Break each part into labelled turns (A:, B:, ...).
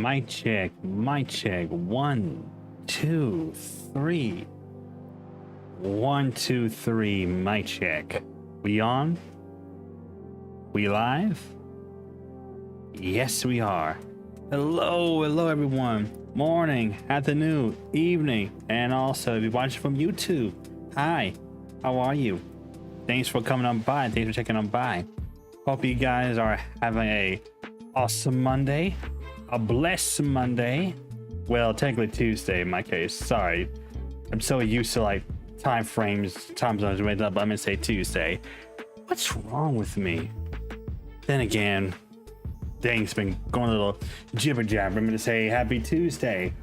A: Mic check, mic check. 1, 2, 3. 1, 2, 3. Mic check. We on? We live? Yes, we are. Hello everyone. Morning, afternoon, evening, and also if you're watching from YouTube. Hi, how are you? Thanks for coming on by. Thanks for checking on by. Hope you guys are having a awesome Monday, a blessed Monday. Well, technically Tuesday in my case. Sorry, I'm so used to like time frames, time zones made up. I'm gonna say Tuesday. What's wrong with me? Then again, things been going a little jibber jabber. I'm gonna say happy Tuesday.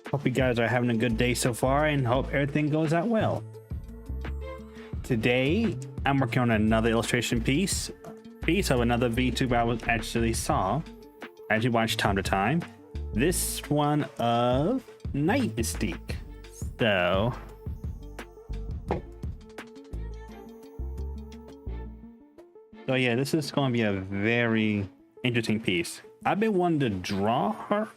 A: Hope you guys are having a good day so far, and hope everything goes out well. Today, I'm working on another illustration piece of another VTuber I actually watched time to time. This one of Night Mystique. So yeah, this is going to be a very interesting piece. I've been wanting to draw her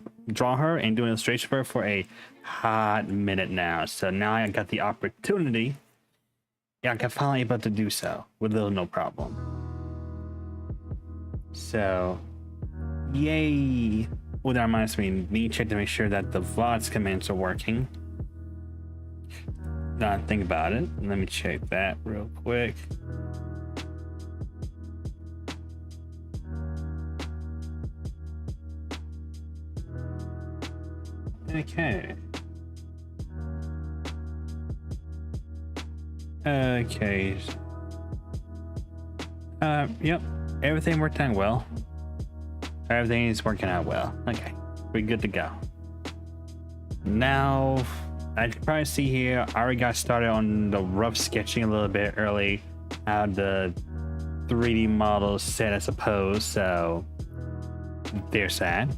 A: and do an illustration for her for a hot minute now. So now I got the opportunity. Yeah, I can finally able to do so with little no problem. So, yay! Oh, that reminds me, need to check to make sure that the VODs commands are working. Not think about it. Let me check that real quick. Okay. Okay. Yep. Everything worked out well. Everything is working out well. Okay. We're good to go. Now, as you can probably see here, I already got started on the rough sketching a little bit early. How the 3D model set, I suppose. So, there's that.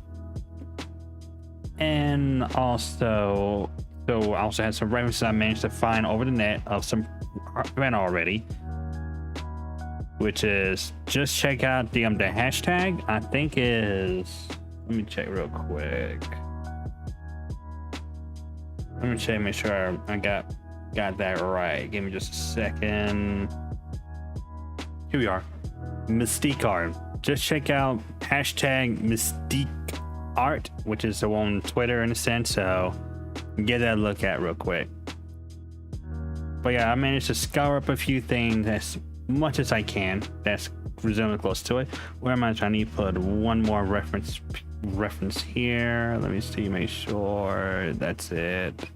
A: And also, I also had some references I managed to find over the net of some event already, which is just check out the hashtag. I think is, let me check real quick. Let me check, make sure I got that right. Give me just a second. Here we are, Mystique Art. Just check out hashtag Mystique Art, which is the one on Twitter in a sense. So get that look at real quick. But yeah, I managed to scour up a few things as much as I can that's reasonably close to it. Where am I trying to put one more reference here? Let me see, make sure that's it.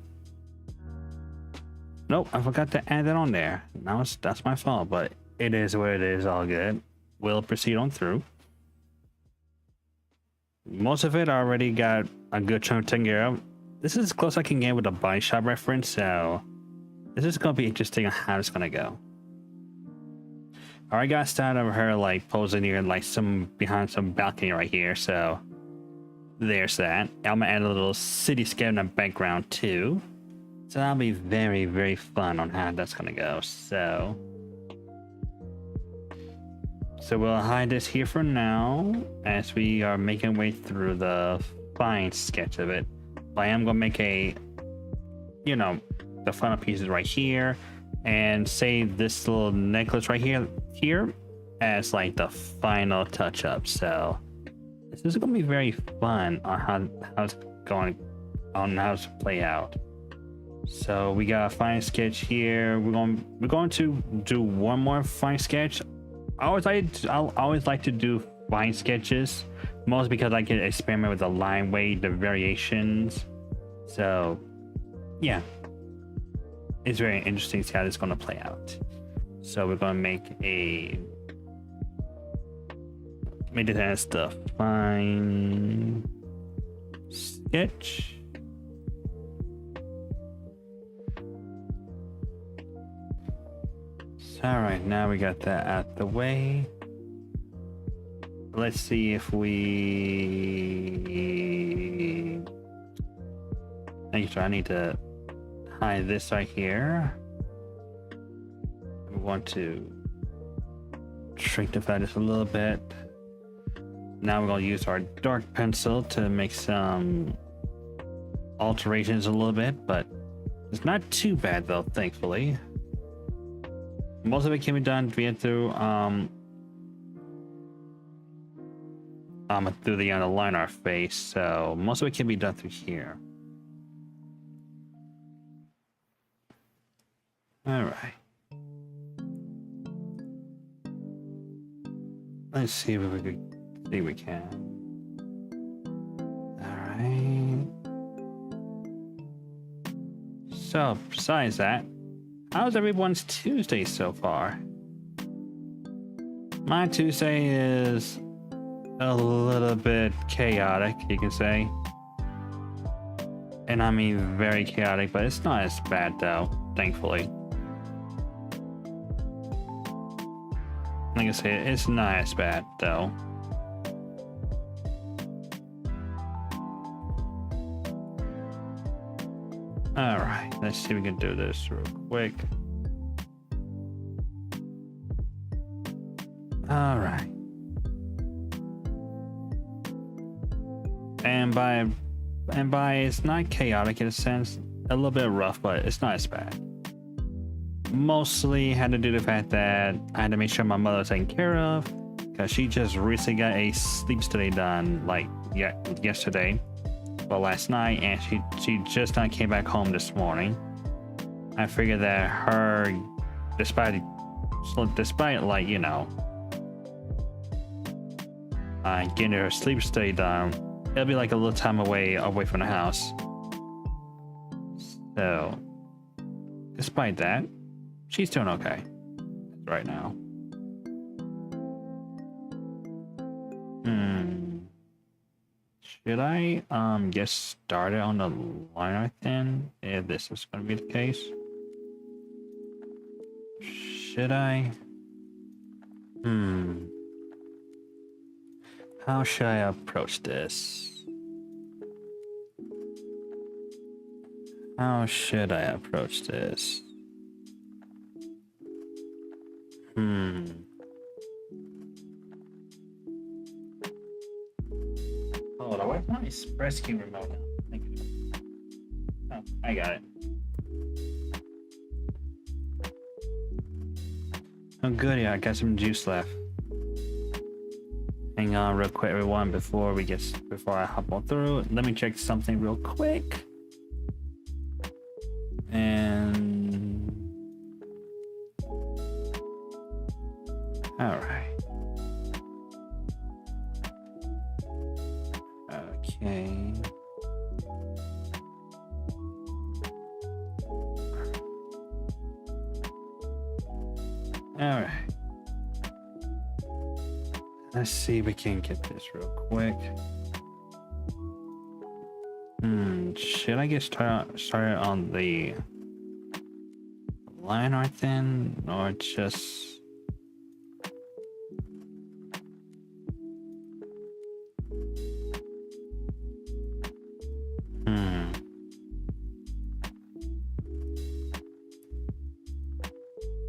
A: Nope, I forgot to add that on there. Now that's my fault, but it is what it is. All good. We'll proceed on through. Most of it I already got a good chunk taken care of. This is as close I can get with a Body Shop reference, so this is gonna be interesting on how it's gonna go. I already got started of her like posing here, like behind some balcony right here, so there's that. I'm gonna add a little cityscape in the background too, so that'll be very, very fun on how that's gonna go. So we'll hide this here for now as we are making way through the fine sketch of it. I am gonna make the final pieces right here and save this little necklace right here as like the final touch up. So this is gonna be very fun on how it's going to play out. So we got a fine sketch here. We're going to do one more fine sketch. I always like to do fine sketches, mostly because I can experiment with the line weight, the variations. So yeah, it's very interesting to see how this is going to play out. So we're going to make it as the fine sketch. All right, now we got that out the way. Let's see if we... I need to hide this right here. We want to shrink the fat just a little bit. Now we're gonna use our dark pencil to make some alterations a little bit, but it's not too bad though, thankfully. Most of it can be done via through the line our face, so most of it can be done through here. All right. Let's see if we could see we can. All right. So besides that, how's everyone's Tuesday so far? My Tuesday is a little bit chaotic, you can say. And I mean very chaotic, but it's not as bad though, thankfully. Like I say, it's not as bad though. Alright, let's see if we can do this real quick. Alright. And by it's not chaotic in a sense, a little bit rough, but it's not as bad. Mostly had to do the fact that I had to make sure my mother was taken care of, because she just recently got a sleep study done like yesterday, well last night, and she just not came back home this morning. I figured that her, despite like, you know, getting her sleep study done, it'll be like a little time away from the house. So despite that, she's doing okay right now. Should I get started on the line art then, if this is going to be the case? Should I? How should I approach this? How should I approach this? Hold on, where's my express key remote now? Thank you. Oh, I got it. Oh good, yeah, I got some juice left. Hang on real quick everyone before I hop on through. Let me check something real quick. And alright. Okay. Alright. Let's see if we can get this real quick. Should I get started on the line art then, or just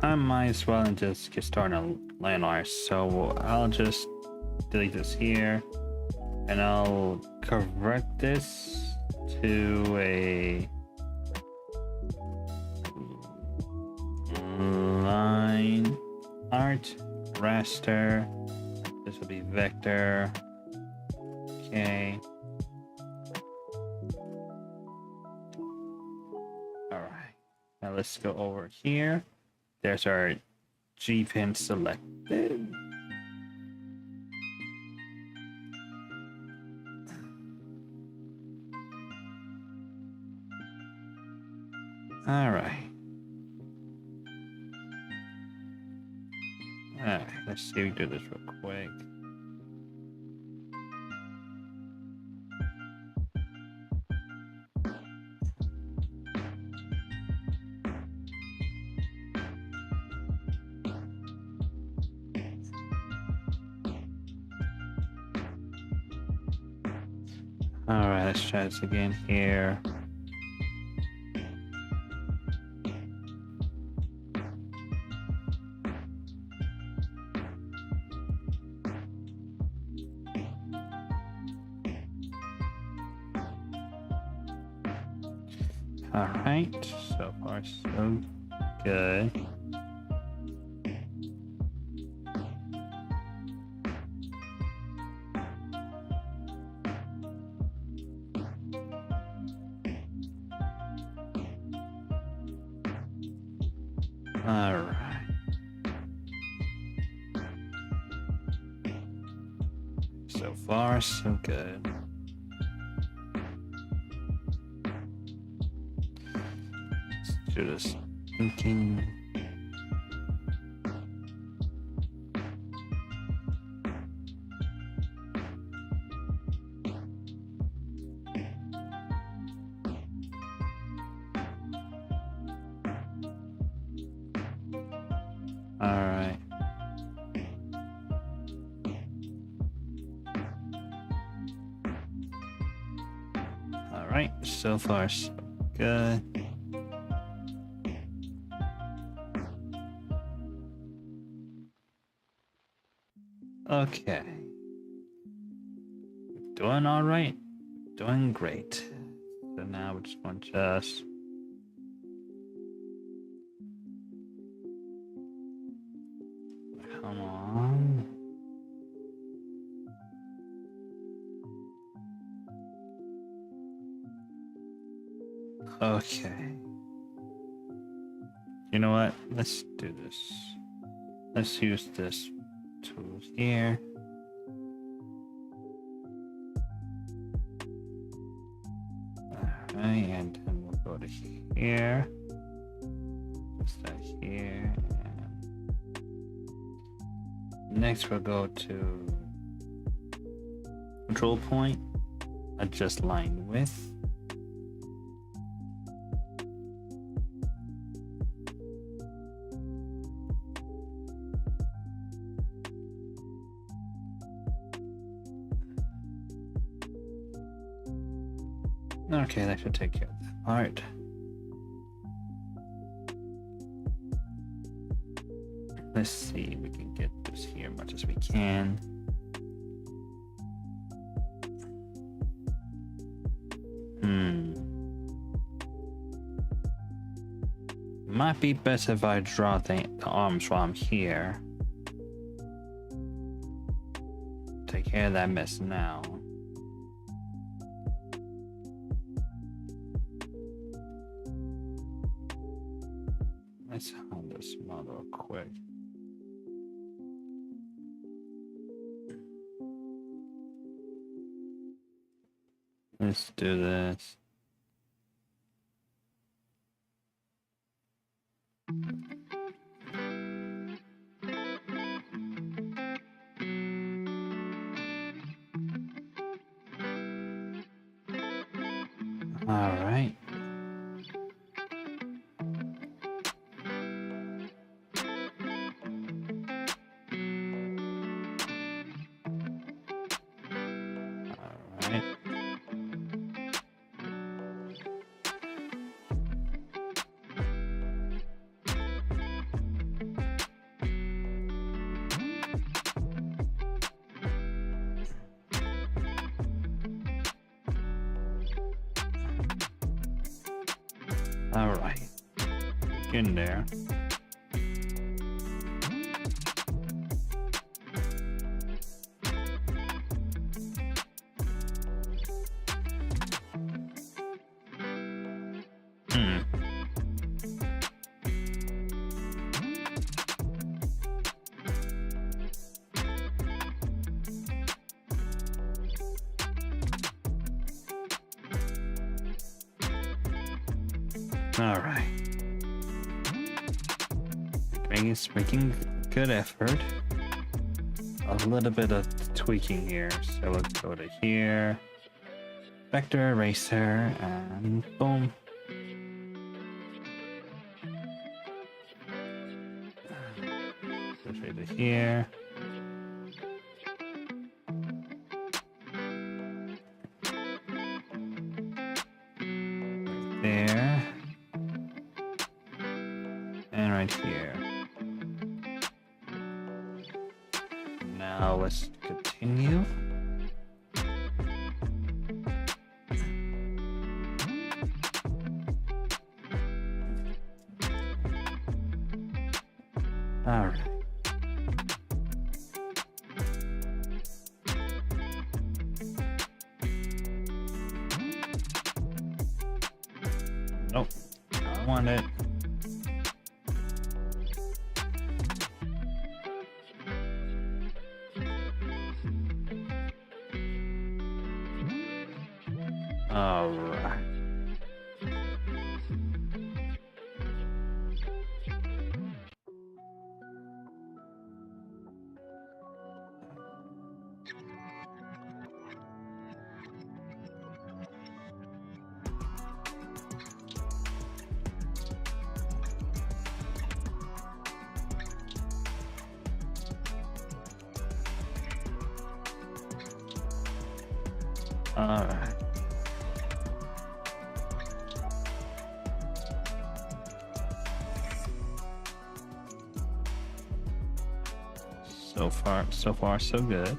A: I might as well just get started on line art, so I'll just delete this here and I'll correct this to a line art raster. This will be vector. Okay. All right. Now let's go over here. There's our G pin selected. All right. Let's see if we do this real quick. All right, let's try this again here. Alright, so far so good. Alright. So far so good. Let's do this thinking. Alright. Alright, so far so good. Okay. Doing alright. Doing great. So now we just want to just come on. Okay. You know what? Let's do this. Let's use this tool here. Alright, and then we'll go to here. Just that here. And next we'll go to control point. Adjust line width. Okay, that should take care of that part. Let's see, we can get this here as much as we can. Might be better if I draw the arms while I'm here. Take care of that mess now. Let's hold this model quick. Let's do this. All right. All right. Get in there. All right. Making good effort. A little bit of tweaking here. So let's go to here. Vector eraser and boom. Go straight to here. Right there. And right here. Now let's continue. All right. Nope. I want it. All right. All right. So far, so good.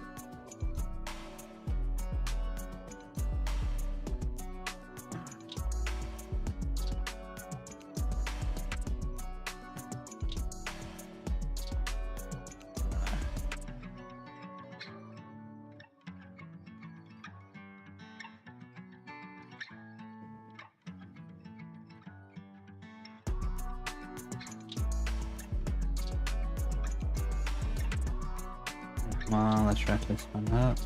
A: Come on, let's try to this one up.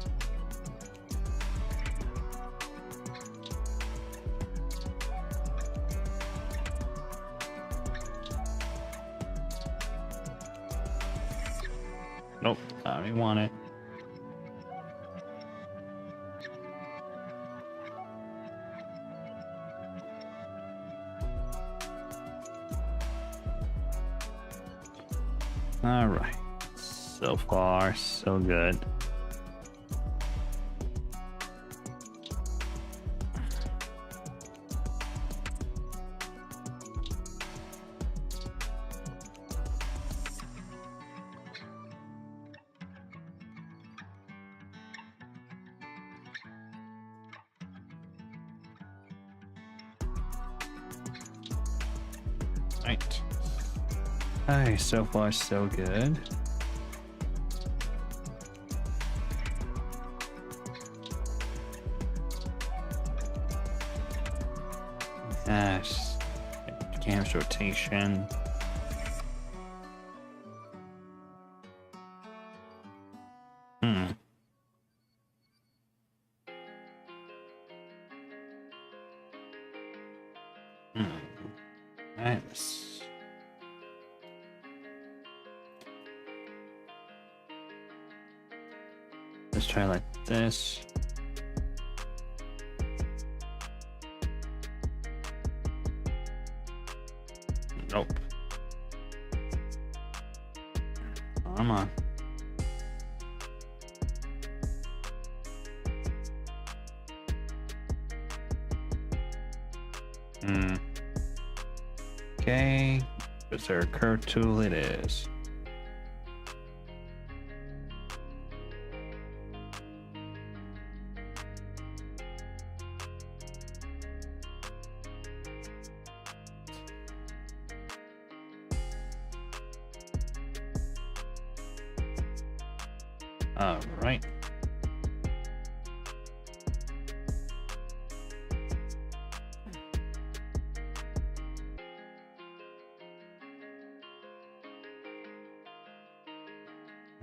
A: Nope, I don't even want it. All right. So far, so good. Right. Alright, so far, so good. Yes. Cam's rotation. Hmm. Nice. Let's try like this. Nope. Come on. Okay. Is there a curve tool? It is. All right.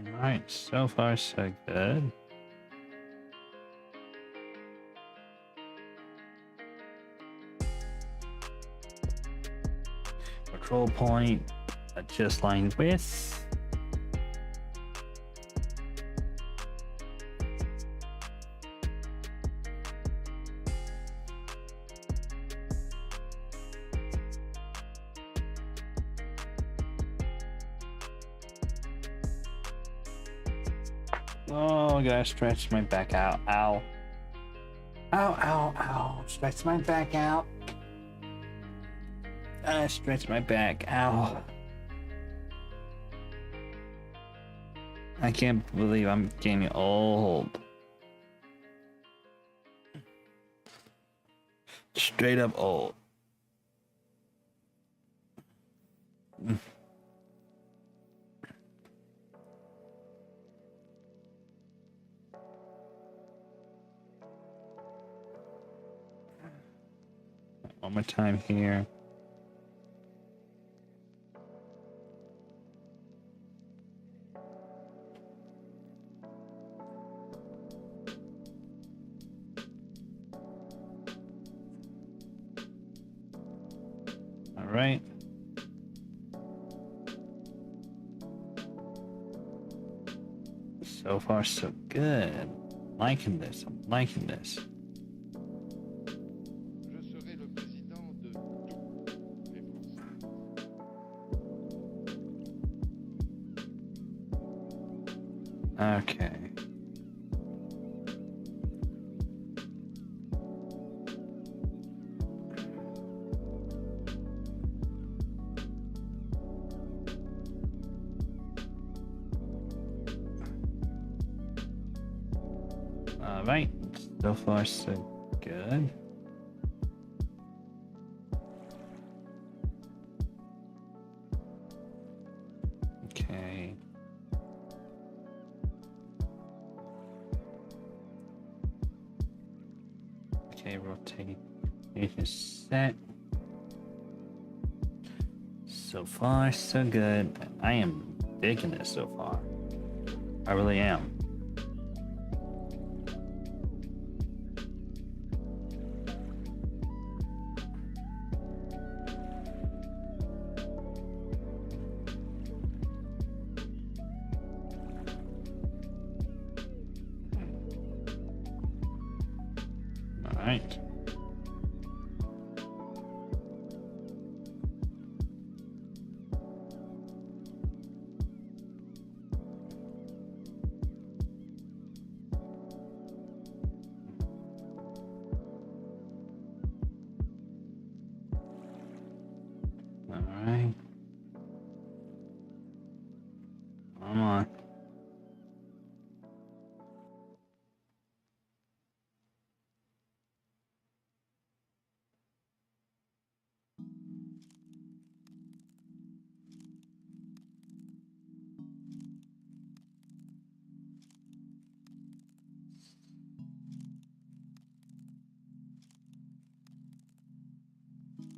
A: All right, so far so good. Control point adjust line width. Oh, I gotta stretch my back out. Ow. Ow, ow, ow. Stretch my back out. I stretch my back. Ow. I can't believe I'm getting old. Straight up old. One more time here. All right. So far, so good. I'm liking this. I'm liking this.
B: Je serai le président de tous les Français.
A: Okay. All right. So far, so good. Okay. Okay, rotate. Is set. So far, so good. I am digging this so far. I really am. All right. All right. Come on.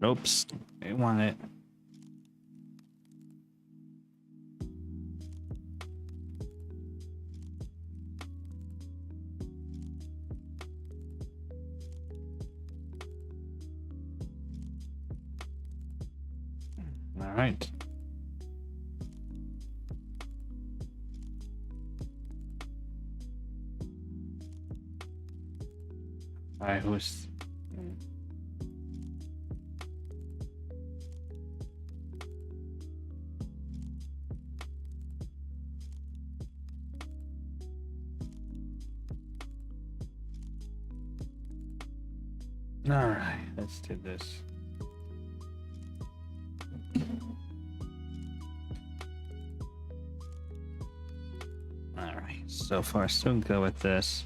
A: Oops. They want it. All right. All right, who's... All right, let's do this. All right, so far so good with this.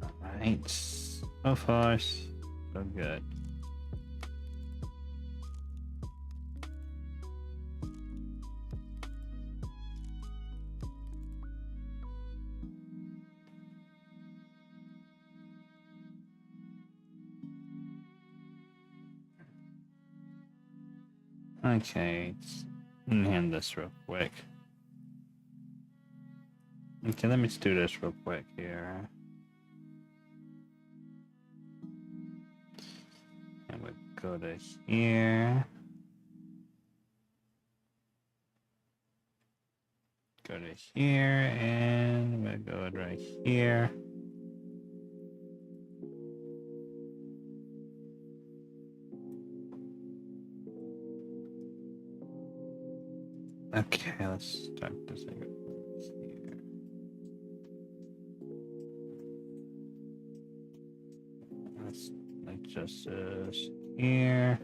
A: All right, so far so good. Okay, let me hand this real quick. Okay, let me just do this real quick here. And we'll go to here. Go to here, and we'll go right here. Okay, let's start this thing here. Let's adjust this here.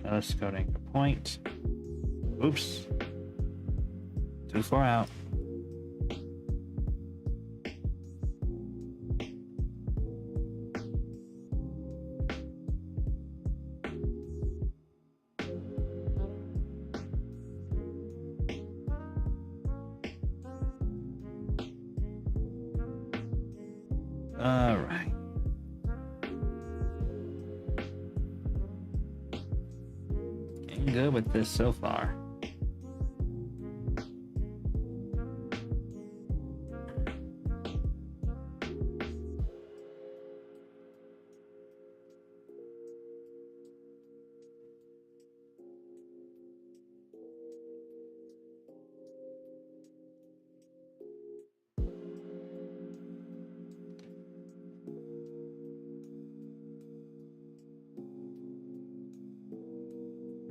A: Let's go to anchor point. Oops. Too far out. All right. Getting good with this so far.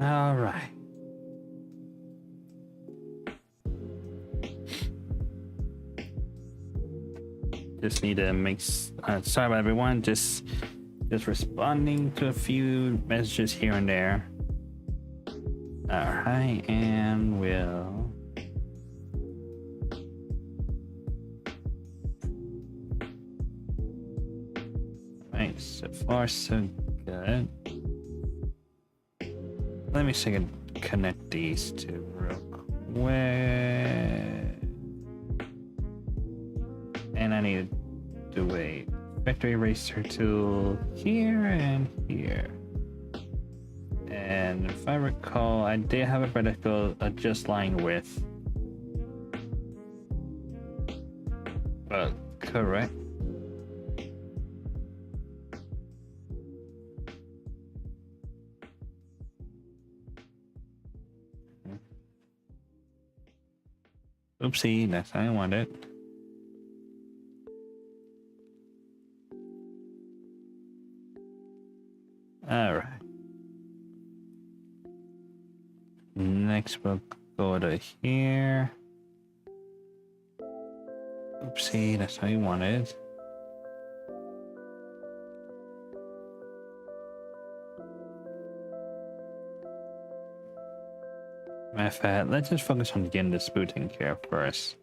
A: All right. Just need to make. Sorry about everyone. Just responding to a few messages here and there. All right, and we'll. Right, so far so good. Let me see if I can connect these two real quick. And I need to do a vector eraser tool here and here. And if I recall, I did have a vertical adjust line width. But correct. Oopsie, that's how I want it. All right. Next, we'll go to here. Oopsie, that's how you want it. Matter of fact, let's just focus on getting this boot taken care of first.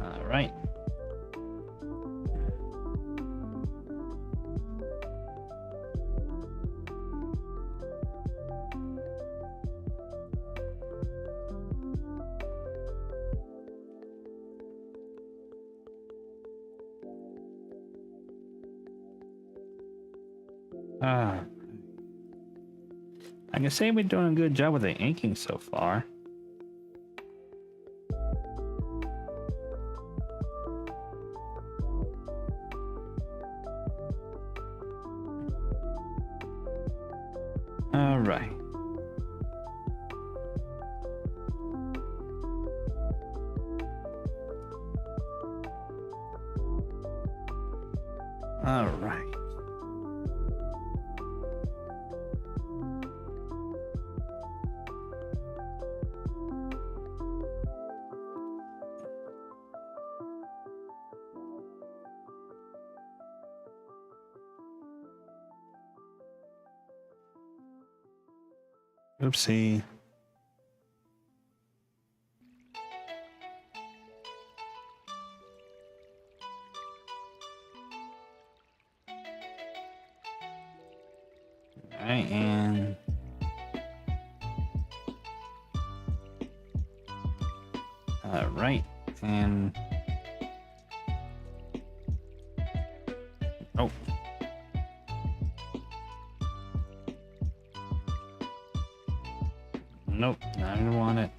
A: All right. I can say we're doing a good job with the inking so far. All right. All right. Oopsie. Alright, and alright, and oh. Nope, I didn't want it.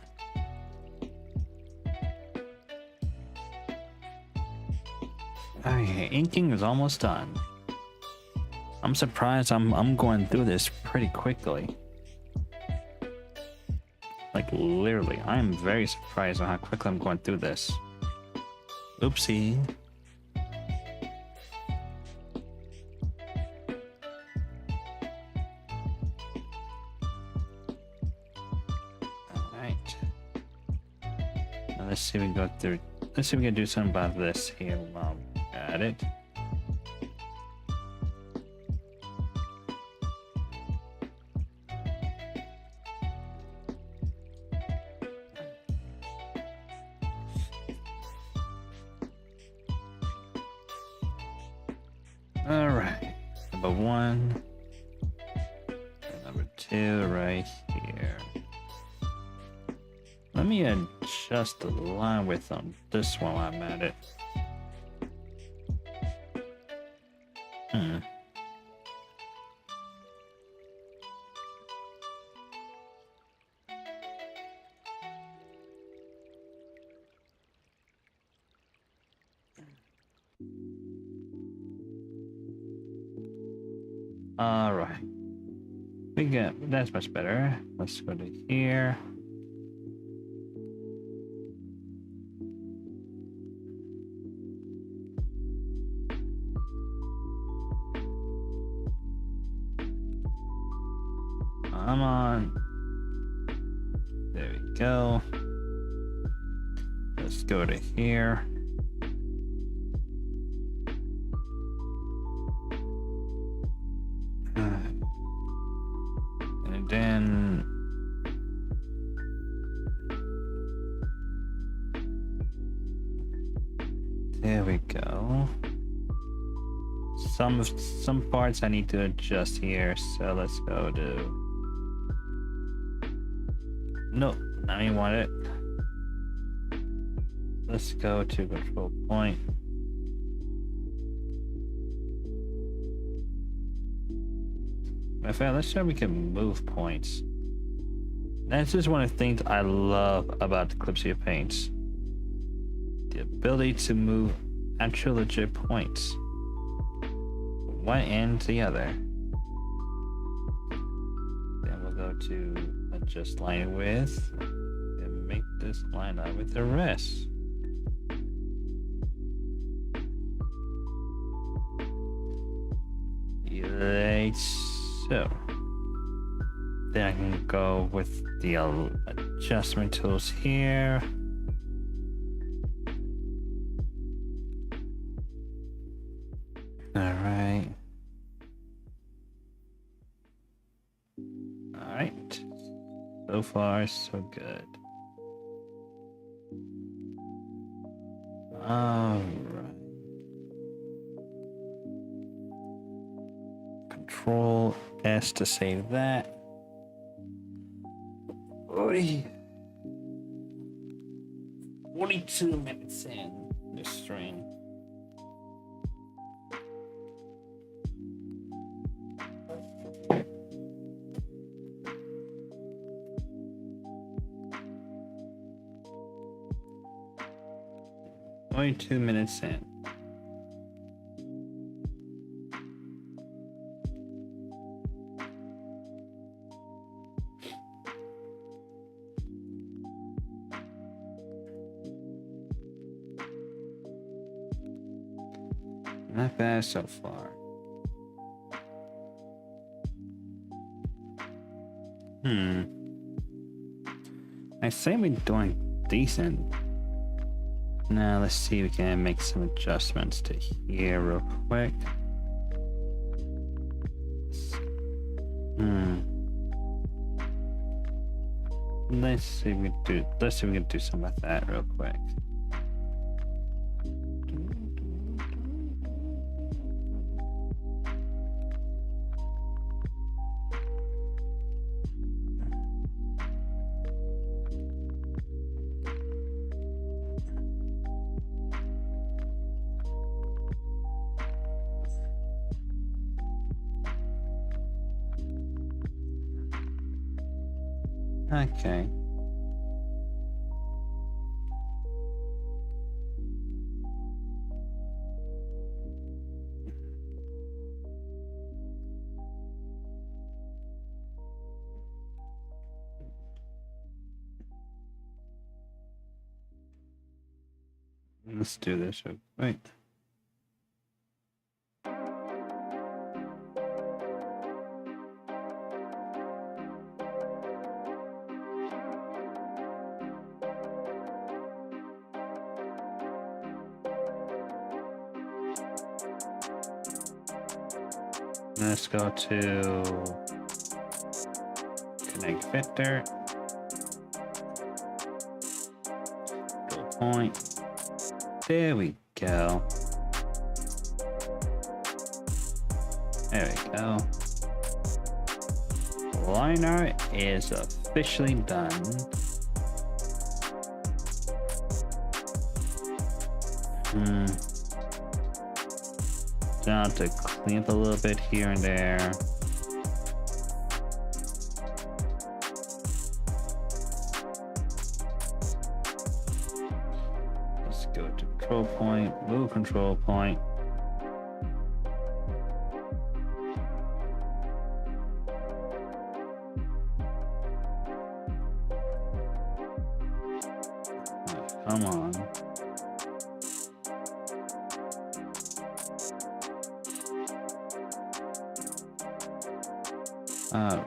A: Okay, inking is almost done. I'm surprised I'm going through this pretty quickly. Like literally, I am very surprised on how quickly I'm going through this. Oopsie. see if we can go through. Let's see if we can do something about this here while we got it. All right, number 1, and number 2 right here. Let me adjust the line width on this while I'm at it. All right, we got that's much better. Let's go to here. I'm on. There we go. Let's go to here. And then there we go. Some parts I need to adjust here, so let's go to. No, I didn't want it. Let's go to control point. In fact, let's see if we can move points. That's just one of the things I love about the Calypso paints. The ability to move actual legit points. One end to the other. Then we'll go to adjust line width and make this line up with the rest. Like so. Then I can go with the adjustment tools here. All right. All right. So far, so good. All right. Control S to save that. Oy. 42 minutes in this stream. Only 2 minutes in. Not bad so far. I say we're doing decent. Now let's see if we can make some adjustments to here real quick. Let's see if we can do something with that real quick. Okay. Let's do this real quick. Let's go to connect vector. Go point. There we go. There we go. Line art is officially done. Got to clean up a little bit here and there. Let's go to control point, move control point. Come on. Alright.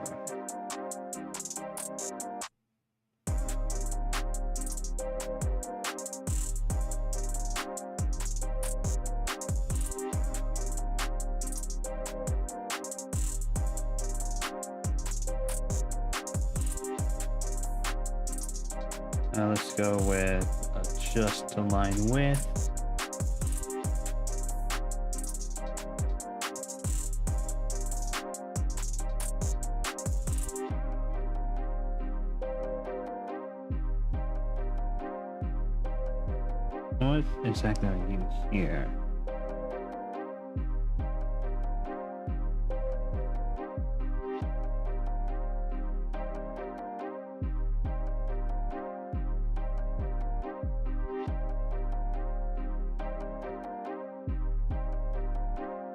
A: Now let's go with adjust to line width. What exactly are you here?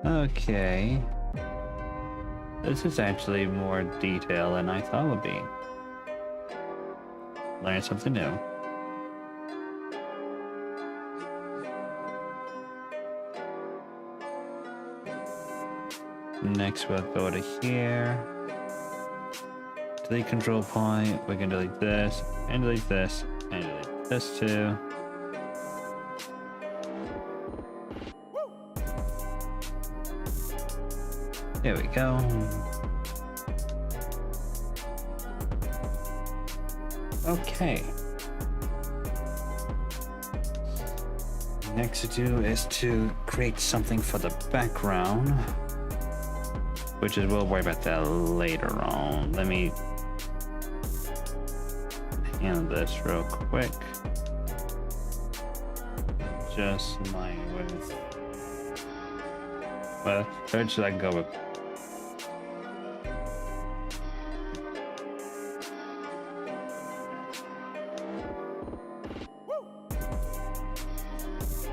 A: Okay. This is actually more detail than I thought it would be. Learn something new. Next we'll go to here. Delete control point. We can delete this, and delete this, and delete this too. There we go. Okay. Next to do is to create something for the background, which is we'll worry about that later on. Let me handle this real quick. Just line with. Well, where should I go with?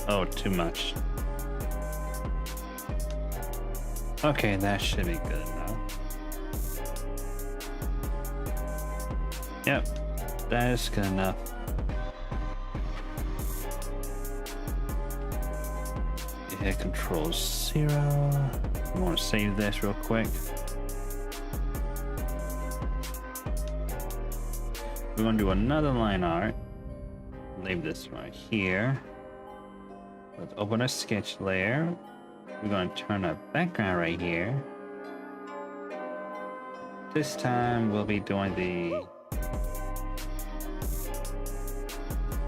A: Oh, too much. Okay, that should be good now. Yep, that is good enough. Hit Control 0. I'm gonna save this real quick. We're gonna do another line art. Leave this right here. Let's open a sketch layer. We're going to turn our background right here. This time we'll be doing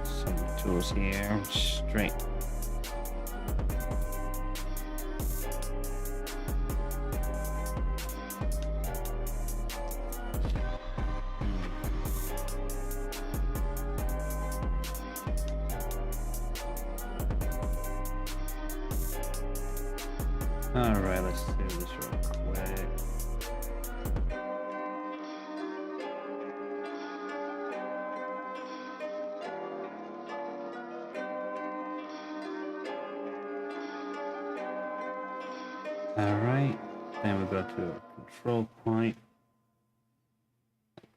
A: some tools here. Straight. Alright, let's do this real quick. Alright, then we go to a control point.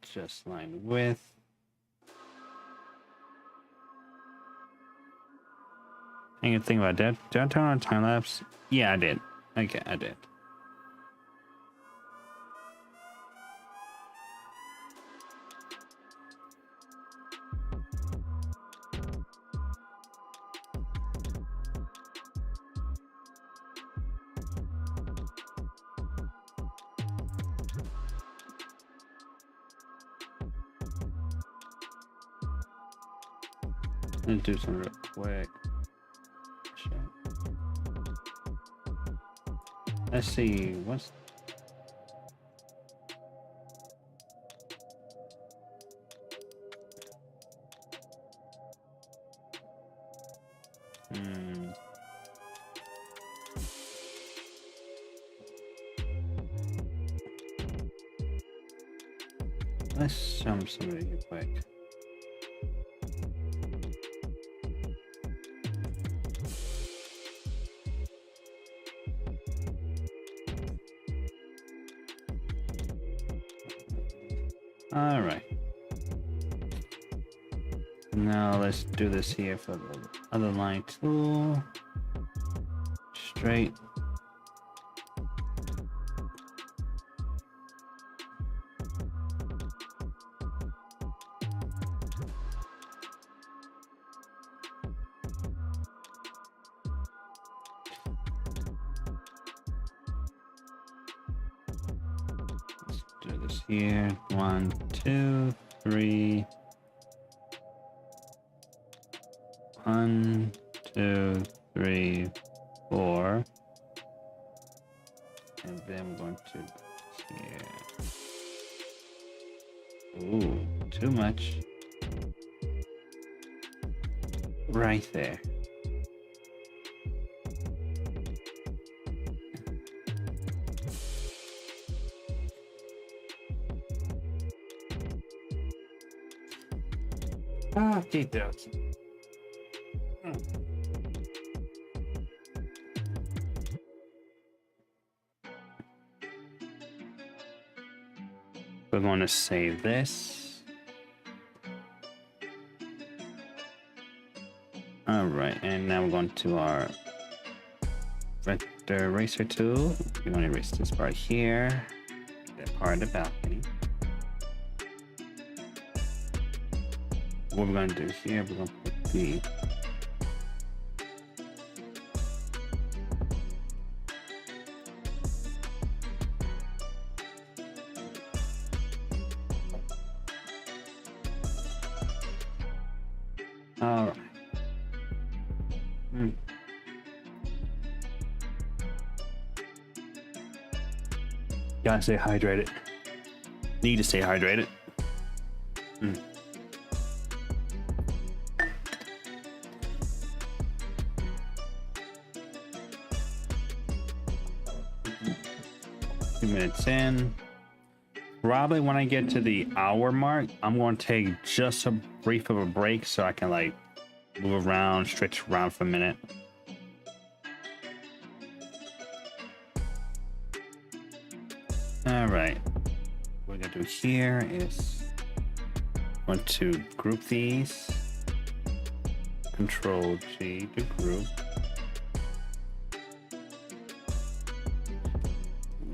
A: Just line width. And think about that. Did I turn on time lapse? Yeah, I did. Okay, I did. Let's do some real quick. Shit. Let's see, what's... Let's jump somebody real quick. All right. Now let's do this here for the other line tool. Straight. Let's do this here. 1, 2, 3. 1, 2, 3, 4. And then we're going to here. Ooh, too much. Right there. Ah, details. We're going to save this. All right, and now we're going to our vector eraser tool. We want to erase this part here, that part of the balcony. What we're going to do here, we're going to put the all right. Gotta stay hydrated. Need to stay hydrated. Minutes in. Probably when I get to the hour mark, I'm going to take just a brief of a break so I can like move around, stretch around for a minute. All right. What we're gonna do here is want to group these. Control G to group.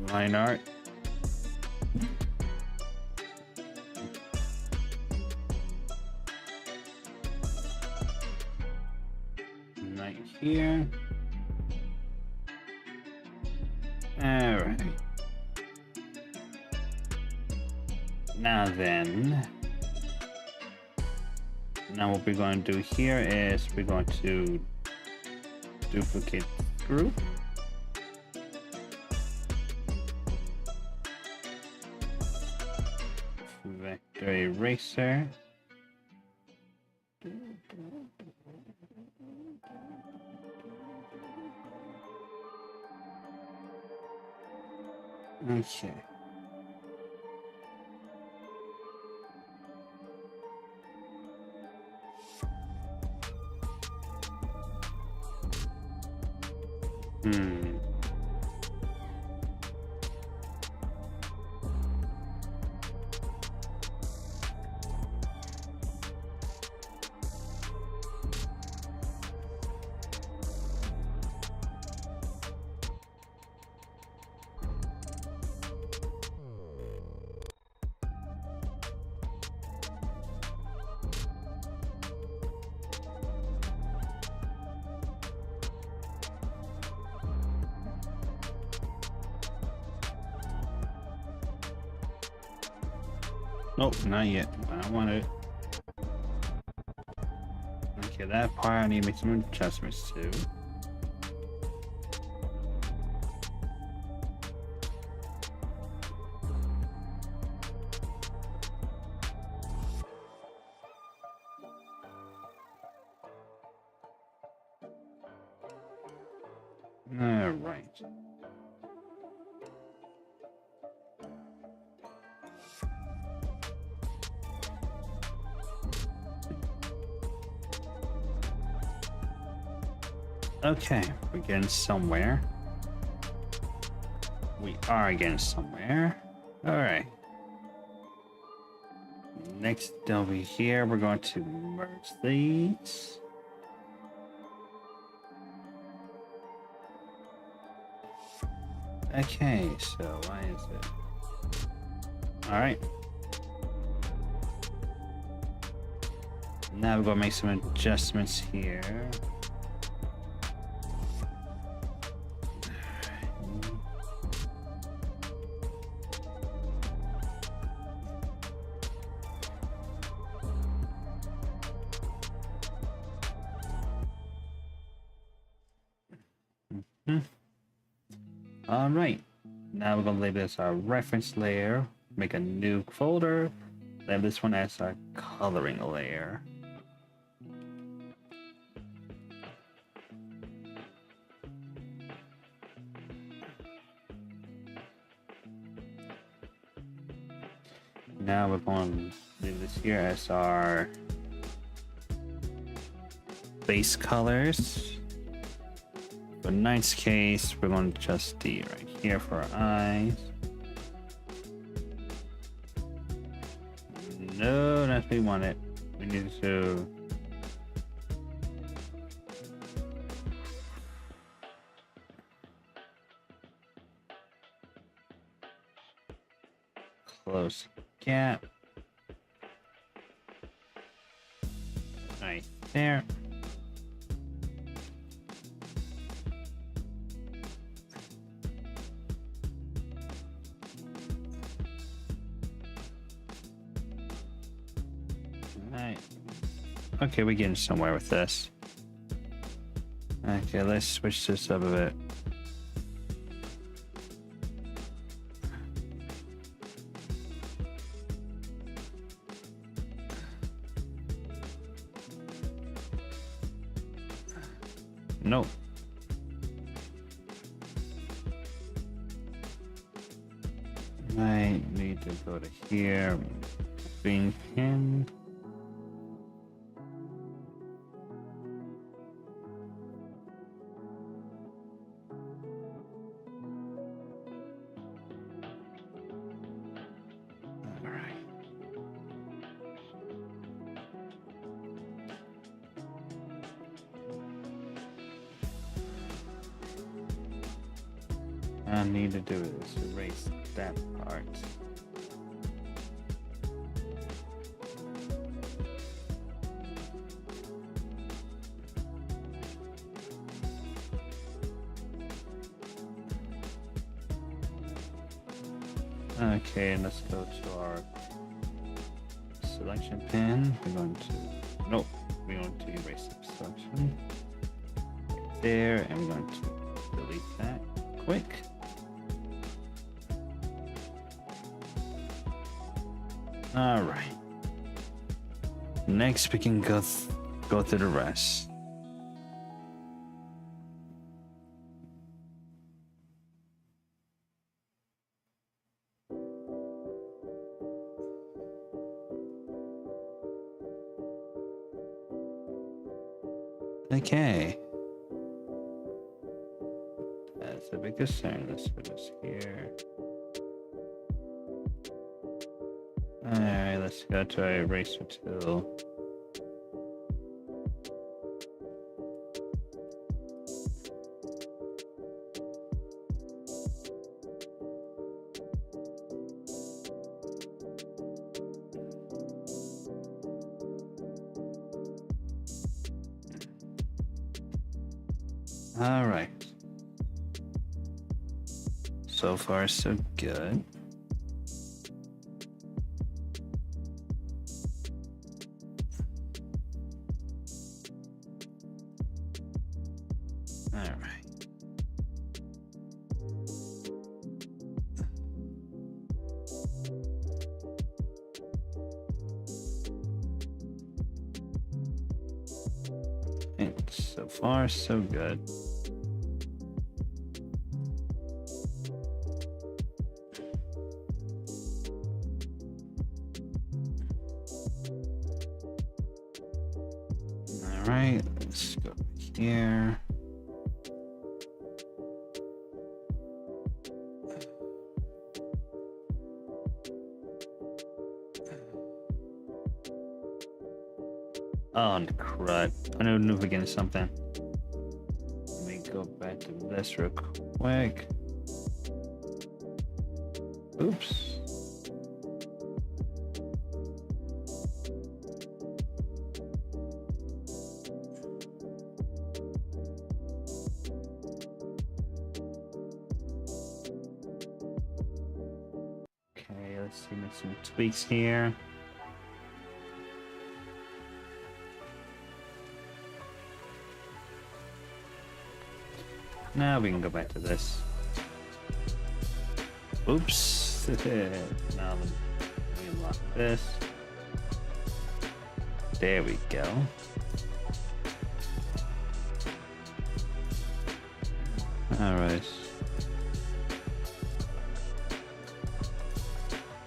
A: Line art. Right here. All right. Now then, now what we're going to do here is we're going to duplicate group. Vector eraser. Okay. Nope, not yet. I don't want it. Okay, that part I need to make some adjustments to. All right. Okay, we're getting somewhere. We are getting somewhere. All right. Next over here, we're going to merge these. Okay, so why is it? All right. Now we're gonna make some adjustments here. All right. Now we're gonna label this our reference layer. Make a new folder. Label this one as our coloring layer. Now we're going to leave this here as our base colors. For Knight's case, we're going to adjust the right here for our eyes. No, that's what we want it. We need to close gap. Right there. Right. Okay, we're getting somewhere with this. Okay, let's switch this up a bit. Nope. I need to go to here. Being pinned. I need to do is erase that part. Okay, let's go to our selection pen. We're going to, nope, we're going to erase the selection there, and we're going to delete that quick. All right. Next, we can go through the rest. Okay. That's a big concern. Let's put this here. Alright, let's go to our eraser tool. Alright. So far, so good. All right. And so far, so good. All right, let's go here. Oh, crud. I know we're getting something. Let me go back to this real quick. Oops. Okay, let's see, make some tweaks here. Now we can go back to this. Oops. Now let me unlock this. There we go. Alright.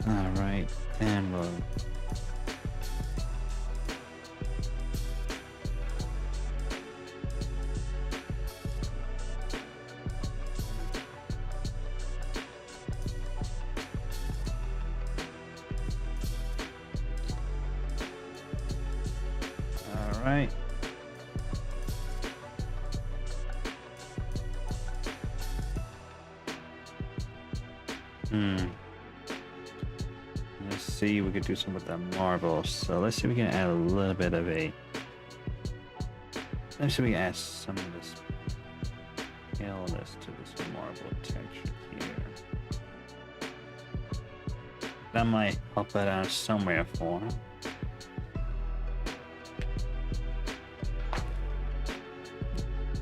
A: Alright, and we'll... Alright. Let's see, we could do something with that marble. So let's see if we can add a little bit of a... Let's see if we can add some of this paleness to this marble texture here. That might help it out somewhere for him.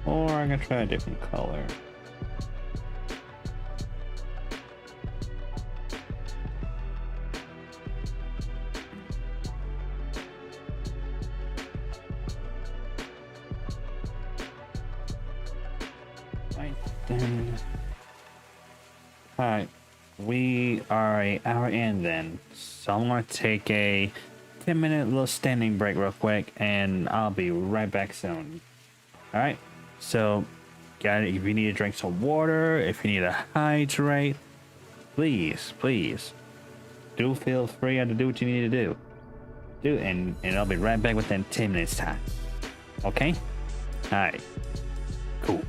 A: Or I'm gonna try a different color. Right then. Alright, we are an hour in then. So I'm gonna take a 10-minute little standing break real quick and I'll be right back soon. Alright. So, if you need to drink some water, if you need to hydrate, please, do feel free to do what you need to do. And I'll be right back within 10 minutes time. Okay? Alright. Cool.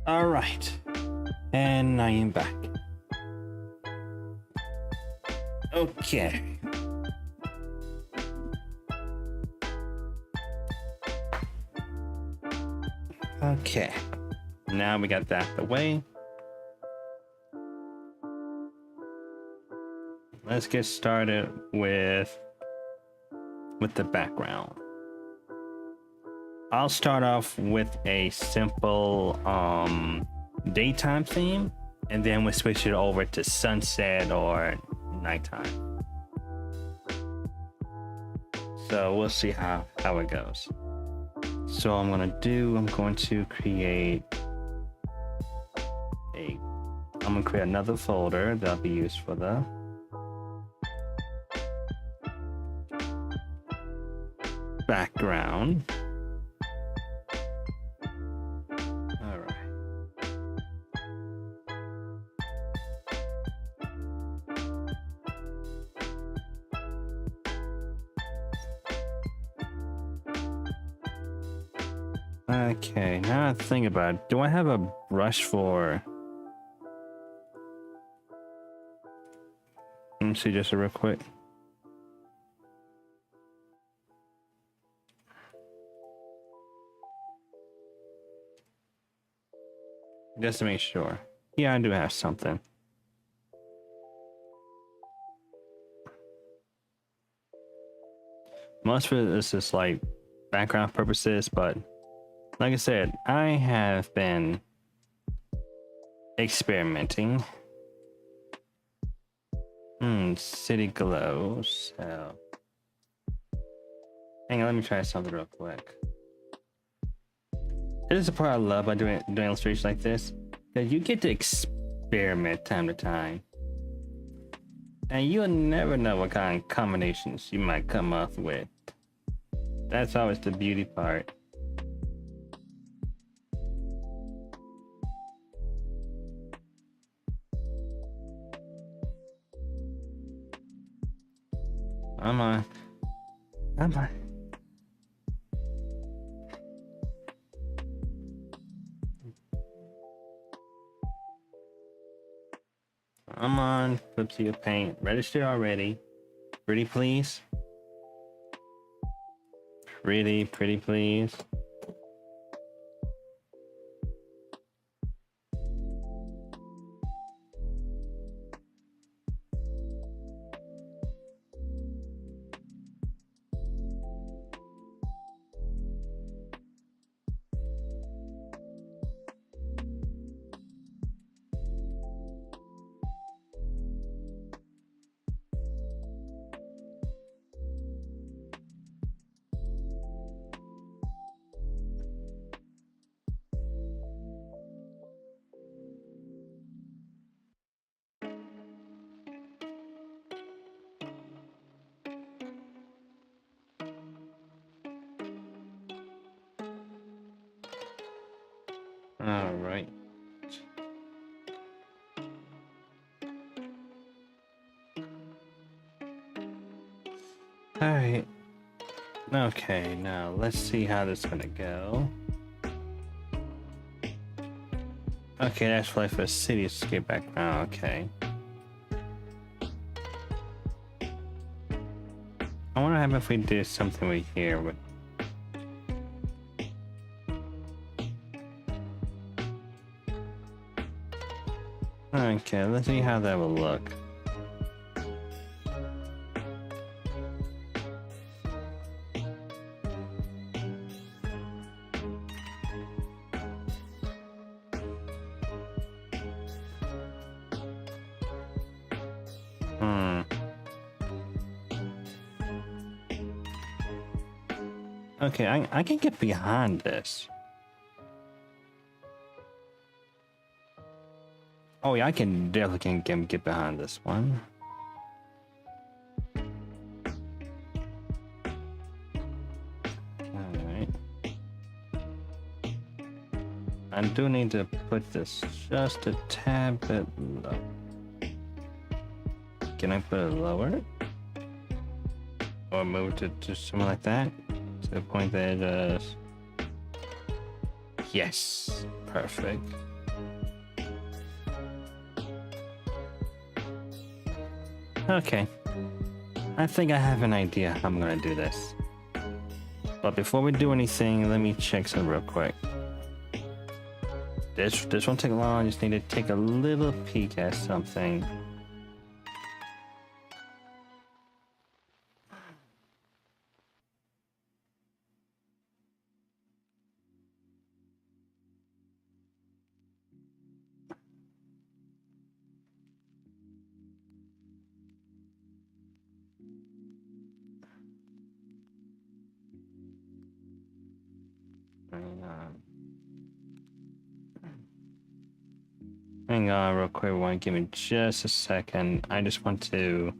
A: All right, and I am back. Okay. Okay. Now we got that out the way. Let's get started with the background. I'll start off with a simple daytime theme, and then we'll switch it over to sunset or nighttime. So we'll see how it goes. So I'm going to create another folder that'll be used for the background. All right. Okay, now I think about it. Do I have a brush for... Let me see just real quick. Just to make sure. Yeah, I do have something. Most of it is just like background purposes, but like I said, I have been experimenting. City glow. So, hang on, let me try something real quick. This is the part I love by doing illustrations like this, that you get to experiment time to time, and you'll never know what kind of combinations you might come up with. That's always the beauty part. I'm on. I'm on Flipsy of Paint. Register already. Pretty please. Pretty please. All right. All right. Okay, now let's see how this is gonna go. Okay, that's play for cityscape background. Okay. I wonder how if we did something with here with. Okay, let's see how that will look. Okay, I can get behind this. Oh yeah, I can definitely get behind this one. Alright. I do need to put this just a tad bit low. Can I put it lower? Or move it to something like that? To the point that it does. Yes, perfect. Okay, I think I have an idea how I'm gonna do this. But before we do anything, let me check some real quick. This won't take long. I just need to take a little peek at something. Hang on real quick, everyone. Give me just a second. I just want to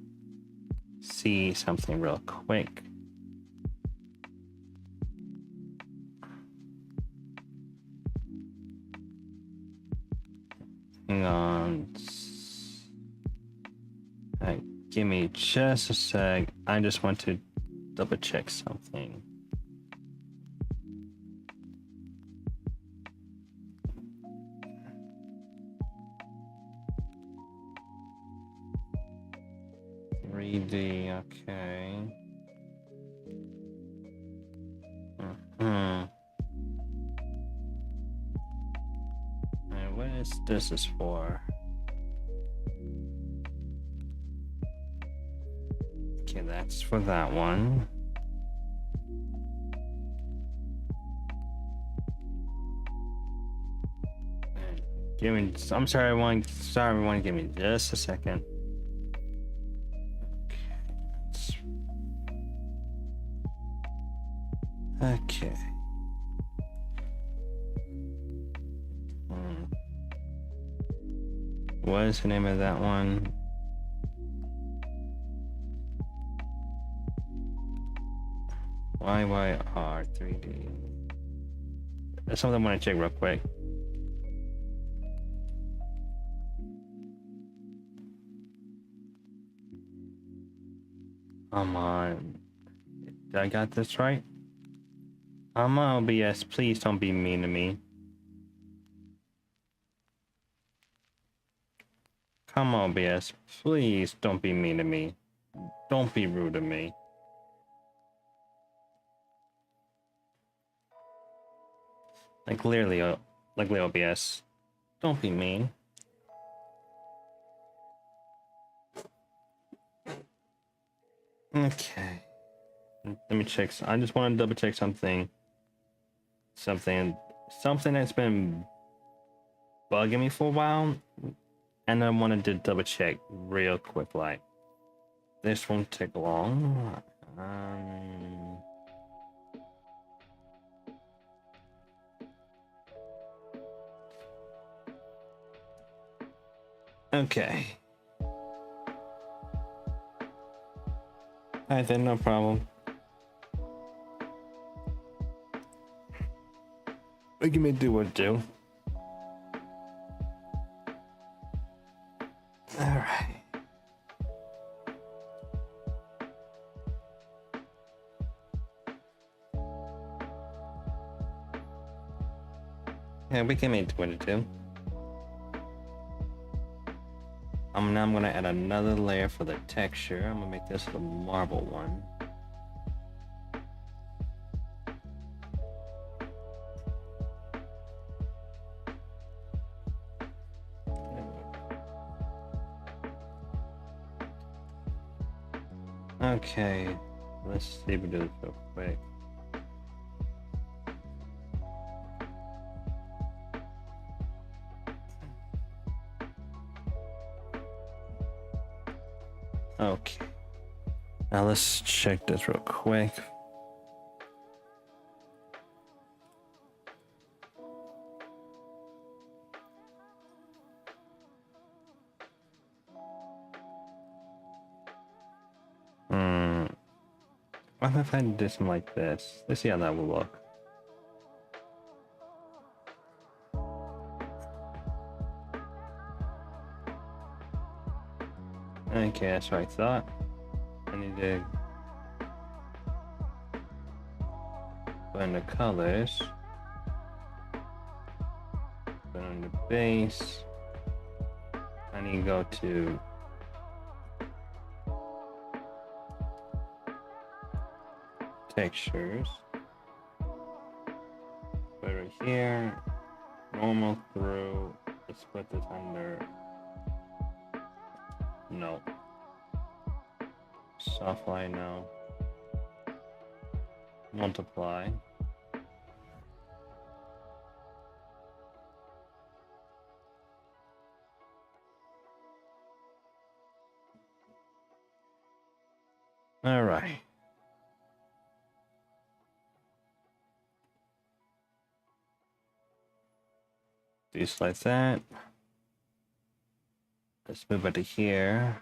A: see something real quick. Hang on. Alright, give me just a sec. I just want to double check something. Okay. And what is this is for? Okay, that's for that one. Give me. I'm sorry, everyone. Sorry, everyone. Give me just a second. Okay. What is the name of that one? YYR 3D. That's something I want to check real quick. Come on. Did I got this right? Come on, OBS. Please don't be mean to me. Come on, OBS. Please don't be mean to me. Don't be rude to me. Like clearly, OBS. Don't be mean. Okay. Let me check. I just want to double check something. Something that's been bugging me for a while. And I wanted to double check real quick. Like, this won't take long. Okay. Alright then, no problem. We can do what do. Alright. Yeah, we can make 22. Now I'm gonna add another layer for the texture. I'm gonna make this the marble one. Okay, let's see if we do this real quick. Okay, now let's check this real quick. What if I did something like this? Let's see how that will look. Okay, that's what I thought. I need to put in the colors. Put on the base. I need to go to textures. Put it right here. Normal through. Let's put this under. No. Soft light, no. Multiply. All right. Just like that. Let's move it to here.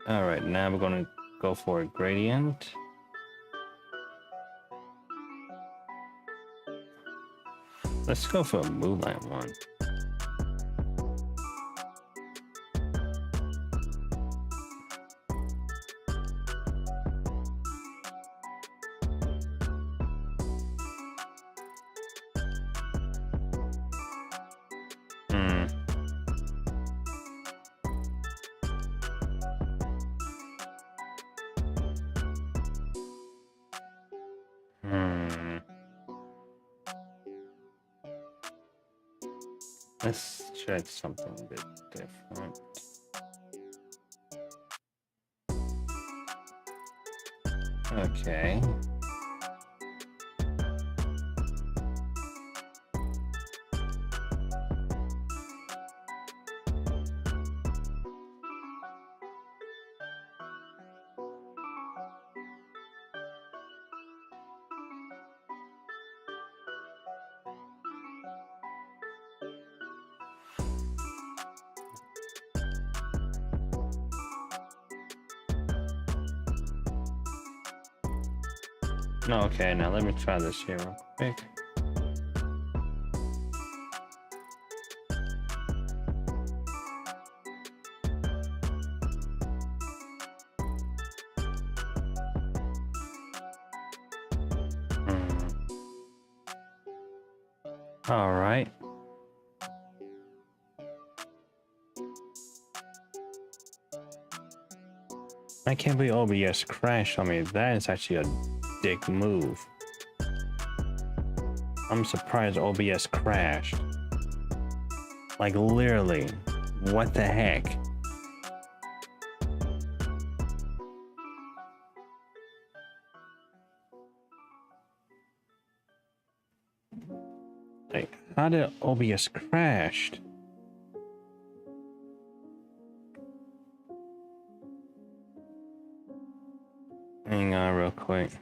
A: All right, now we're going to go for a gradient. Let's go for a moonlight one. Let's try something a bit different. Okay. Okay, now let me try this here real quick. All right. I can't believe OBS crashed on me. That is actually a dick move. I'm surprised OBS crashed. Like literally, what the heck? Like, how did OBS crashed? Hang on real quick.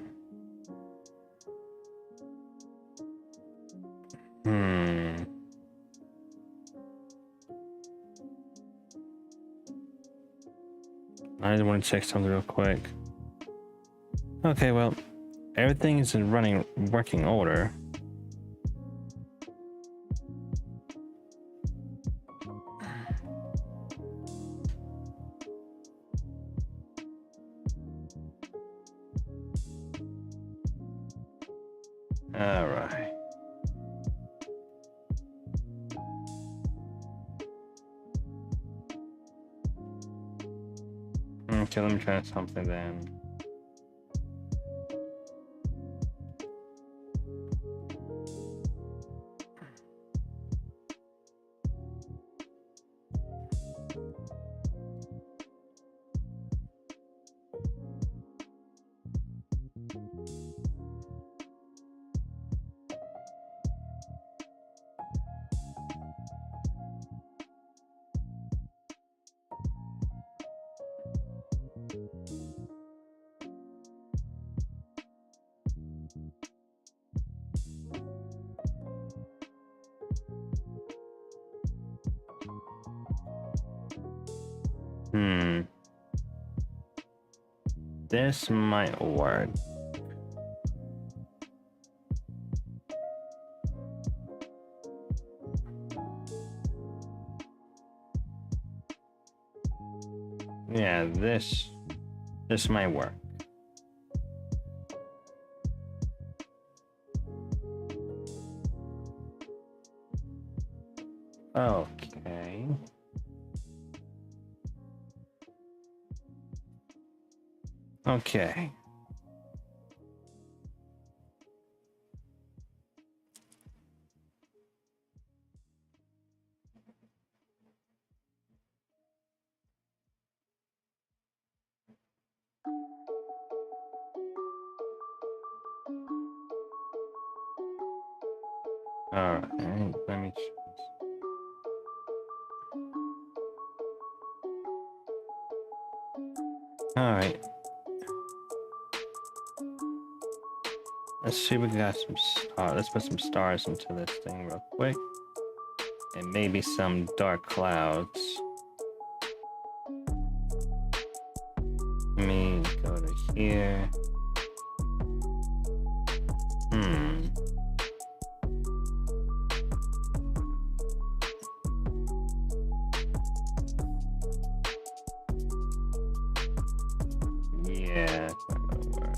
A: I just want to check something real quick. Okay, well, everything is in working order. All right. Okay, let me try something then. This might work. Yeah, this might work. Okay. Okay. All right, let me choose. All right. Let's see if we got some stars. Let's put some stars into this thing real quick. And maybe some dark clouds. Let me go to here. Yeah, it's not gonna work.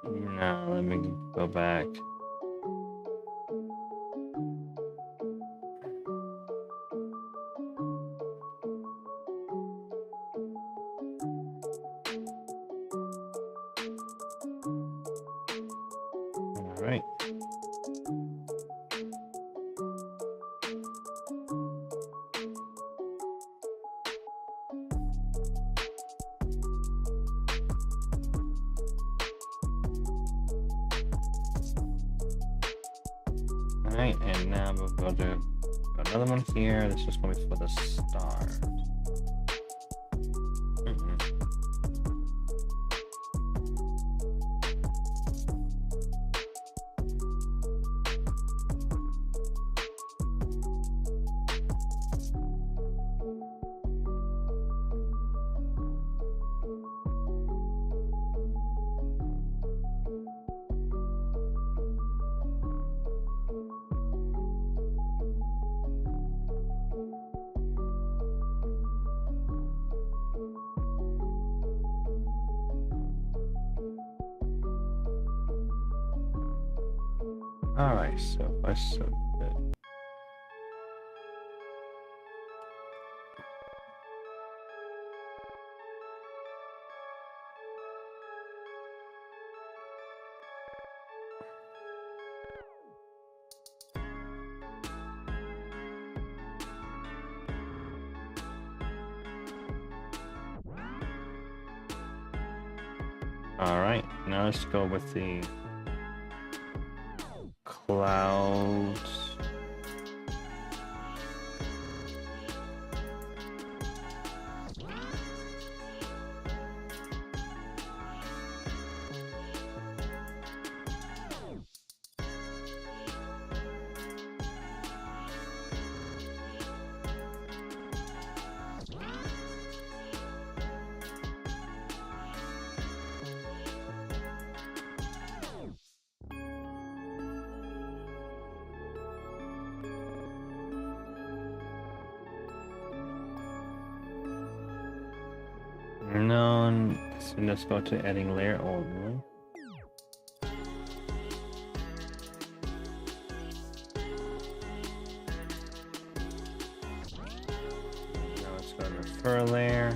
A: No, let me go back. All right. Alright, and now we'll go to another one here. This is going to be for the stars. Alright, so far so good. Alright, now let's go with the clouds. one. So let's go to adding layer only. Now let's go to fur layer.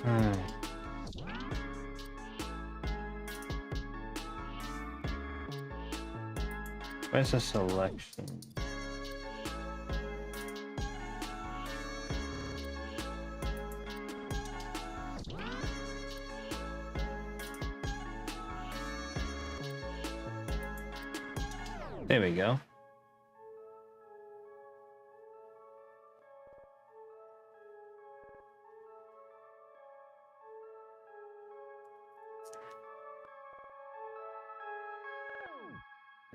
A: Alright. Where's the selection? There we go.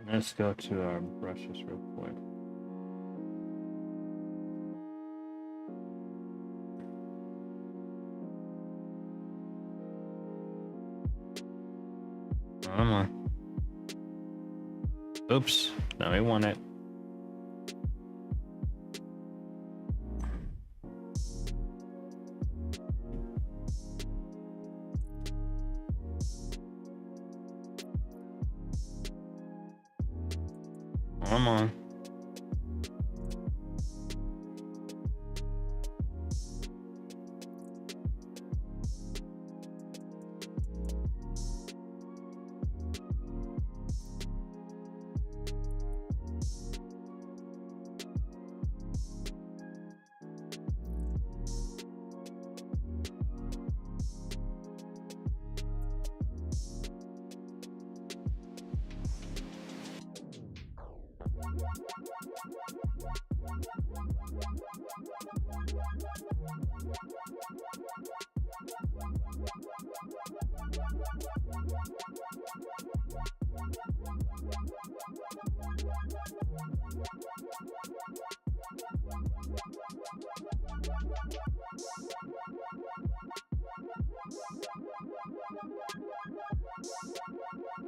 A: Let's go to our brushes real quick. Come on. Oops, now we want it. Come on.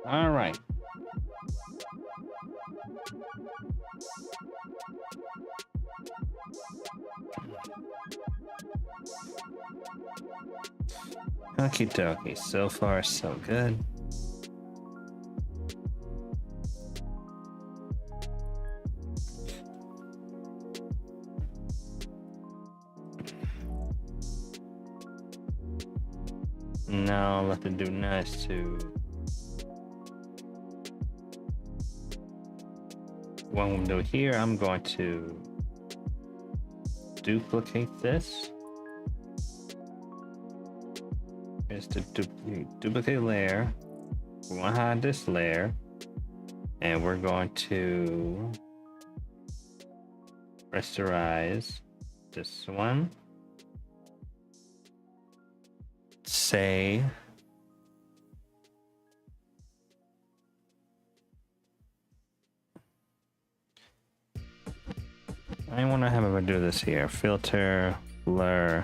A: All right. Okie dokie, so far so good. Now let it do nice to what I'm gonna do here, I'm going to duplicate this. Is to duplicate layer. We want to hide this layer, and we're going to rasterize this one. Say I want to have a do this here. Filter, blur,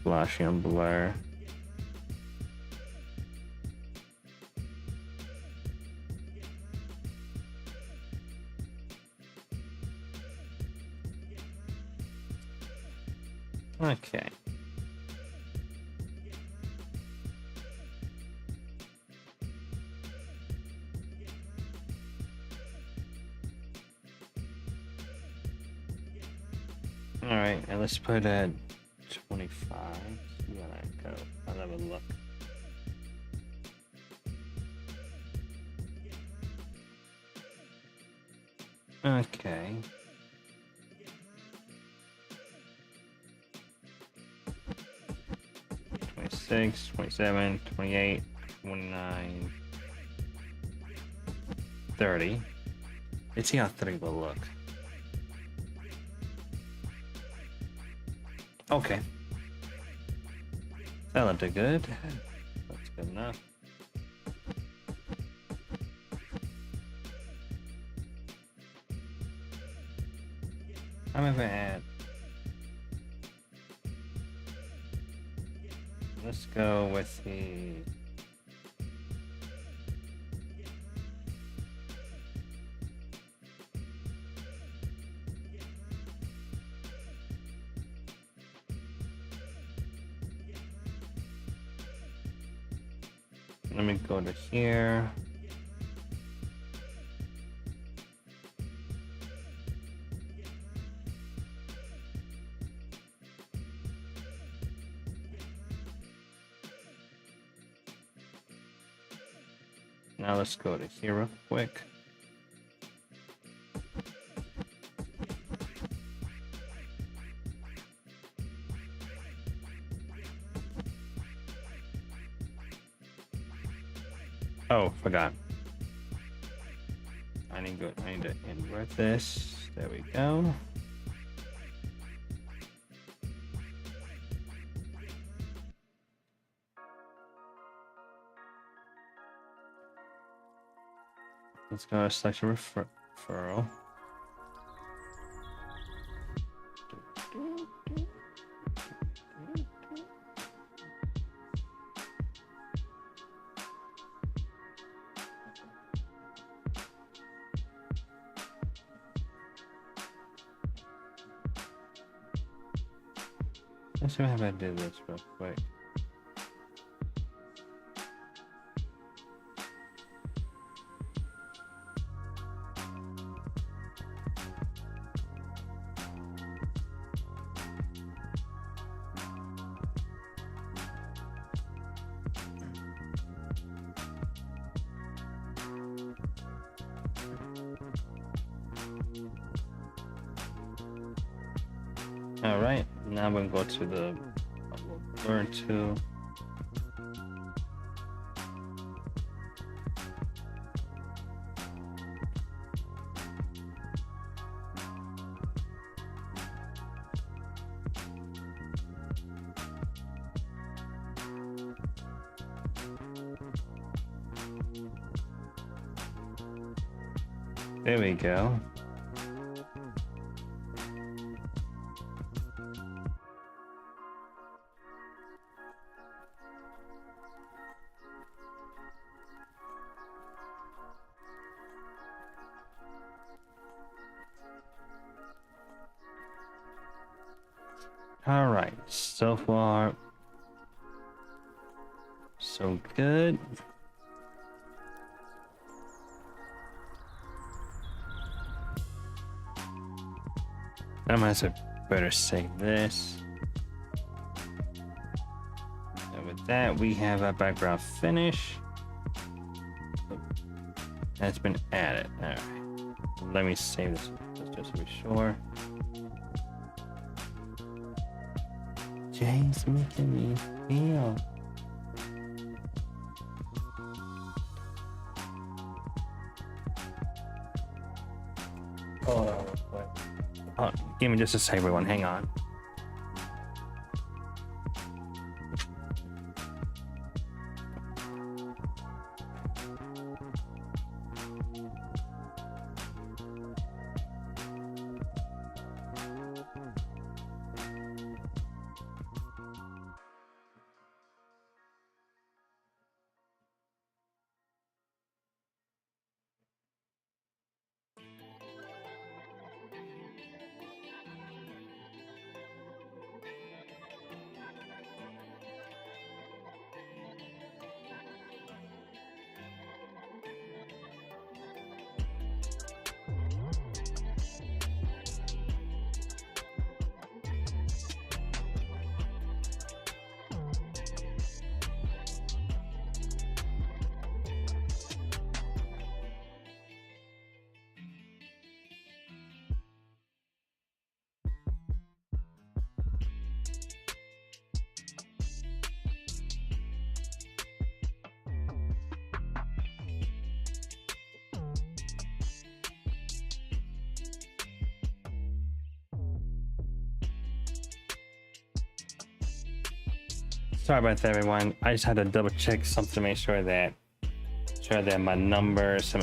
A: Gaussian blur. Okay. All right, and let's put at 25. See where that go. I'll have a look. Okay. Six, 27, 28, 29, 30. Let's see how 30 will look. Okay. That looked good. That's good enough. I'm gonna add. Let's go with the let me go to here. Now let's go to here real quick. Oh, forgot. I need to invert this. There we go. Let's go to selection referral. Let's see how I do this real quick. All right, now I'm gonna go to the learn to. There we go. All right, so far, so good. I might have better save this. And with that, we have a background finish. That's been added. All right, let me save this just to be sure. Jay's making me feel. Hold on real quick. Oh, give me just a second, everyone. Hang on. Sorry about that, everyone. I just had to double check something to make sure that my numbers,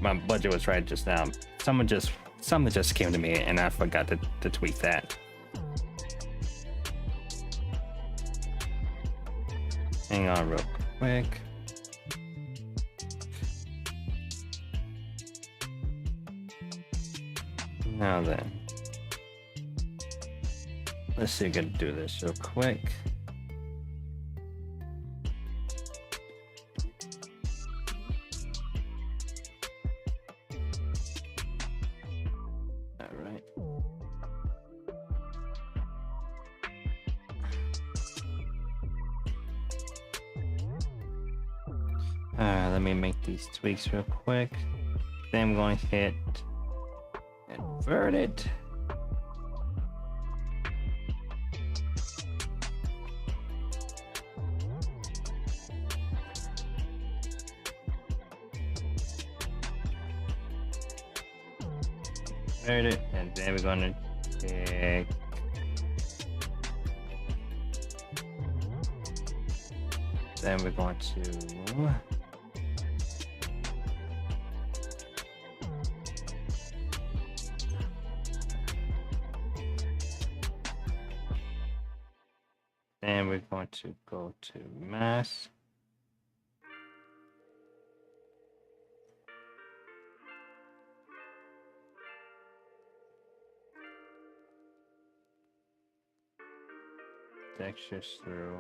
A: my budget was right just now. Something just came to me and I forgot to tweak that. Hang on real quick. Now then, let's see if we can do this real quick.
C: Let me make these tweaks real quick. Then I'm going to hit invert it. Invert it, and then we're going to pick. Then we're going to then we're going to go to mass. Textures through.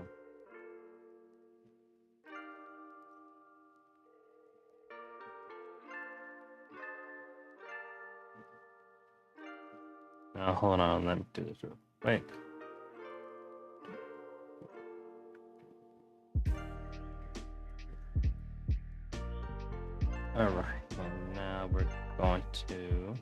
C: Now hold on, let me do this real quick. Alright, and now we're going to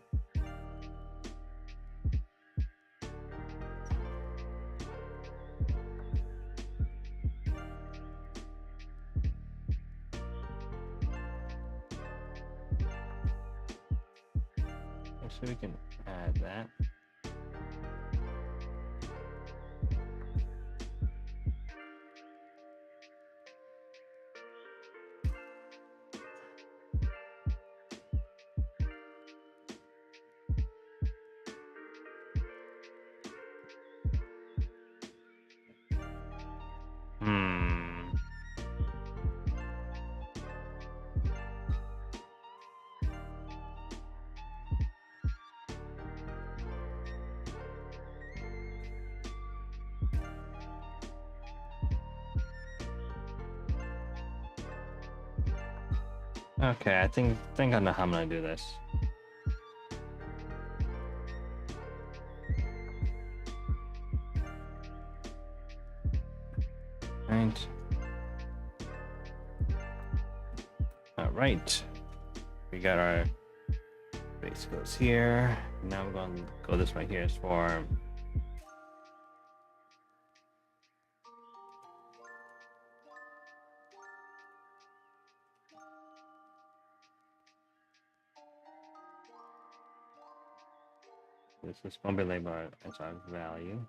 C: so we can add that. Okay, I think I know how I'm gonna do this. Right. All right. We got our base goes here. Now we're going to go this right here as form. This is going to be labeled as our value.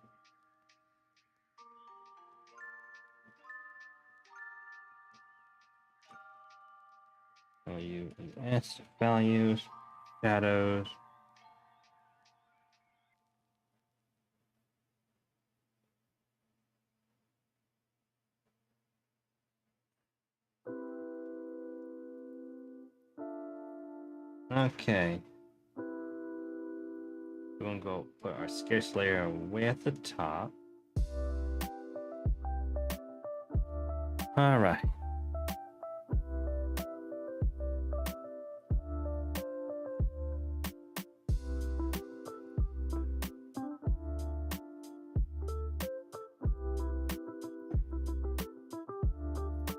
C: Value and S values, shadows. Okay. We're gonna go put our scarce layer way at the top. All right.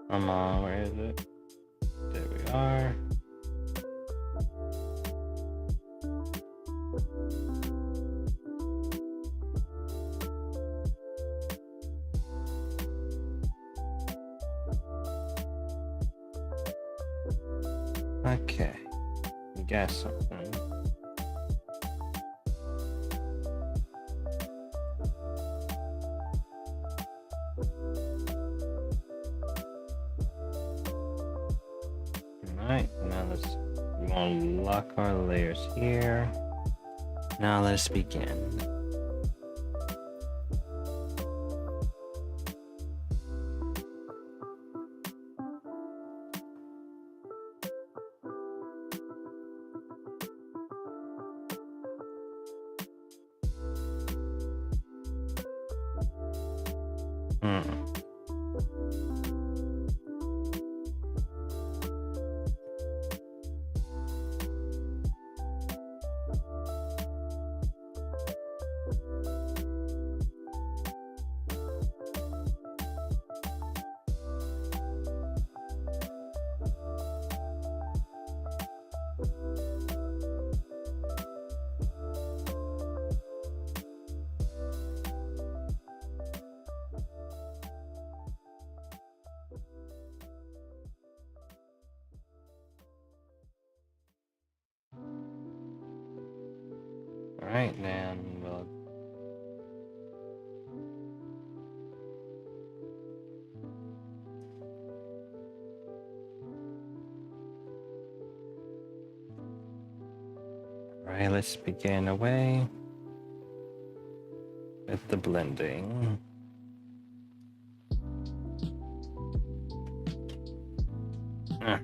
C: Come on, where is it? There we are. Okay, we got something. Alright, now we want to lock our layers here. Now let's begin. Alright, then we'll. Alright, let's begin away with the blending. Alright.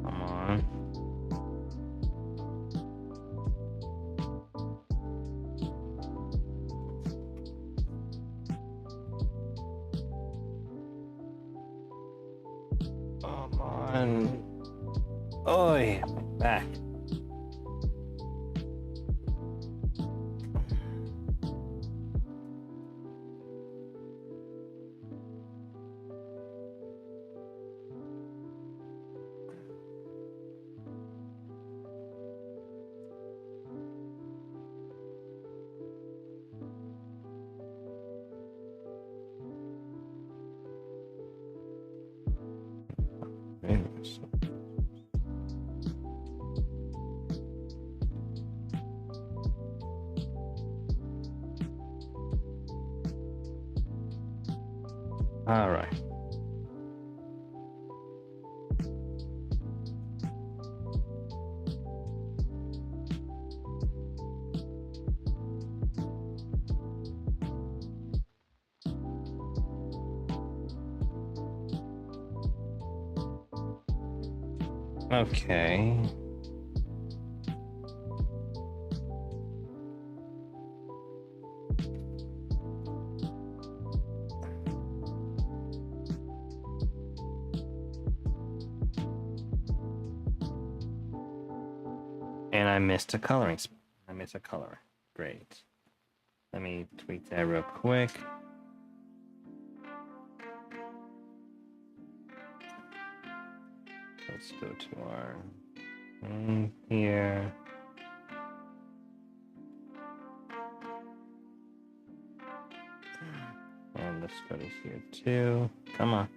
C: Come on. Come on. Oi, back. Goodness. All right. Okay. And I missed a coloring. I missed a color. Great. Let me tweak that real quick. Let's go to our here. And let's go to here too. Come on.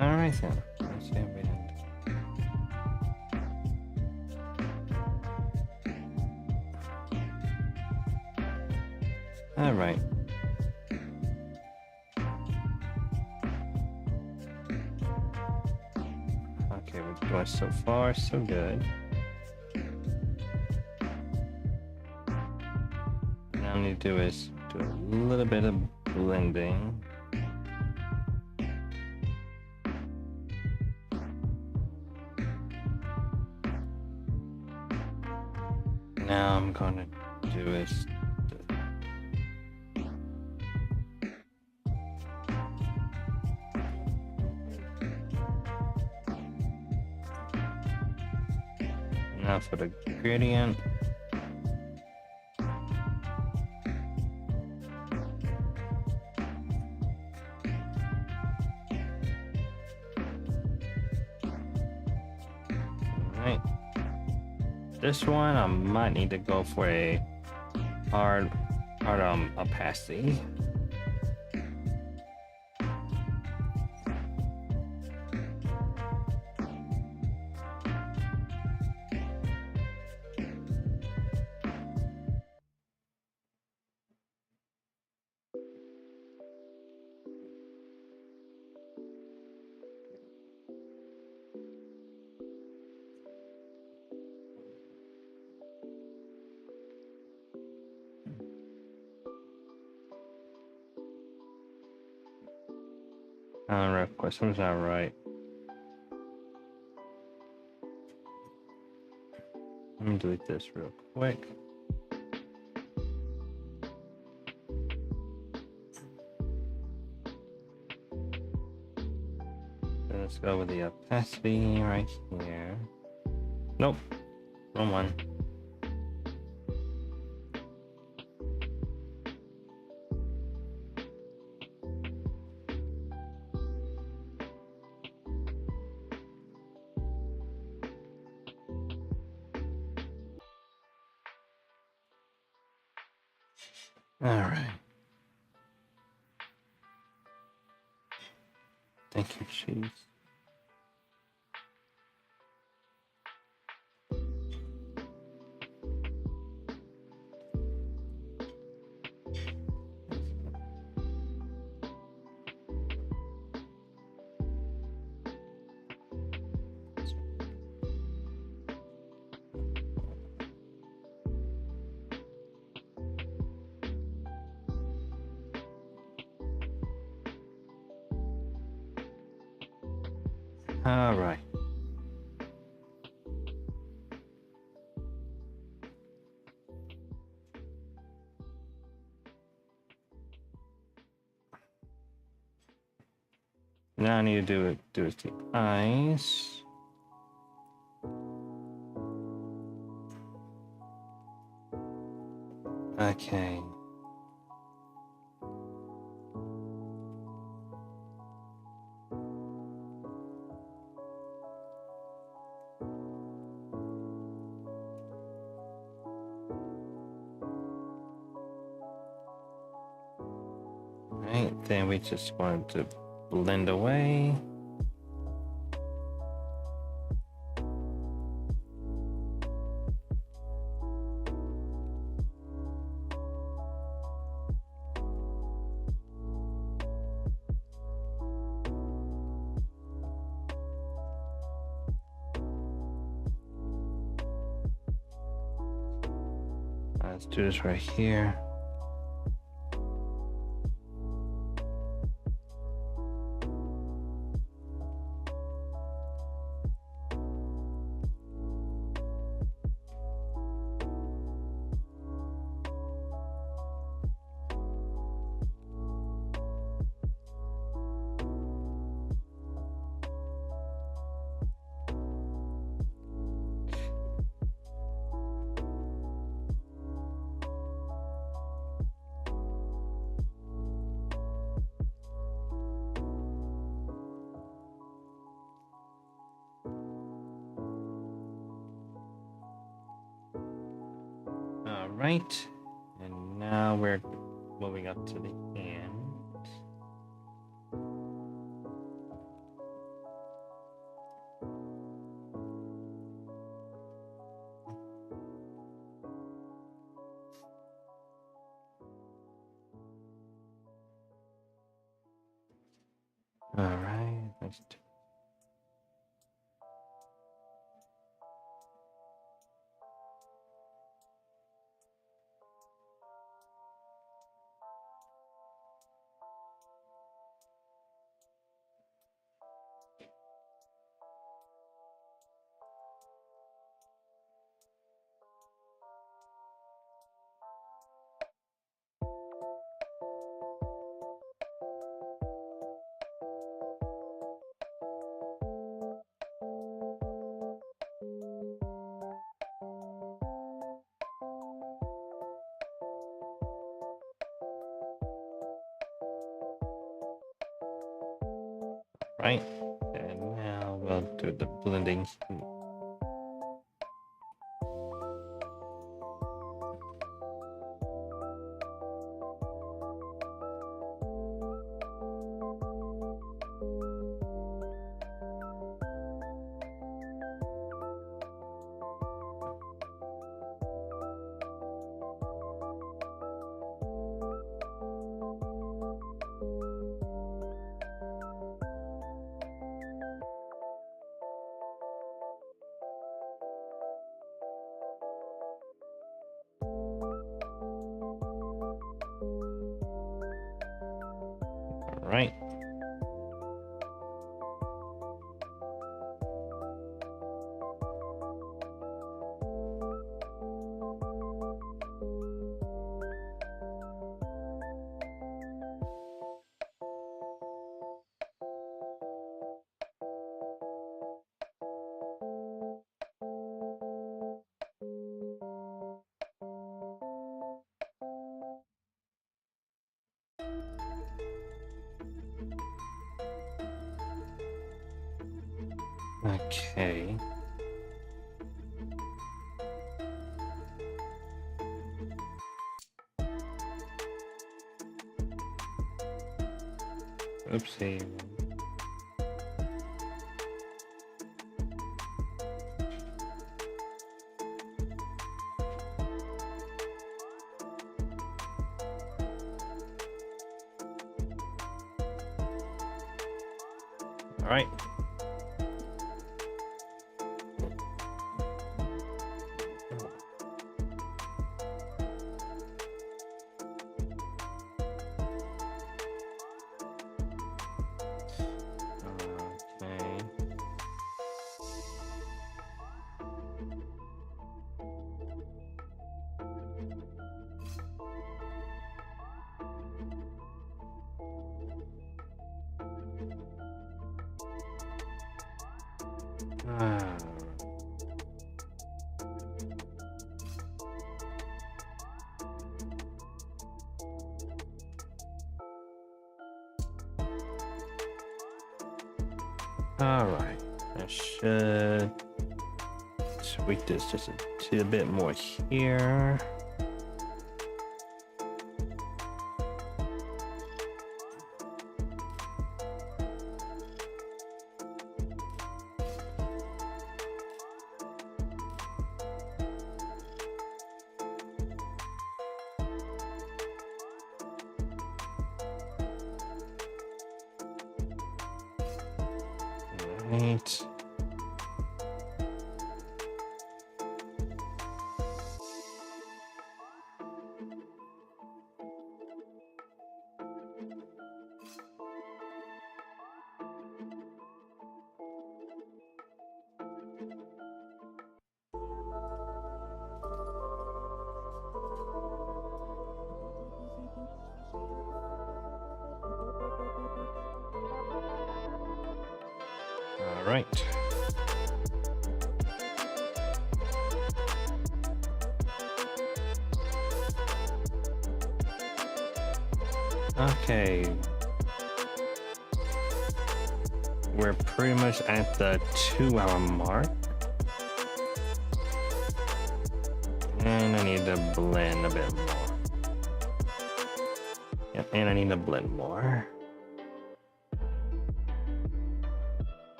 C: All right then. Let's see how we end. All right. Okay, we're doing so far, so good. Now all I need to do is do a little bit of blending. Now I'm gonna do is now for the gradient. Alright. This one I might need to go for a hard opacity. Request was that right? Let me delete this real quick. go with the opacity right here. Nope, wrong one. All right. Thank you, cheese. All right. Now I need to do is the eyes. Okay. Right, then we just want to blend away. Let's do this right here. All right, and now we're moving up to the end. All right, let's do. Right, and now we'll do the blending. All right. Okay. Oopsie. All right. Okay. Ah. All right. I should tweak this just a bit more here. Right. All right. Okay. We're pretty much at the 2-hour mark. And I need to blend a bit more. Yep, and I need to blend more.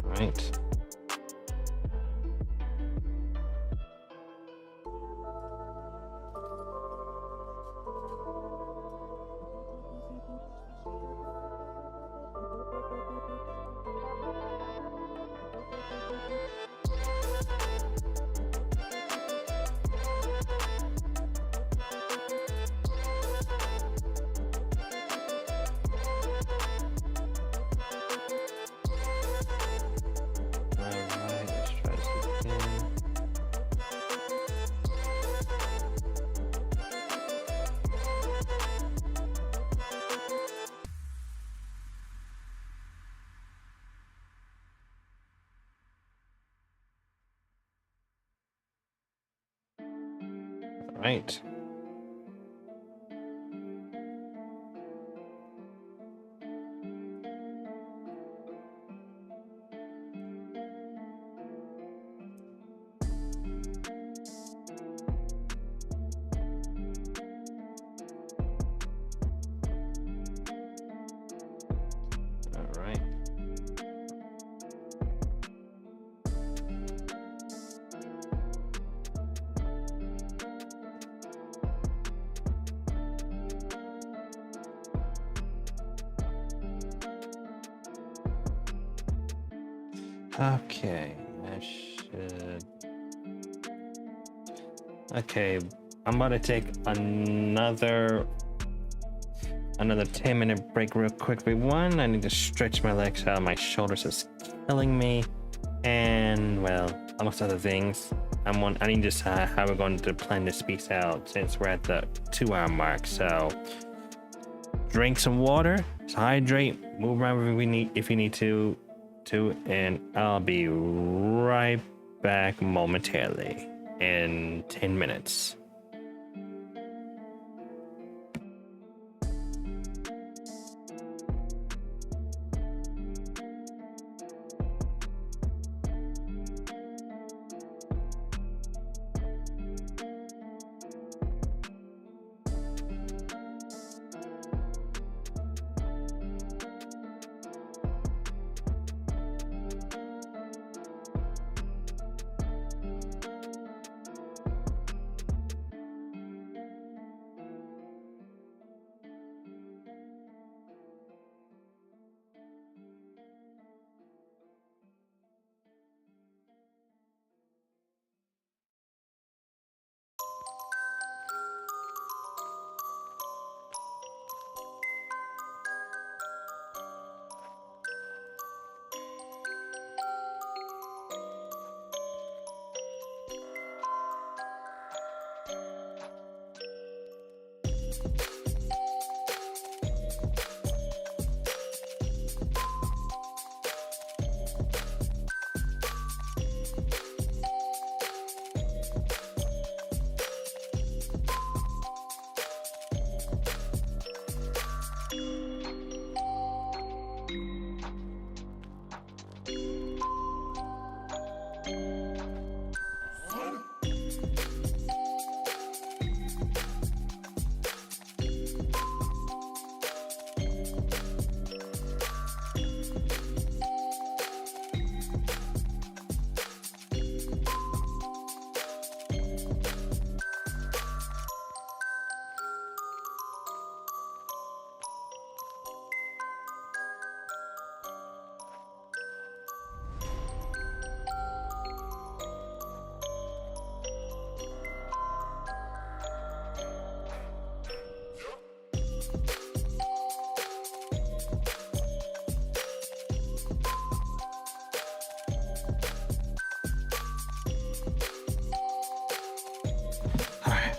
C: Right. Alright, let's try this again. Alright. Alright. Okay, I should. Okay, I'm about to take another 10-minute break real quickly. One, I need to stretch my legs out. My shoulders is killing me. And well, amongst other things, I need to decide how we're going to plan this piece out since we're at the 2-hour mark. So drink some water, hydrate, move around if you need to, and I'll be right back momentarily in 10 minutes.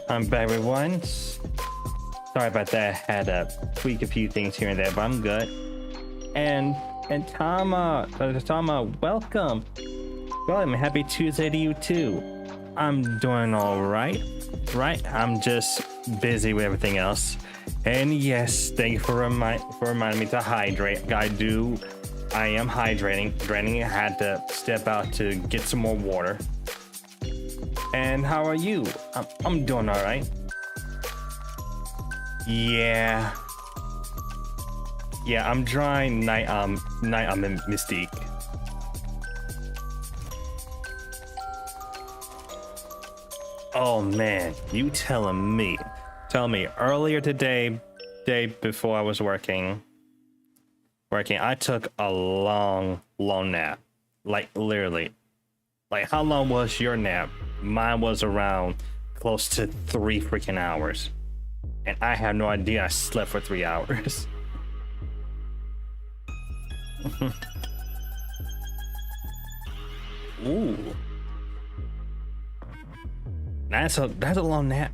C: I'm back, everyone. Sorry about that. Had to tweak a few things here and there, but I'm good. And Tama, welcome. Welcome. Happy Tuesday to you too. I'm doing all right. I'm just busy with everything else. And yes, thank you for reminding me to hydrate. I am hydrating. I had to step out to get some more water. And how are you? I'm doing all right. Yeah, I'm drawing Night in Mystique. Oh man, you telling me? Tell me, earlier today, day before I was working, I took a long nap. Like literally. Like, how long was your nap? Mine was around close to 3 freaking hours. And I had no idea I slept for 3 hours. Ooh. That's a long nap.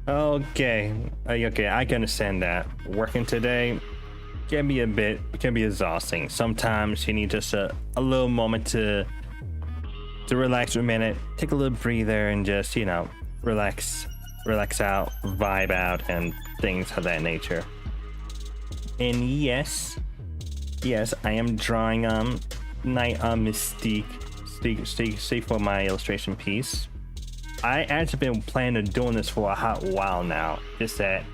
C: Okay, I can understand that. Working today can be exhausting. Sometimes you need just a little moment to relax for a minute, take a little breather, and just, relax out, vibe out, and things of that nature. And yes, I am drawing Night on Mystique for my illustration piece. I actually been planning on doing this for a hot while now. Just that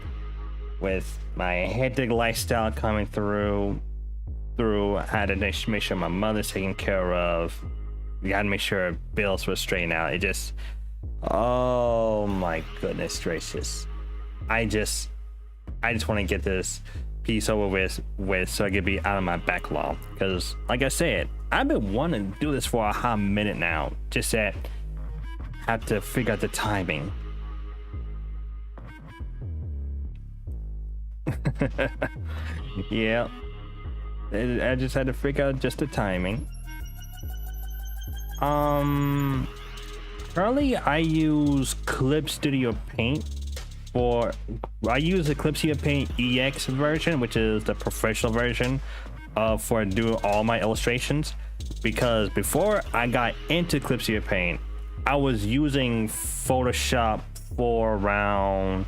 C: with my hectic lifestyle coming through, I had to make sure my mother's taken care of. We gotta make sure bills were straightened out. It just, oh my goodness gracious. I just want to get this piece over with so I could be out of my backlog. Because like I said, I've been wanting to do this for a hot minute now. Just that have to figure out the timing. Yeah, I just had to figure out just the timing. Currently I use Clip Studio Paint I use the Clip Studio Paint EX version, which is the professional version for doing all my illustrations, because before I got into Clip Studio Paint, I was using Photoshop for around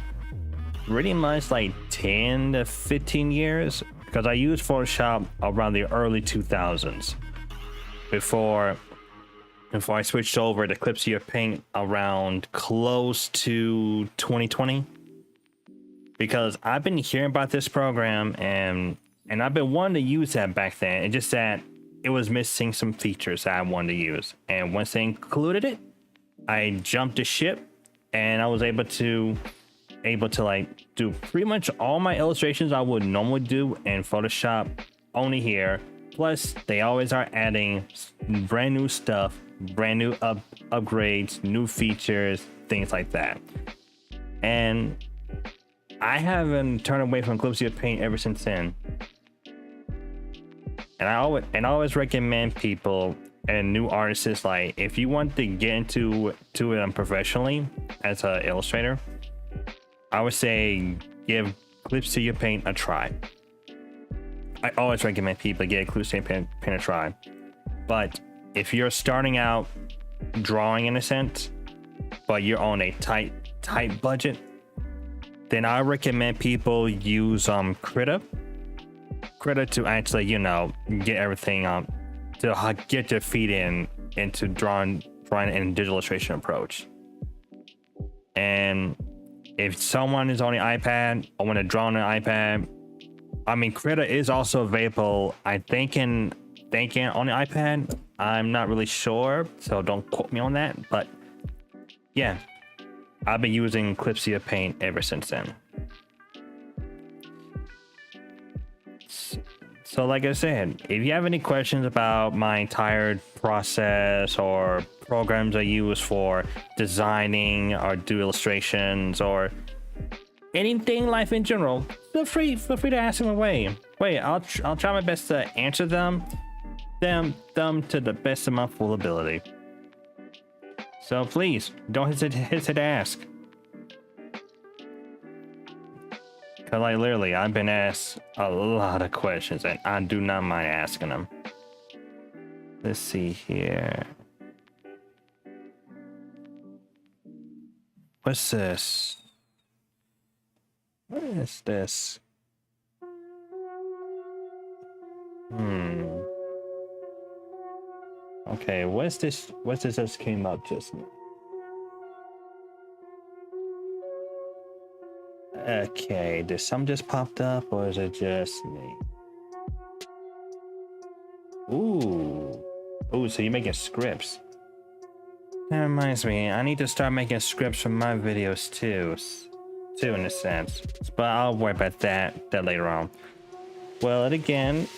C: pretty much like 10 to 15 years, because I used Photoshop around the early 2000s before I switched over to Clip Studio Paint around close to 2020, because I've been hearing about this program and I've been wanting to use that back then. It's just that it was missing some features that I wanted to use, and once they included it, I jumped the ship and I was able to like do pretty much all my illustrations I would normally do in Photoshop only here. Plus they always are adding brand new stuff, brand new upgrades, new features, things like that. And I haven't turned away from Clip Studio Paint ever since then. And I always recommend people and new artists, like, if you want to get into it professionally as an illustrator, I would say give Clip Studio Paint a try. I always recommend people get Clip Studio Paint a try. But if you're starting out drawing in a sense, but you're on a tight budget, then I recommend people use Krita to actually, get everything to get their feet into drawing in digital illustration approach. And if someone is on the iPad or want to draw on an iPad, I mean, Krita is also available, I think, on the iPad. I'm not really sure, so don't quote me on that. But yeah, I've been using Clip Studio Paint ever since then. So like I said, if you have any questions about my entire process or programs I use for designing or do illustrations or anything life in general, feel free to ask them away. I'll try my best to answer them to the best of my full ability. So please don't hesitate to ask. Cause like literally, I've been asked a lot of questions and I do not mind asking them. Let's see here. What's this? What is this? Okay, what's this? What's this just came up just now? Okay, did some just popped up or is it just me? Ooh, so you're making scripts. That reminds me, I need to start making scripts for my videos too in a sense. But I'll worry about that later on. Well, again,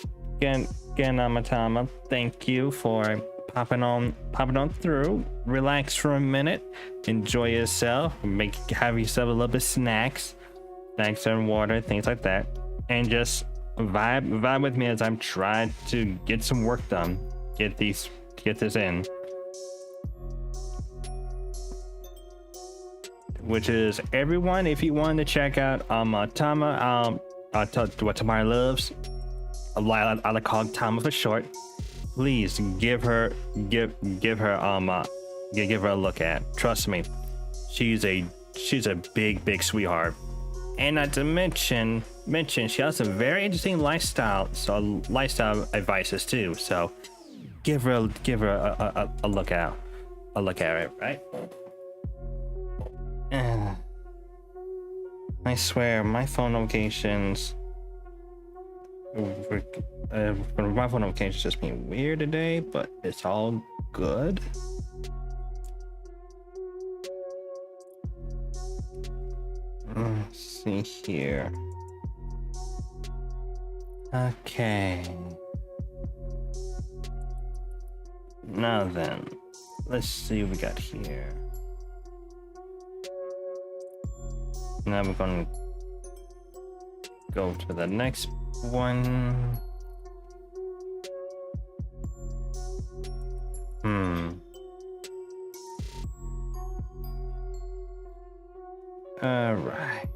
C: Amatama, thank you for popping on through. Relax for a minute, enjoy yourself, have yourself a little bit of snacks and water, things like that, and just vibe with me as I'm trying to get some work done, get this in, which is everyone. If you want to check out Tama, what Tamara loves, I like call Tama for short. Please give her a look at. Trust me, she's a big sweetheart. And not to mention she has some very interesting lifestyle advices too. So give her a look at it, right? I swear my phone notifications just being weird today, but it's all good. Let's see here. Okay. Now then, let's see what we got here. Now we're gonna go to the next one. Alright.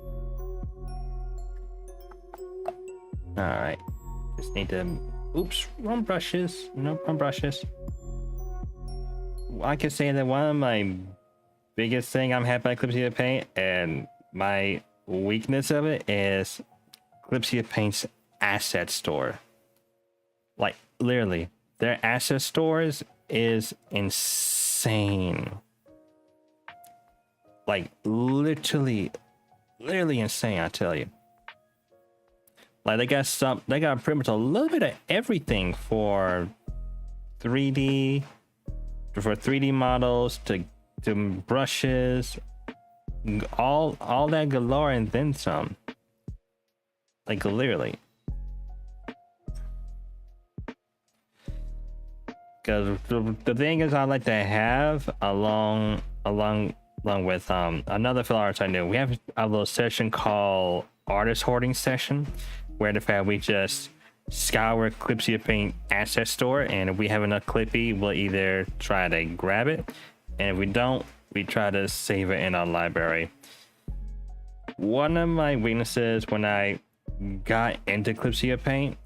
C: Alright. Just need to. Oops, wrong brushes. Nope, wrong brushes. I can say that one of my biggest thing I'm happy about Clipsia Paint, and my weakness of it is Clipsia Paint's asset store. Like, literally, their asset stores is insane. Like, literally insane, I tell you. Like, they got pretty much a little bit of everything for 3D models to brushes, all that galore and then some. Like, literally. Because the thing is, I like to have along with another fellow artist I knew, we have a little session called Artist Hoarding Session, where the fact we just scour Clipsia Paint asset store, and if we have enough Clippy, we'll either try to grab it, and if we don't, we try to save it in our library. One of my weaknesses when I got into Clipsia Paint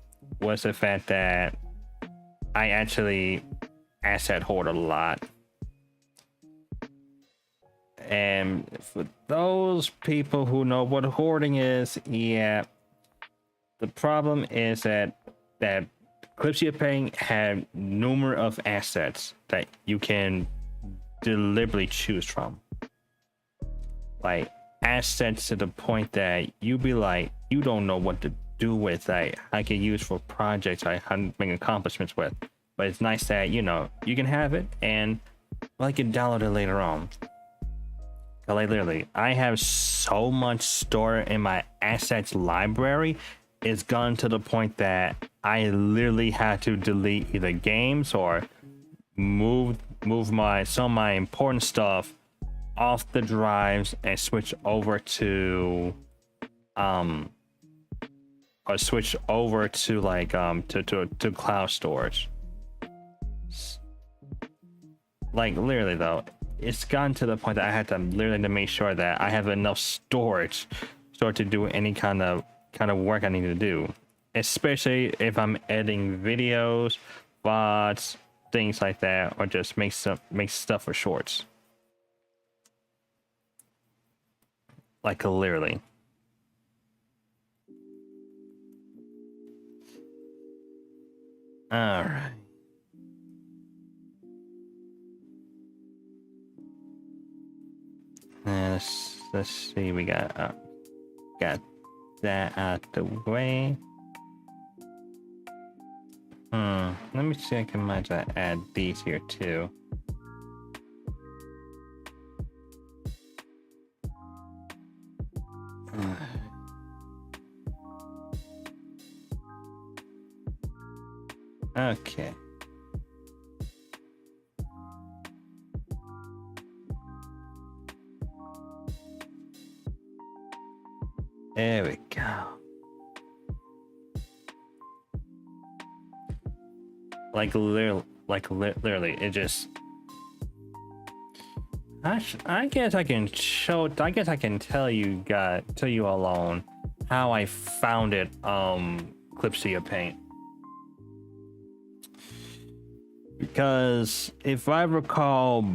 C: was the fact that I actually asset hoard a lot. And for those people who know what hoarding is, yeah, the problem is that Clipsia Paint had numerous of assets that you can deliberately choose from. Like, assets to the point that you be like, you don't know what to do with. Like, I can use for projects I make accomplishments with. But it's nice that, you know, you can have it and, well, I can download it later on. Like, literally, I have so much stored in my assets library. It's gone to the point that I literally had to delete either games or move some of my important stuff off the drives and switch over to like to cloud storage. Like, literally though, it's gotten to the point that I had to literally to make sure that I have enough storage to do any kind of work I need to do, especially if I'm editing videos, VODs, things like that, or just make stuff for shorts. Like, literally. All right. Let's see. We got that out the way. Let me see. I can might add these here too. Okay. There we go. Like literally, it just. I guess I can show. I guess I can tell you all on how I found it. Clipsia Paint. Because if I recall,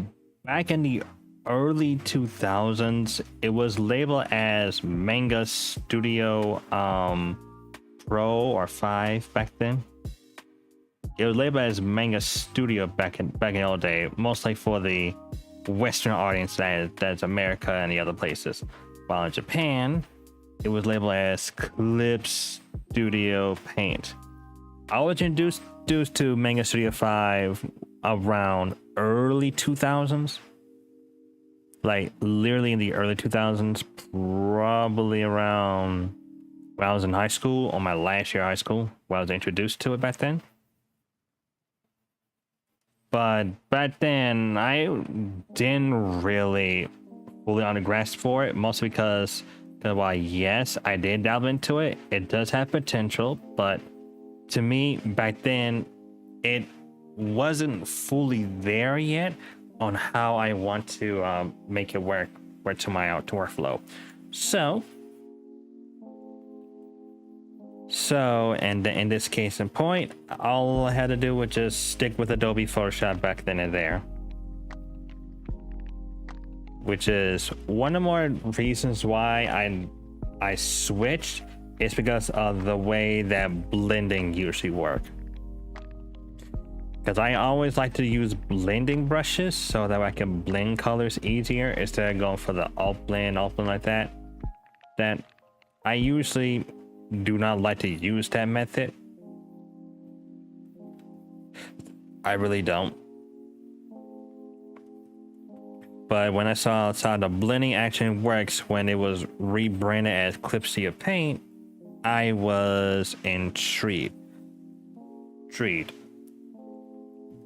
C: back in the early 2000s, it was labeled as Manga Studio Pro or 5 back then. It was labeled as Manga Studio back in the old day, mostly for the Western audience that's America and the other places. While in Japan, it was labeled as Clip Studio Paint. I was introduced to Manga Studio 5 around early 2000s. Like, literally in the early 2000s, probably around when I was in high school, or my last year of high school, when I was introduced to it back then. But back then, I didn't really fully on the grasp for it, mostly because while yes, I did dabble into it, it does have potential, but to me, back then, it wasn't fully there yet on how I want to make it work to my workflow. So, and in this case in point, all I had to do was just stick with Adobe Photoshop back then and there. Which is one of the more reasons why I switched is because of the way that blending usually work. Because I always like to use blending brushes so that I can blend colors easier instead of going for the alt blend like that. That I usually do not like to use that method. I really don't. But when I saw the blending action works when it was rebranded as Clipsia Paint, I was intrigued.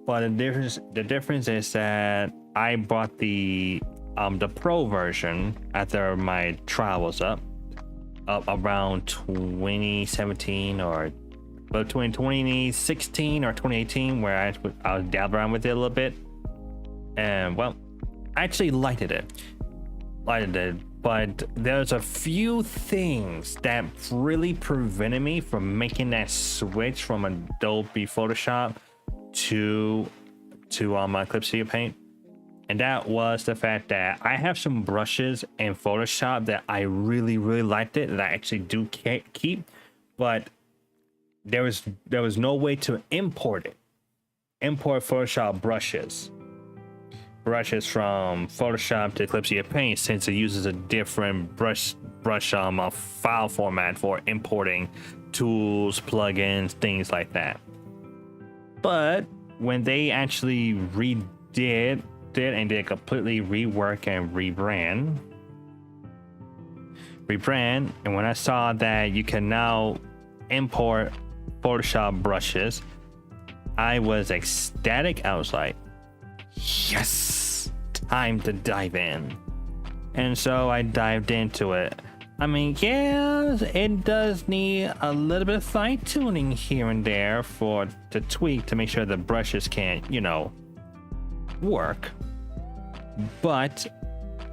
C: But the difference is that I bought the pro version after my trial was up around 2017 or between 2016 or 2018, where I was dabbling around with it a little bit, and well, I actually liked it. But there's a few things that really prevented me from making that switch from Adobe Photoshop to my Clipsia Paint. And that was the fact that I have some brushes in Photoshop that I really liked it, that I actually do keep, but there was no way to import Photoshop brushes from Photoshop to Clipsia Paint, since it uses a different brush file format for importing tools, plugins, things like that. But when they actually redid and did completely rework and rebrand, and when I saw that you can now import Photoshop brushes, I was ecstatic. I was like, yes, time to dive in. And so I dived into it. I mean, yeah, it does need a little bit of fine tuning here and there to tweak to make sure the brushes can, work. But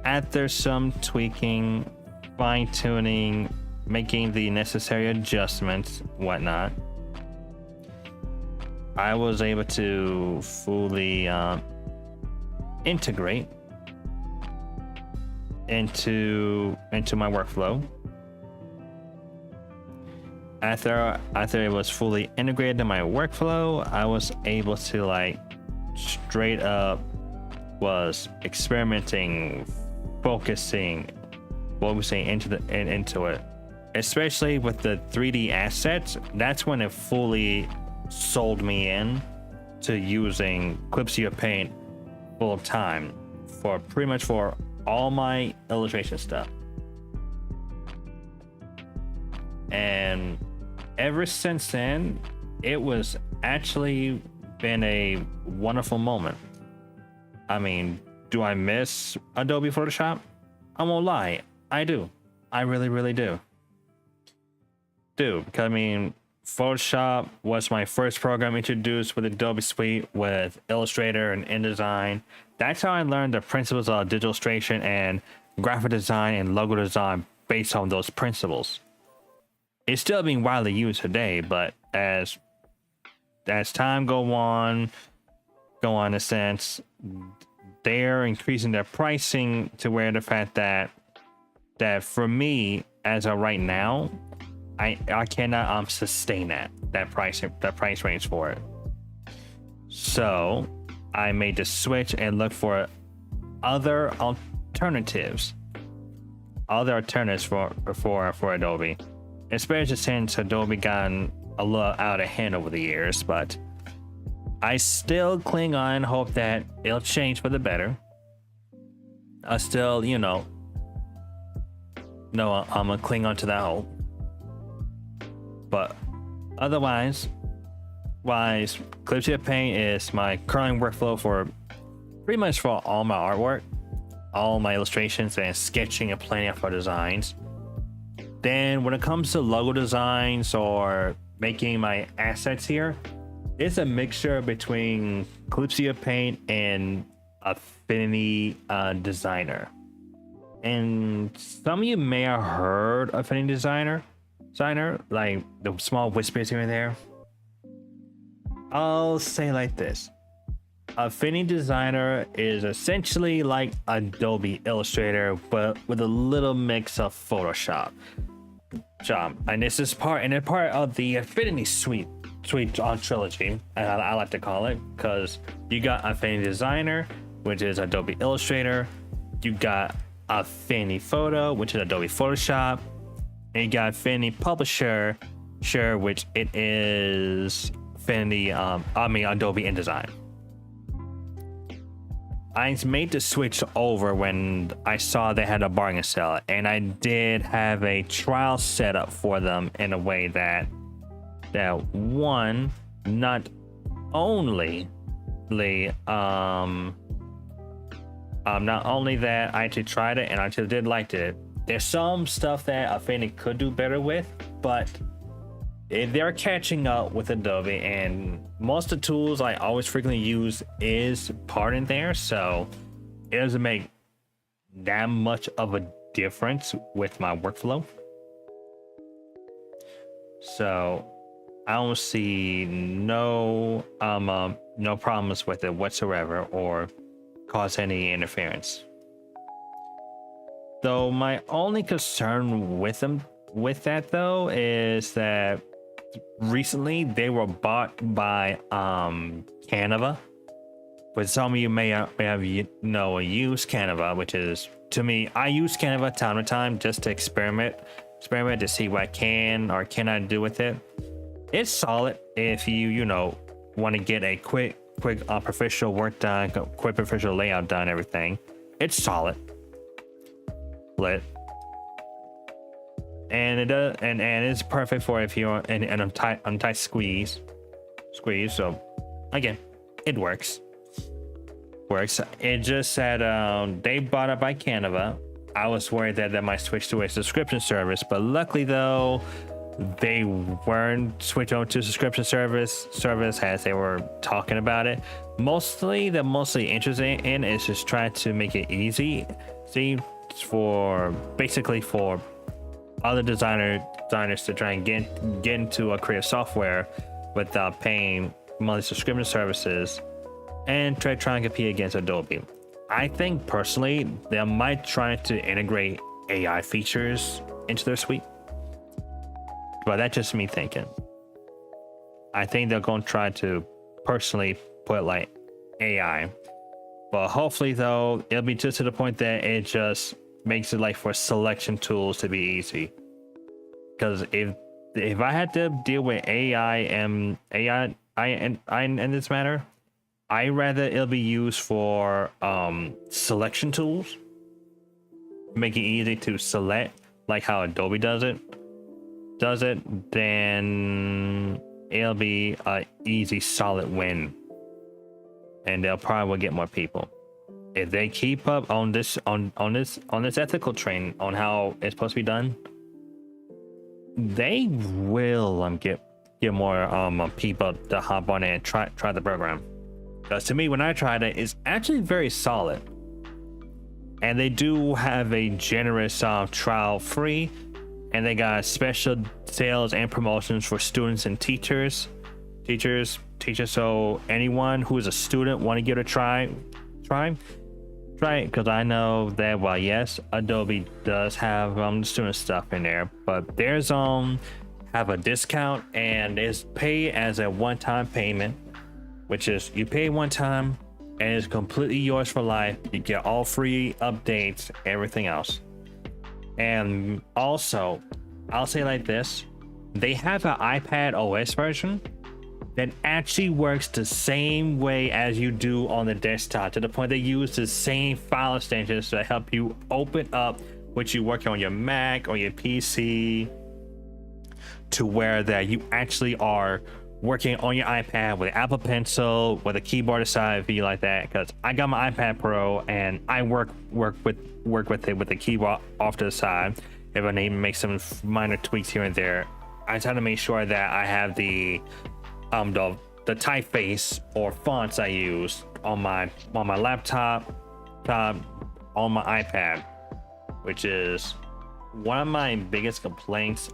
C: after some tweaking, fine tuning, making the necessary adjustments, whatnot, I was able to fully integrate into my workflow. After it was fully integrated in my workflow, I was able to straight up was experimenting, focusing into it, especially with the 3D assets. That's when it fully sold me in to using Clipsia Paint full time for pretty much for all my illustration stuff. And ever since then, it was actually been a wonderful moment. I mean, do I miss Adobe Photoshop? I won't lie, I do. I really do. Because I mean, Photoshop was my first program introduced with Adobe Suite with Illustrator and InDesign. That's how I learned the principles of digital illustration and graphic design and logo design based on those principles. It's still being widely used today, but as time go on in a sense, they're increasing their pricing to where the fact that for me, as of right now, I cannot sustain that price range for it. So I made the switch and look for other alternatives for Adobe, especially since Adobe gotten a little out of hand over the years. But I still cling on, hope that it'll change for the better. I still, I'm gonna cling on to that hope. But otherwise, wise, Clipsia Paint is my current workflow for pretty much for all my artwork, all my illustrations and sketching and planning out for designs. Then when it comes to logo designs or making my assets here, it's a mixture between Clipsia Paint and Affinity Designer. And some of you may have heard of Affinity Designer, like the small whispers here and there. I'll say like this. Affinity Designer is essentially like Adobe Illustrator, but with a little mix of Photoshop. And this is part of the Affinity Suite trilogy, I like to call it, because you got Affinity Designer, which is Adobe Illustrator. You got Affinity Photo, which is Adobe Photoshop, and you got Affinity Publisher, which it is Affinity, Adobe InDesign. I made the switch over when I saw they had a bargain sale, and I did have a trial set up for them in a way that one, not only that I actually tried it and I actually did like it. There's some stuff that Affinity could do better with, but they're catching up with Adobe, and most of the tools I always frequently use is part in there, so it doesn't make that much of a difference with my workflow. So I don't see no problems with it whatsoever or cause any interference. Though my only concern with that though is that recently they were bought by Canva, but some of you may have used Canva, which is, to me, I use Canva time to time just to experiment to see what I can or cannot do with it. It's solid if you want to get a quick professional work done, quick professional layout done, everything. It's solid. Lit. And it does, and it's perfect for if you're in a tight squeeze. So again, it works. It just said they bought it by Canva. I was worried that might switch to a subscription service, but luckily though, they weren't switching over to subscription service as they were talking about it. Mostly interested in is just trying to make it easy. For other designers to try and get into a creative software without paying monthly subscription services and try and compete against Adobe. I think personally they might try to integrate AI features into their suite, but that's just me thinking. I think they're going to try to personally put like AI, but hopefully though it'll be just to the point that it just makes it like for selection tools to be easy. Because if I had to deal with AI in this matter, I rather it'll be used for selection tools, make it easy to select like how Adobe does it, then it'll be a easy solid win, and they'll probably get more people. If they keep up on this ethical train on how it's supposed to be done, they will get more people to hop on and try the program. Because to me, when I tried it, it's actually very solid, and they do have a generous trial free, and they got special sales and promotions for students and teachers. So anyone who is a student want to give it a try it, because I know that while yes, Adobe does have student stuff in there, but theirs have a discount and is pay as a one-time payment, which is you pay one time and it's completely yours for life. You get all free updates, everything else. And also, I'll say like this, they have an iPad OS version that actually works the same way as you do on the desktop, to the point they use the same file extensions to help you open up what you work on your Mac or your PC, to where that you actually are working on your iPad with Apple Pencil, with a keyboard aside, if you like that. Because I got my iPad Pro and I work with it with the keyboard off to the side. If I need to make some minor tweaks here and there, I try to make sure that I have the typeface or fonts I use on my laptop, on my iPad, which is one of my biggest complaints.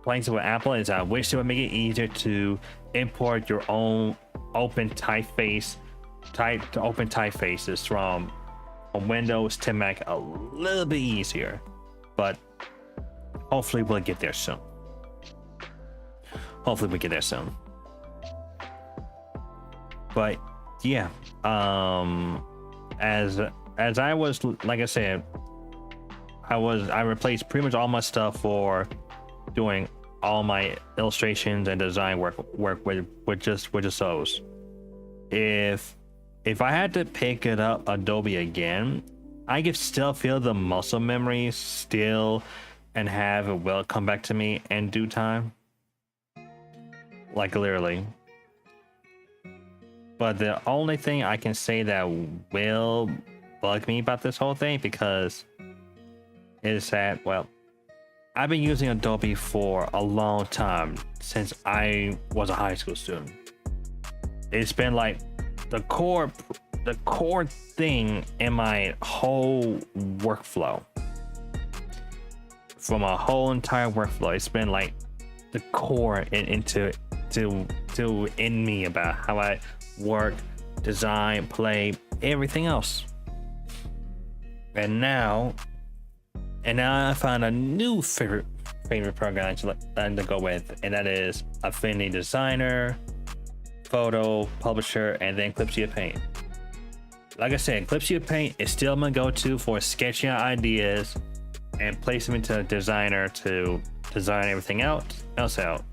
C: Complaints with Apple is I wish they would make it easier to import your own open typefaces from Windows to Mac a little bit easier, but hopefully we'll get there soon. But yeah, as I was, like I said, I replaced pretty much all my stuff for doing all my illustrations and design work with just those. If I had to pick it up Adobe again, I could still feel the muscle memory still and have it will come back to me in due time, like literally. But the only thing I can say that will bug me about this whole thing, because is that, well, I've been using Adobe for a long time, since I was a high school student. It's been like the core thing in my whole workflow. From a whole entire workflow, it's been like the core into in me about how I work, design, play, everything else. And now I found a new favorite program to go with, and that is Affinity Designer, Photo Publisher, and then Clipsea Paint. Like I said, Clipsea Paint is still my go-to for sketching out ideas and place them into a designer to design everything else out.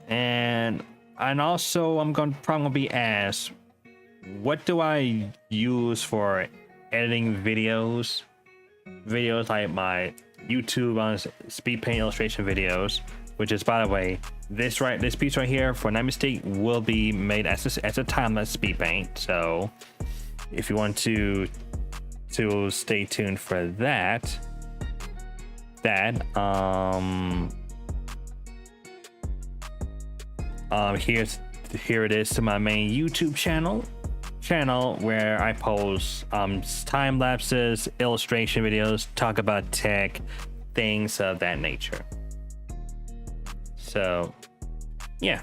C: And also I'm probably gonna be asked, what do I use for editing videos like my YouTube on speed paint illustration videos, which is, by the way, this piece right here for Night Mystique will be made as a time-lapse speed paint. So if you want to stay tuned for that. Here it is to my main YouTube channel where I post time lapses, illustration videos, talk about tech, things of that nature. So yeah,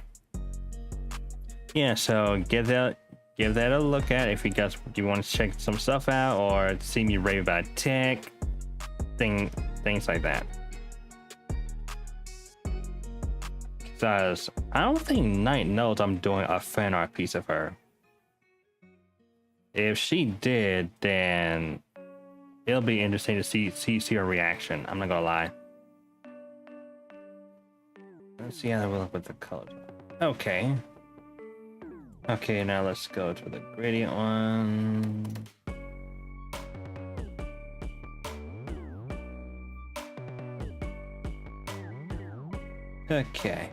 C: so give that a look at if you want to check some stuff out or see me rave about tech, things like that. Because I don't think Knight knows I'm doing a fan art piece of her. If she did, then it'll be interesting to see her reaction. I'm not gonna lie. Let's see how we look with the colors. Okay, now let's go to the gradient one. Okay.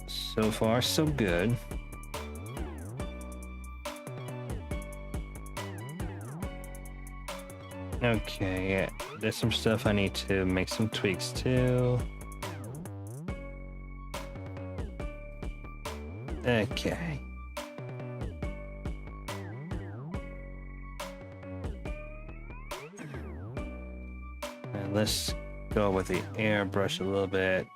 C: So far, so good. Okay, yeah, there's some stuff I need to make some tweaks to. Okay. And let's go with the airbrush a little bit.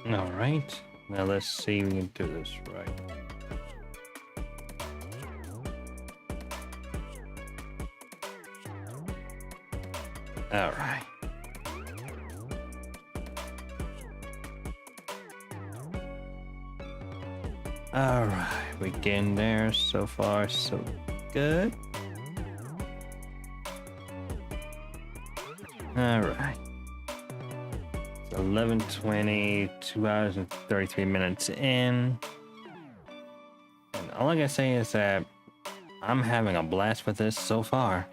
C: All right, now let's see if we can do this right. All right. All right, we getting there. So far, so good. All right. 11:20, 2 hours and 33 minutes in. And all I can say is that I'm having a blast with this so far.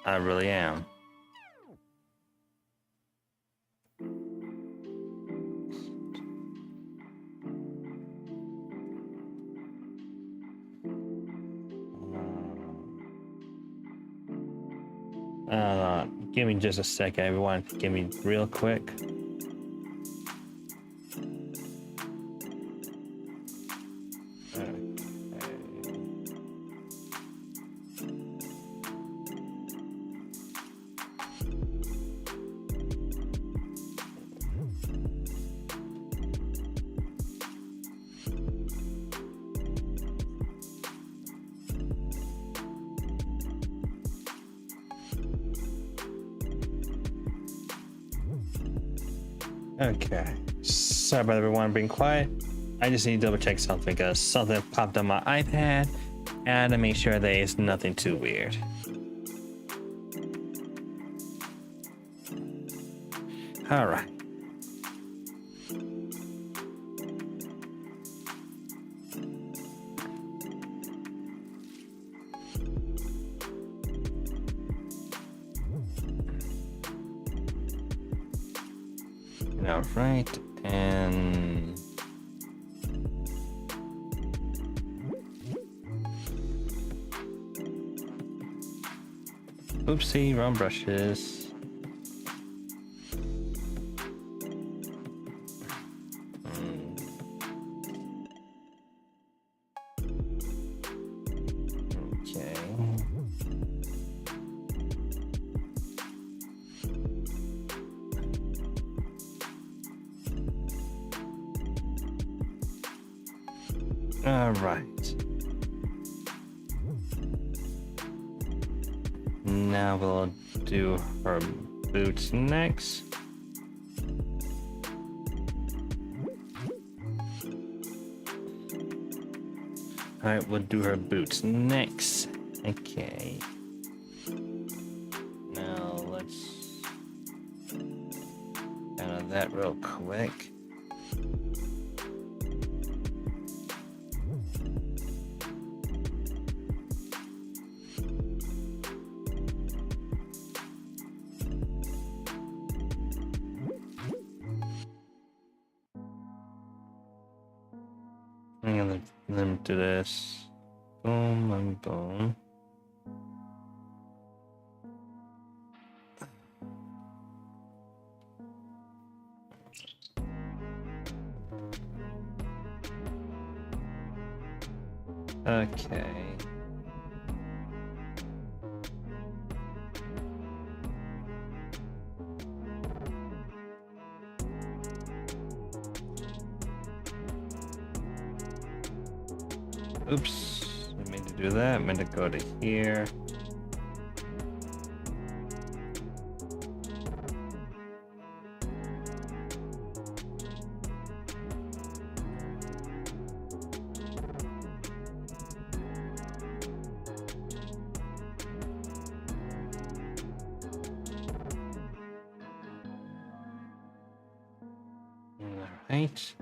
C: I really am. Give me just a second, everyone. Give me real quick. Okay. Sorry about everyone being quiet. I just need to double check something because something popped on my iPad and to make sure there is nothing too weird. All right. All right, and oopsie, wrong brushes. Okay. All right. Now we'll do her boots next. All right, we'll do her boots next. Okay. Now let's kind of that real quick. I'm gonna let me do this. Boom and boom. Okay. Oops, I meant to do that. I meant to go to here. All right.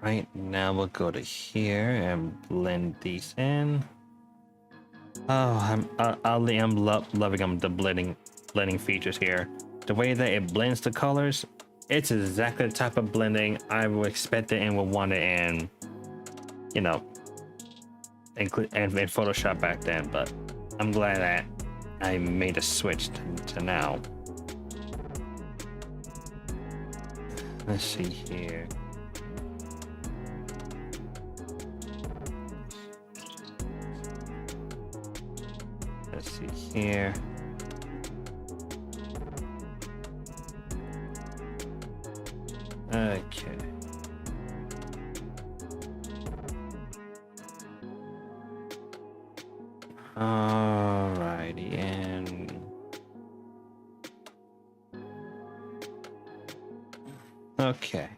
C: Right now we'll go to here and blend these in. Oh, I'm loving the blending features here. The way that it blends the colors, it's exactly the type of blending I would expect it and would want it in, you know, in Photoshop back then. But I'm glad that I made a switch to now. Let's see here. Let's see here. Okay. Alrighty, and Okay.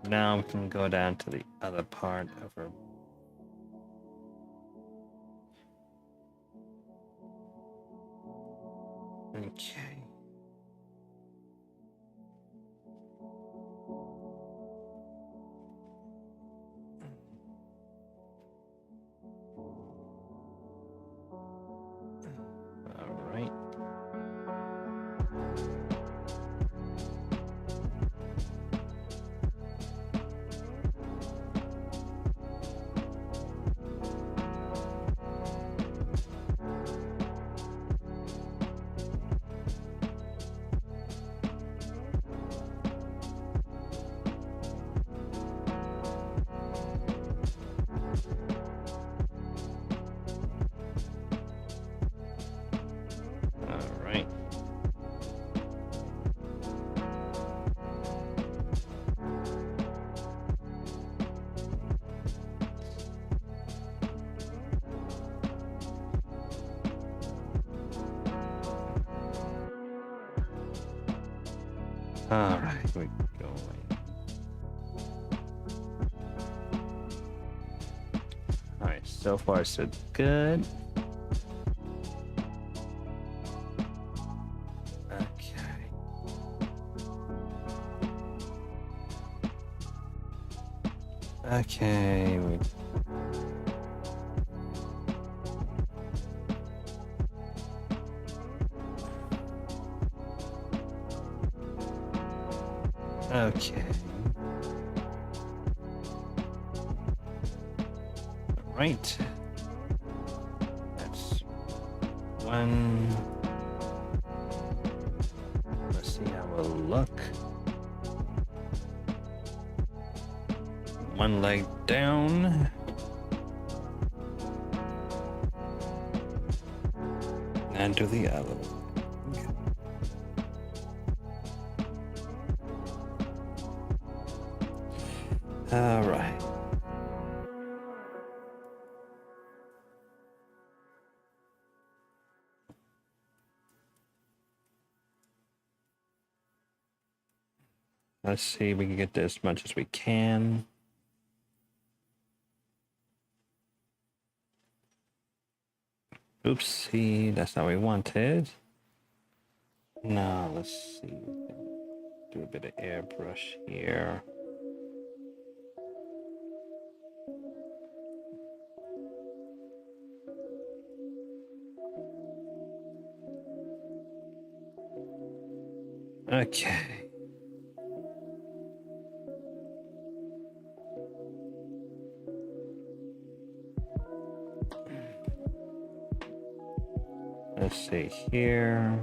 C: Now we can go down to the other part of her. Okay. All right. All right. All right, we're going. All right, so far so good. Okay. Okay. Okay. All right. That's one. Let's see how we'll look. One leg down. And do the other one. All right. Let's see if we can get this as much as we can. Oopsie, that's not what we wanted. Now, let's see. Do a bit of airbrush here. Okay. Let's see here.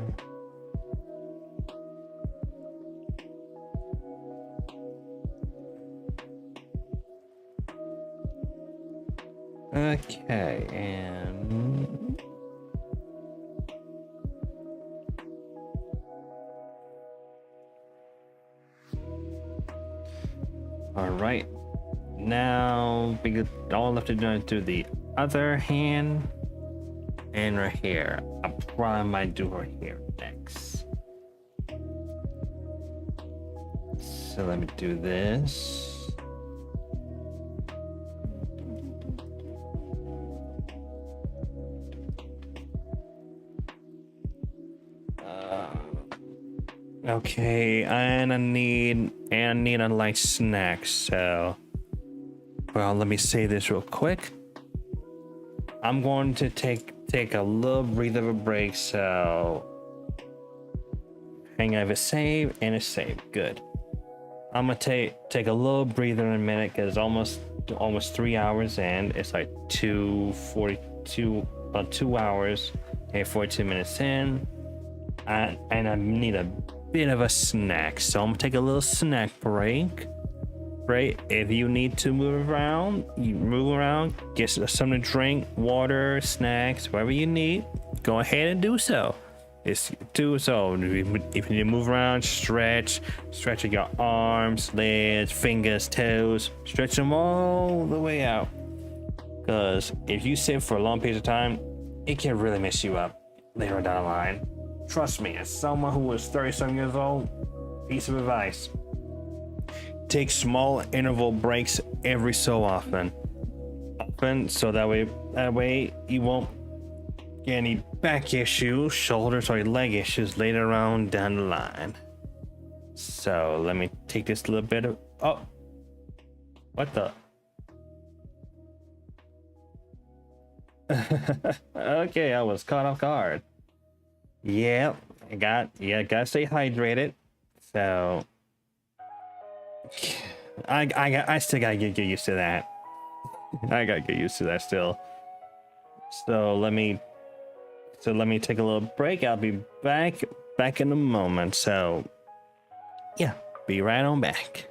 C: Okay, and all right. Now we get all left to do is do the other hand and her hair. I probably might do her hair next. So let me do this. Okay, and I need a light snack. So, well, let me say this real quick. I'm going to take a little breather of a break. So, hang on, I have a save and a save. Good. I'm gonna take a little breather in a minute because almost 3 hours in. It's like 2:42, about 2 hours and 42 minutes in, and I need a bit of a snack, so I'm gonna take a little snack break. Right, if you need to move around, you move around, get something to drink, water, snacks, whatever you need, go ahead and do so. Do so. If you need to move around, stretch your arms, legs, fingers, toes, stretch them all the way out, because if you sit for a long period of time, it can really mess you up later down the line. Trust me, as someone who was 30-some years old, piece of advice: take small interval breaks every so often. So that way you won't get any back issues, shoulders, or leg issues later on down the line. So let me take this little bit of what the okay, I was caught off guard. Yeah, gotta stay hydrated. So I still gotta get used to that. I gotta get used to that still. So let me take a little break. I'll be back in a moment. So yeah, be right on back.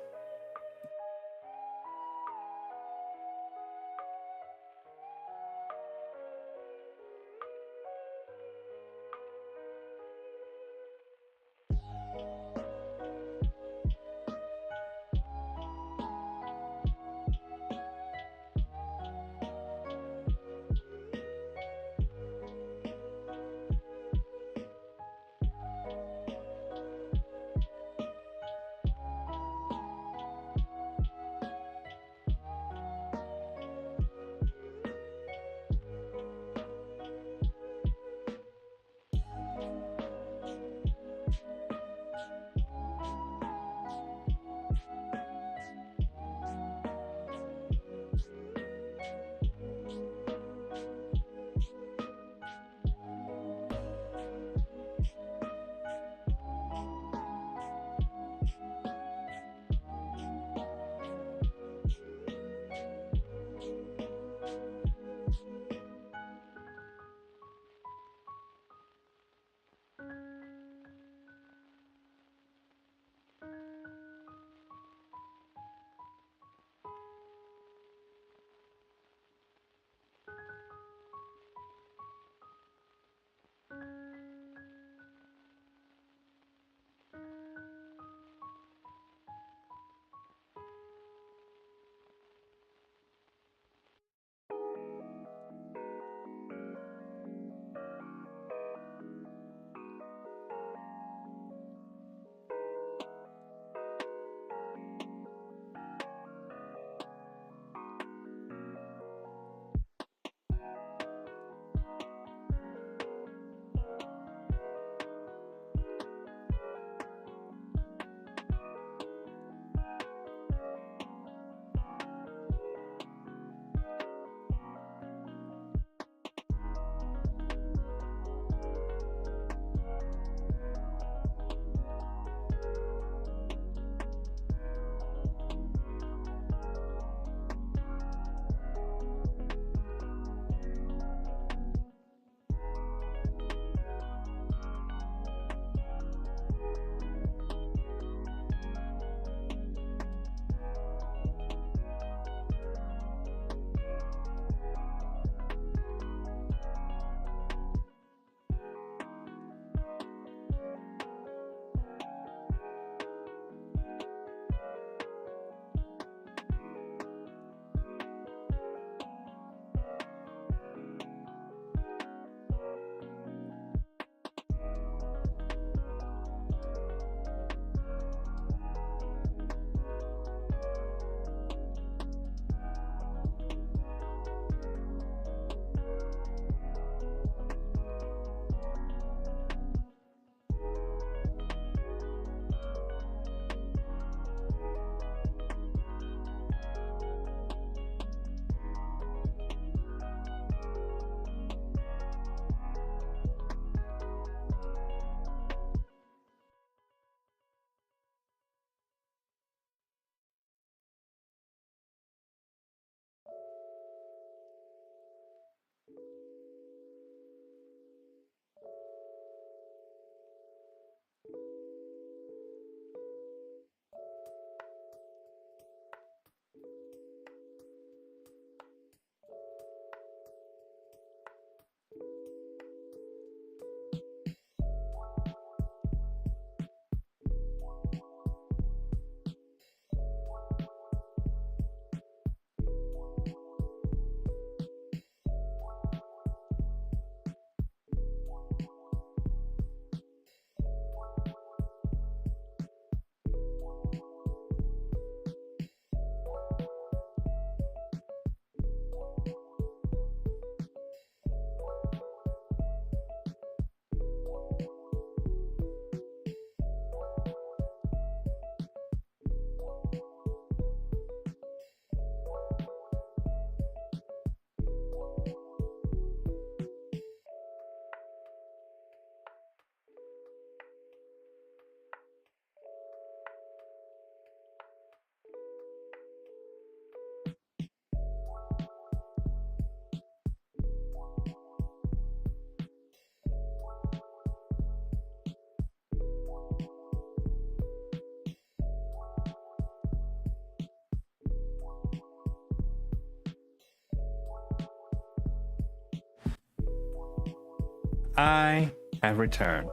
C: I have returned.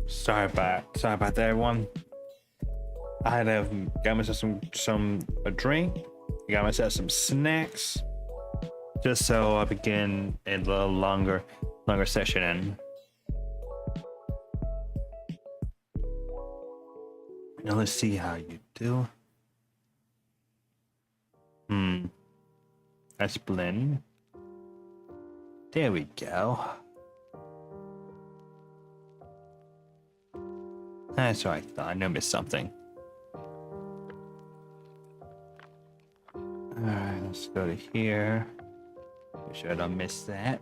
C: Sorry about that, everyone. I had to got myself a drink, got myself some snacks, just so I begin a little longer session in. Now let's see how you do. That's blend. There we go. That's what I thought. I noticed something. Alright, let's go to here. Make sure I don't miss that.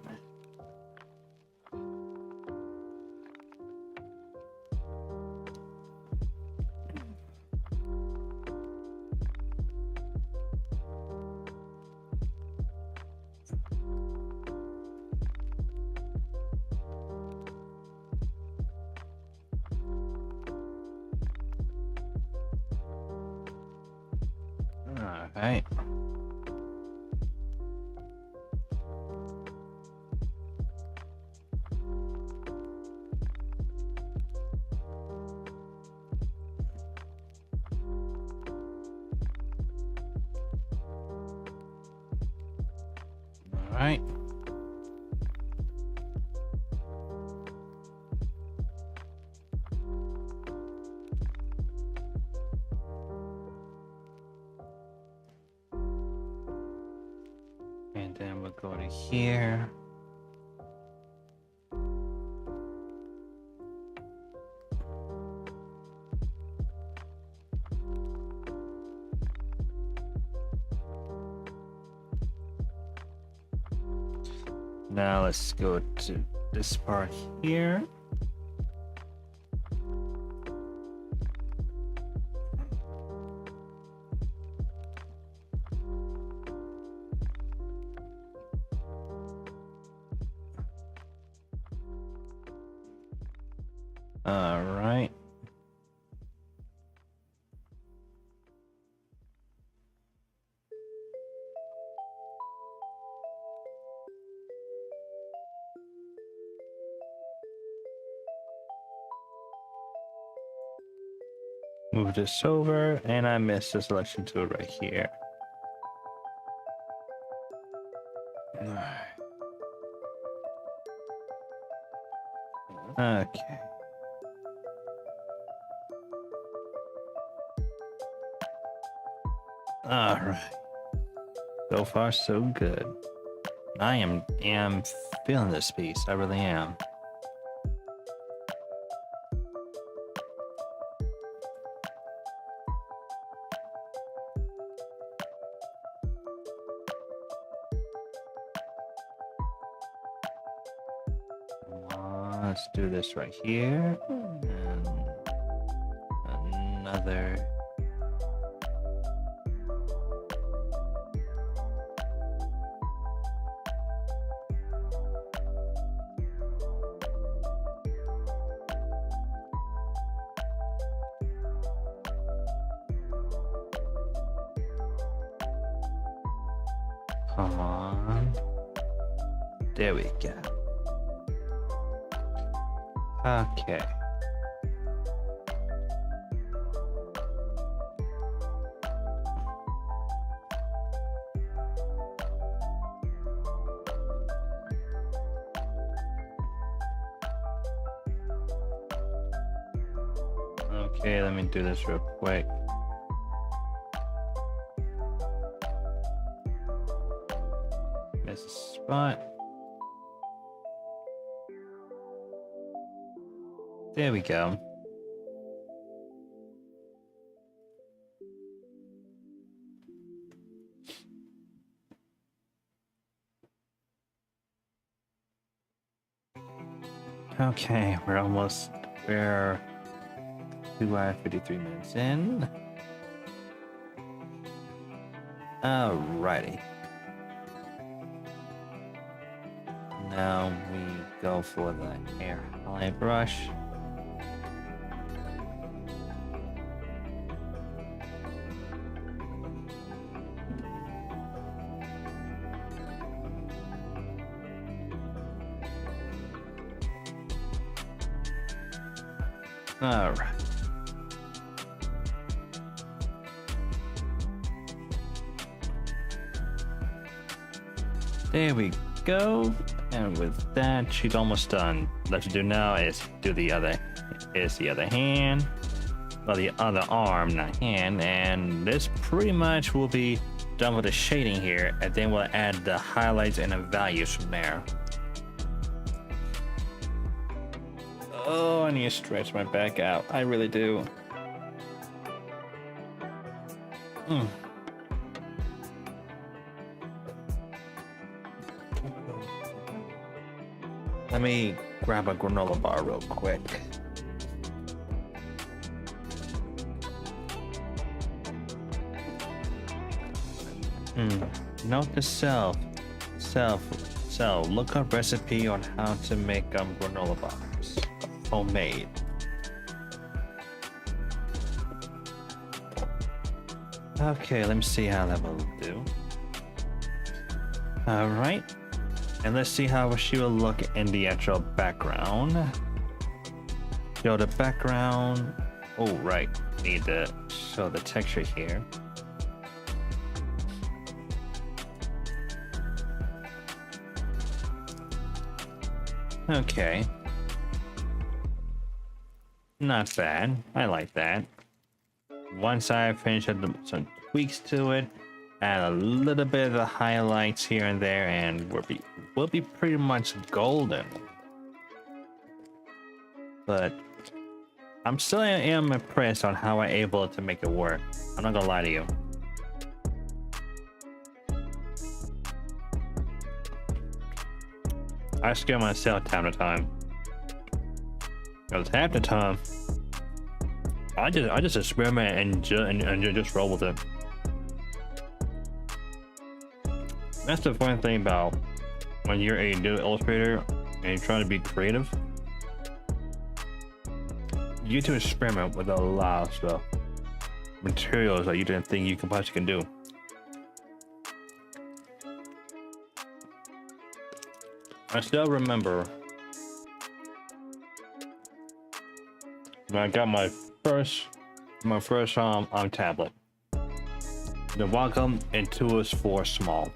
C: Alright. Alright. And then we'll go to here. Now let's go to this part here. All right. Move this over, and I missed the selection tool right here. Okay. All right. So far, so good. I am feeling this piece. I really am. Let's do this right here. And another. Come on. There we go. Okay. Okay, let me do this real quick. Miss a spot. There we go. Okay, we're 2 hours 53 minutes in. Alrighty. Now we go for the hair highlight brush. All right. There we go. And with that, she's almost done. What to do now is do the other hand. Well, the other arm, not hand. And this pretty much will be done with the shading here. And then we'll add the highlights and the values from there. Oh, I need to stretch my back out. I really do. Let me grab a granola bar real quick. Note to self. Look up recipe on how to make granola bars. Homemade. Okay, let me see how that will do. All right. And let's see how she will look in the actual background. Show the background. Oh, right. Need to show the texture here. Okay. Not bad. I like that. Once I finish some tweaks to it, add a little bit of the highlights here and there, and we'll be pretty much golden. But I'm still am impressed on how I'm able to make it work. I'm not gonna lie to you. I scare myself time to time. Because half the time, I just experiment and just roll with it. That's the fun thing about when you're a new illustrator and you're trying to be creative. You get to experiment with a lot of stuff, materials that you didn't think you could possibly do. I still remember when I got my first tablet. The Wacom Intuos 4 Small.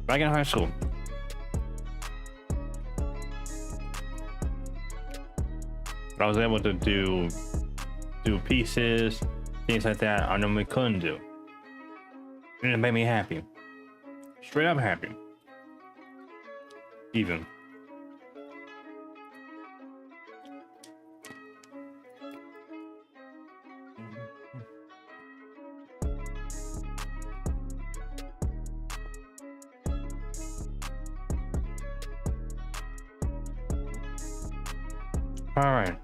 C: Back in high school. I was able to do pieces, things like that I normally couldn't do. And it made me happy. Straight up happy. Even. All right.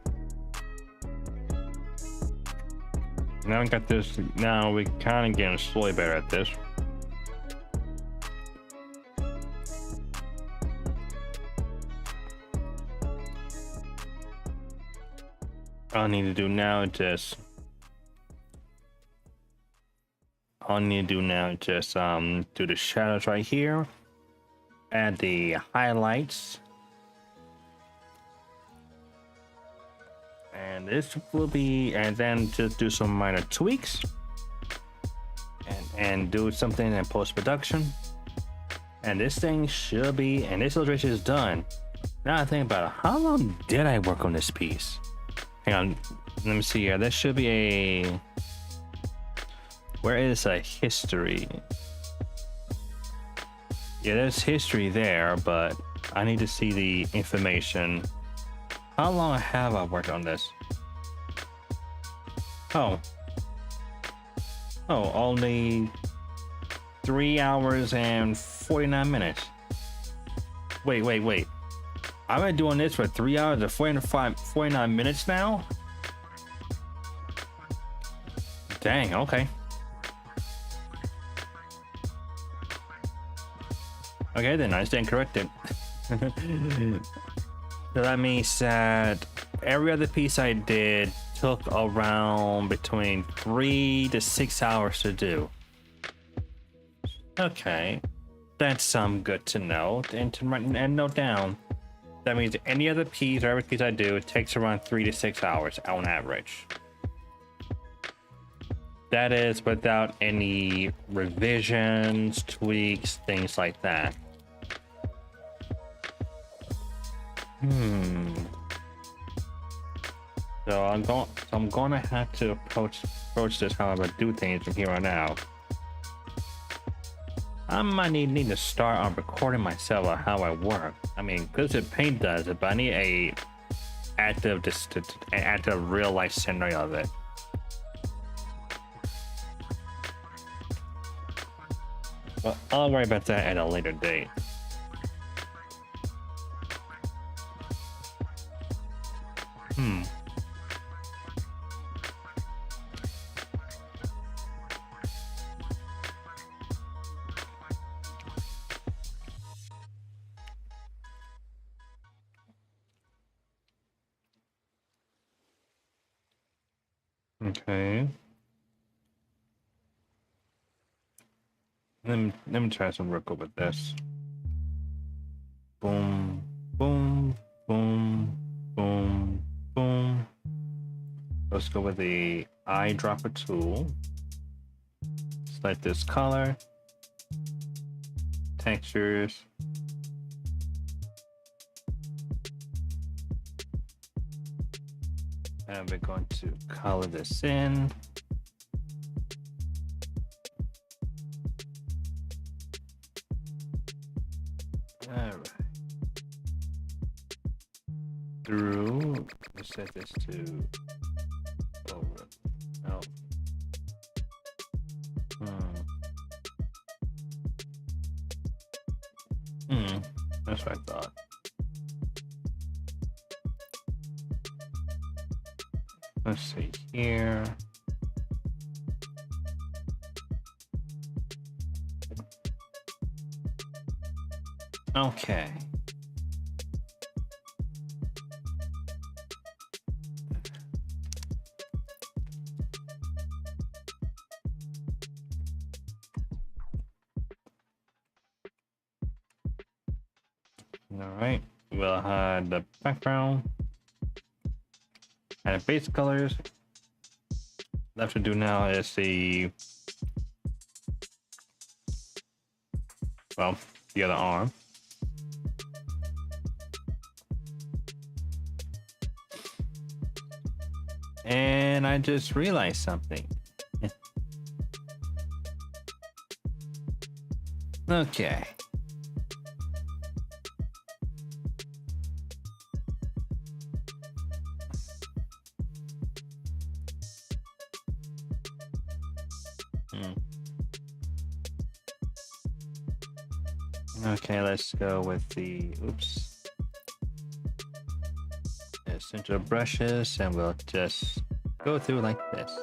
C: Now we got this. Now we kind of getting slowly better at this. All I need to do now is just do the shadows right here, add the highlights, and this will be, and then just do some minor tweaks and do something in post-production, and this thing should be, and this illustration is done. Now I think about it, how long did I work on this piece? Hang on, let me see here. There should be a, where is a history? Yeah, there's history there, but I need to see the information. How long have I worked on this? Oh, only 3 hours and 49 minutes. Wait. I've been doing this for 3 hours and 49 minutes now? Dang, okay. Okay, then I stand corrected. So that means that every other piece I did took around between 3 to 6 hours to do. Okay, that's good to know and to write and note down. That means any other piece or every piece I do, it takes around 3 to 6 hours on average. That is without any revisions, tweaks, things like that. So I'm gonna have to approach this how I'm gonna do things from here on out. I might need to start on recording myself on how I work. I mean, because the paint does it, but I need an active real life scenario of it. But I'll worry about that at a later date. Okay. Let me try some real quick with this. Boom, boom, boom, boom, boom. Let's go with the eyedropper tool. Select this color, textures. And we're going to color this in. All right. Through, let's set this to, oh, no. That's what I thought. Let's see here. Okay. All right. We'll hide the background. And base colors. Left to do now is the other arm. And I just realized something. Okay. Okay, let's go with the essential brushes, and we'll just go through like this.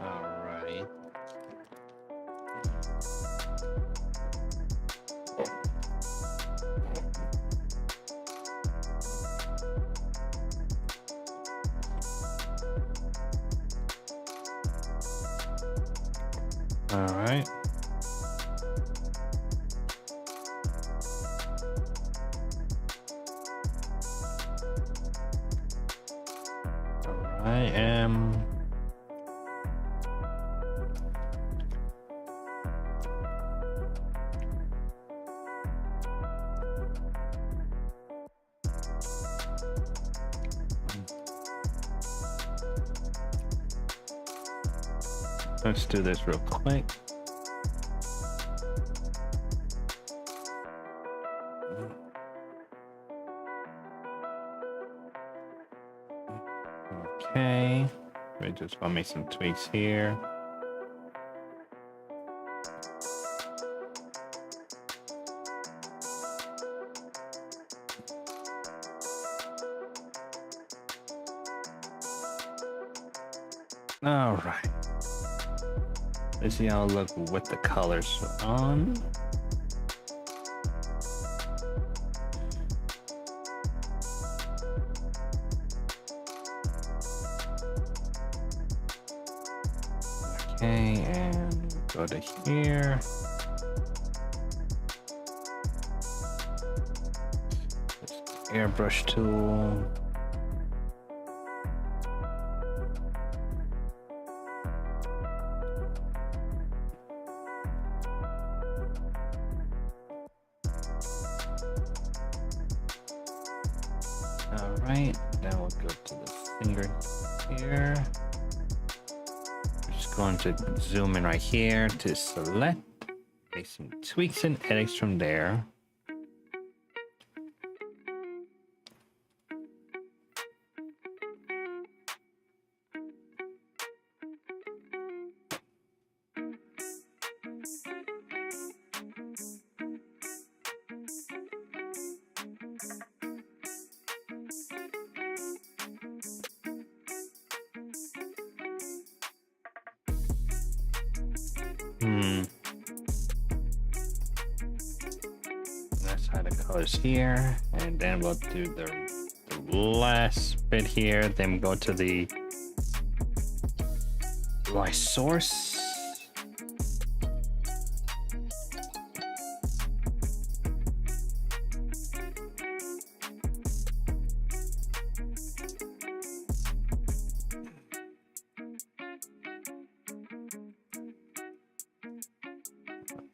C: Alright. All right. I am. Let's do this real quick. Okay, we just want to make some tweaks here. All right. Let's see how it look with the colors on. Okay, and go to here. Airbrush tool. All right, now we'll go to the finger here. We're just going to zoom in right here to select, make some tweaks and edits from there. Let's hide the colors here, and then we'll do the last bit here. Then go to the light source.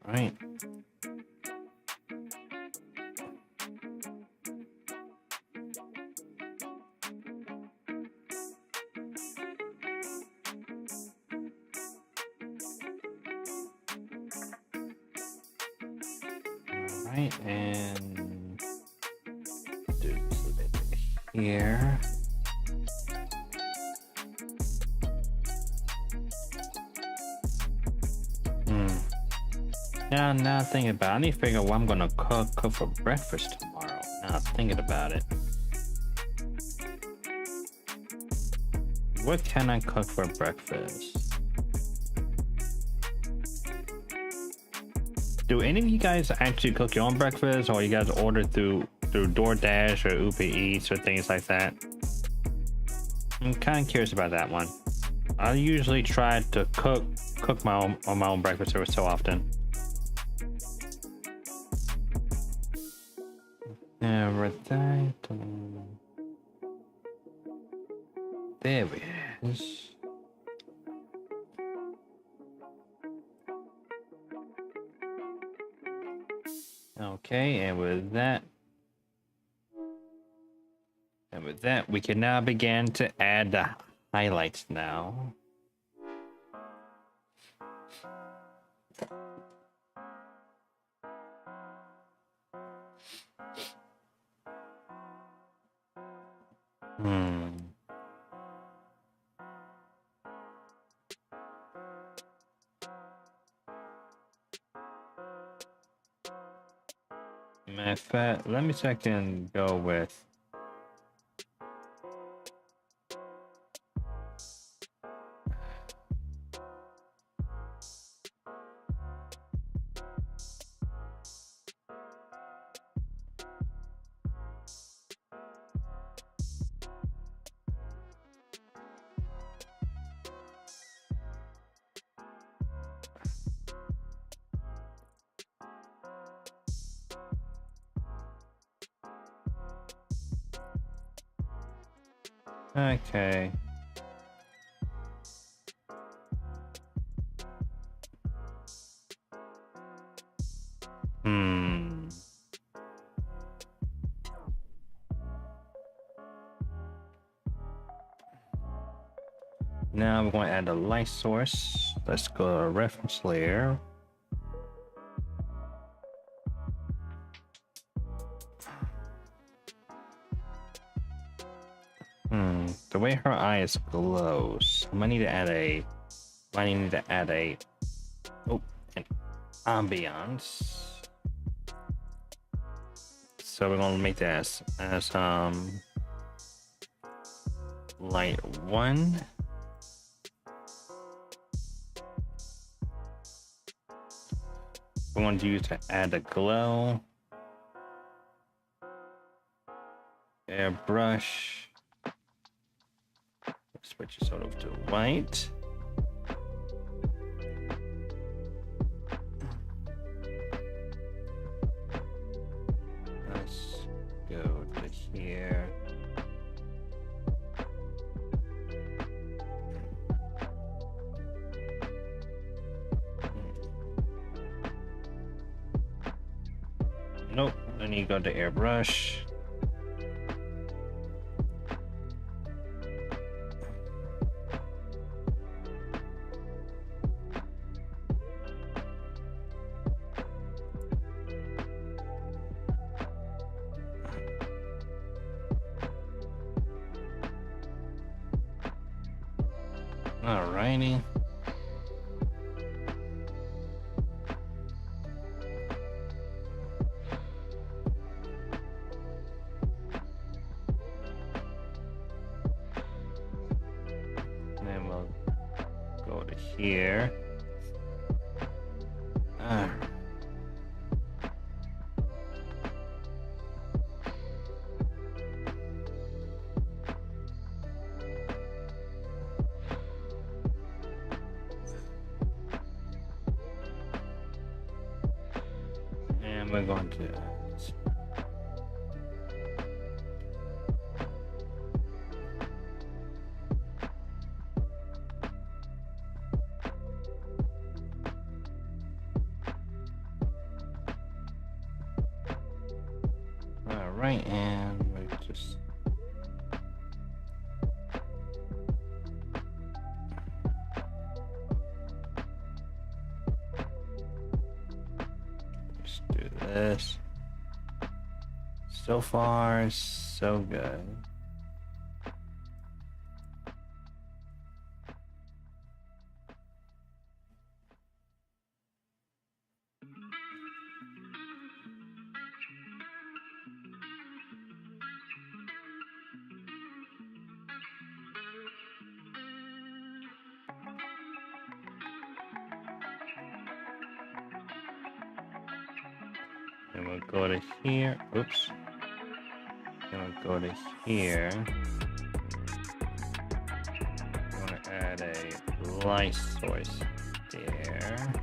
C: All right. Right, and do this a bit here. Now thinking about it, I need to figure out what I'm gonna cook for breakfast tomorrow. Now thinking about it. What can I cook for breakfast? Do any of you guys actually cook your own breakfast, or you guys order through DoorDash or Uber Eats or things like that? I'm kind of curious about that one. I usually try to cook my own breakfast every so often. With that, there it is. Okay, and with that, we can now begin to add the highlights now. Matter of fact, let me see if I can go with okay. Now we're going to add a light source. Let's go to reference layer. The way her eyes glows, I might need to add an ambiance. So we're gonna make that as light 1. We want to use to add a glow. Airbrush. Switch this over to white. Let's go to here. Nope, then you go to airbrush. Alrighty. Then we'll go to here. And we're going to alright, and we just do this. So far, so good. And we'll go to here. Oops. And we'll go to here. I want to add a light source there.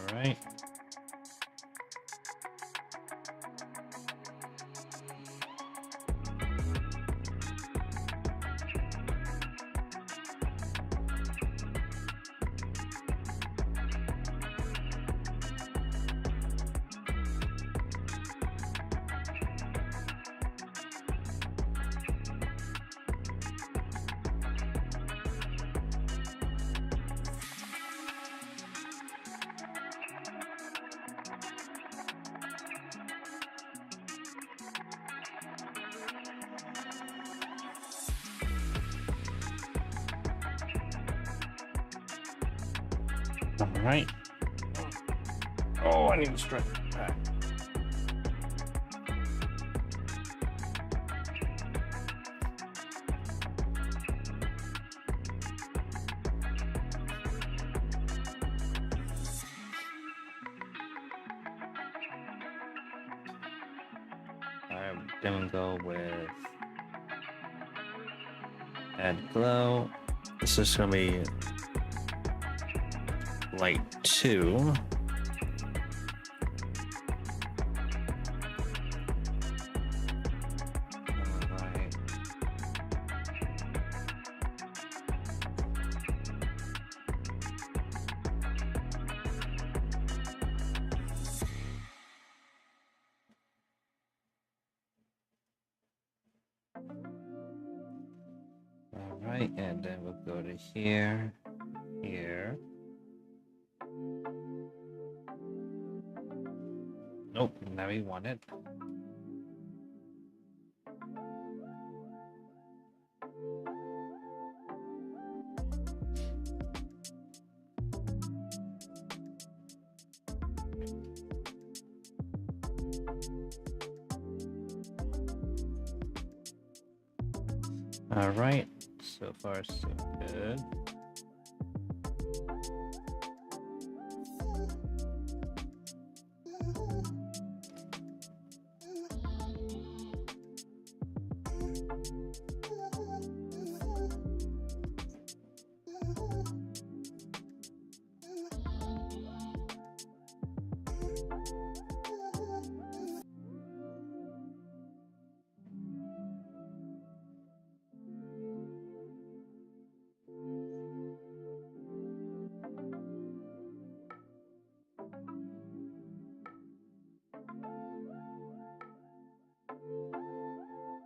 C: All right. All right. Oh, I need to stretch that. All right, then we'll go with add glow. This is gonna be light 2. Alright. Alright, and then we'll go to here, here. Nope, now we want it. All right, so far so good.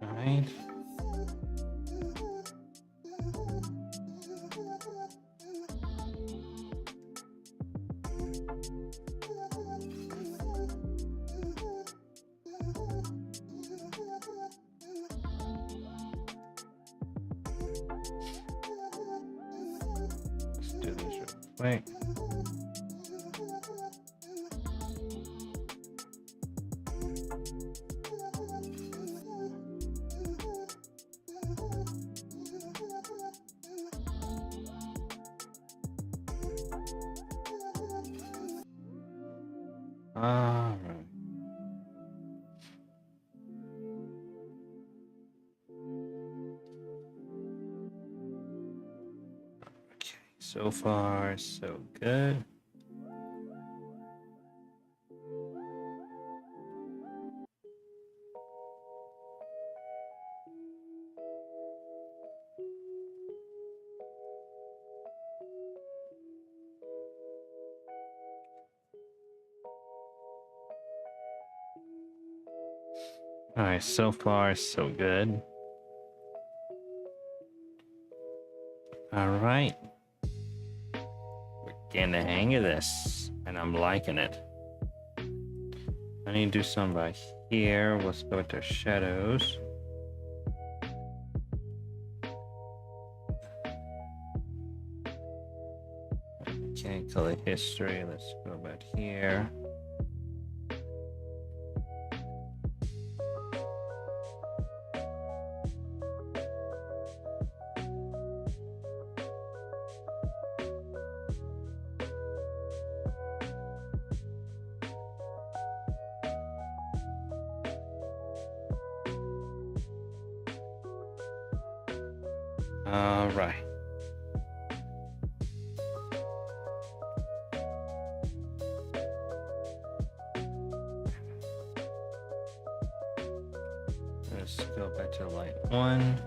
C: All right. Let's do this real quick. All right. Okay, so far so good. All right, so far so good. All right. We're getting the hang of this, and I'm liking it. I need to do some right here. Let's go to shadows. Okay, color history. Let's go back here. All right. Let's go back to light one.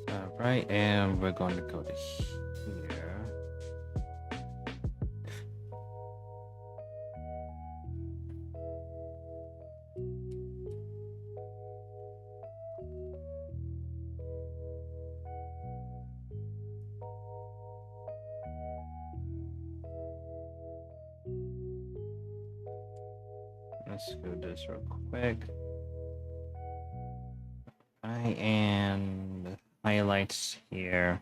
C: All right, and we're going to go to here. Let's do this real quick. Alright, and highlights here.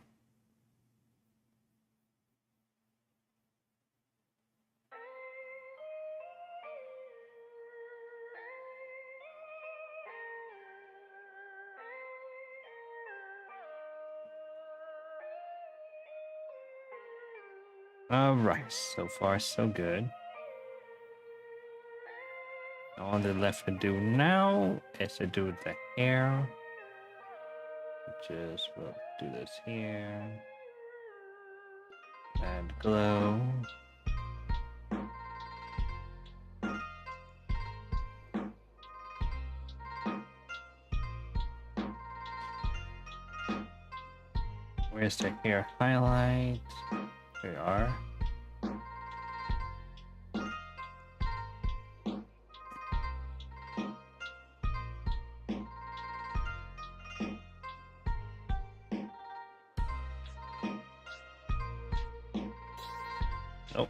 C: Alright, so far so good. All that's left to do now is to do the hair. Just we'll do this here. Add glow. Where's the hair highlight? There we are. Nope.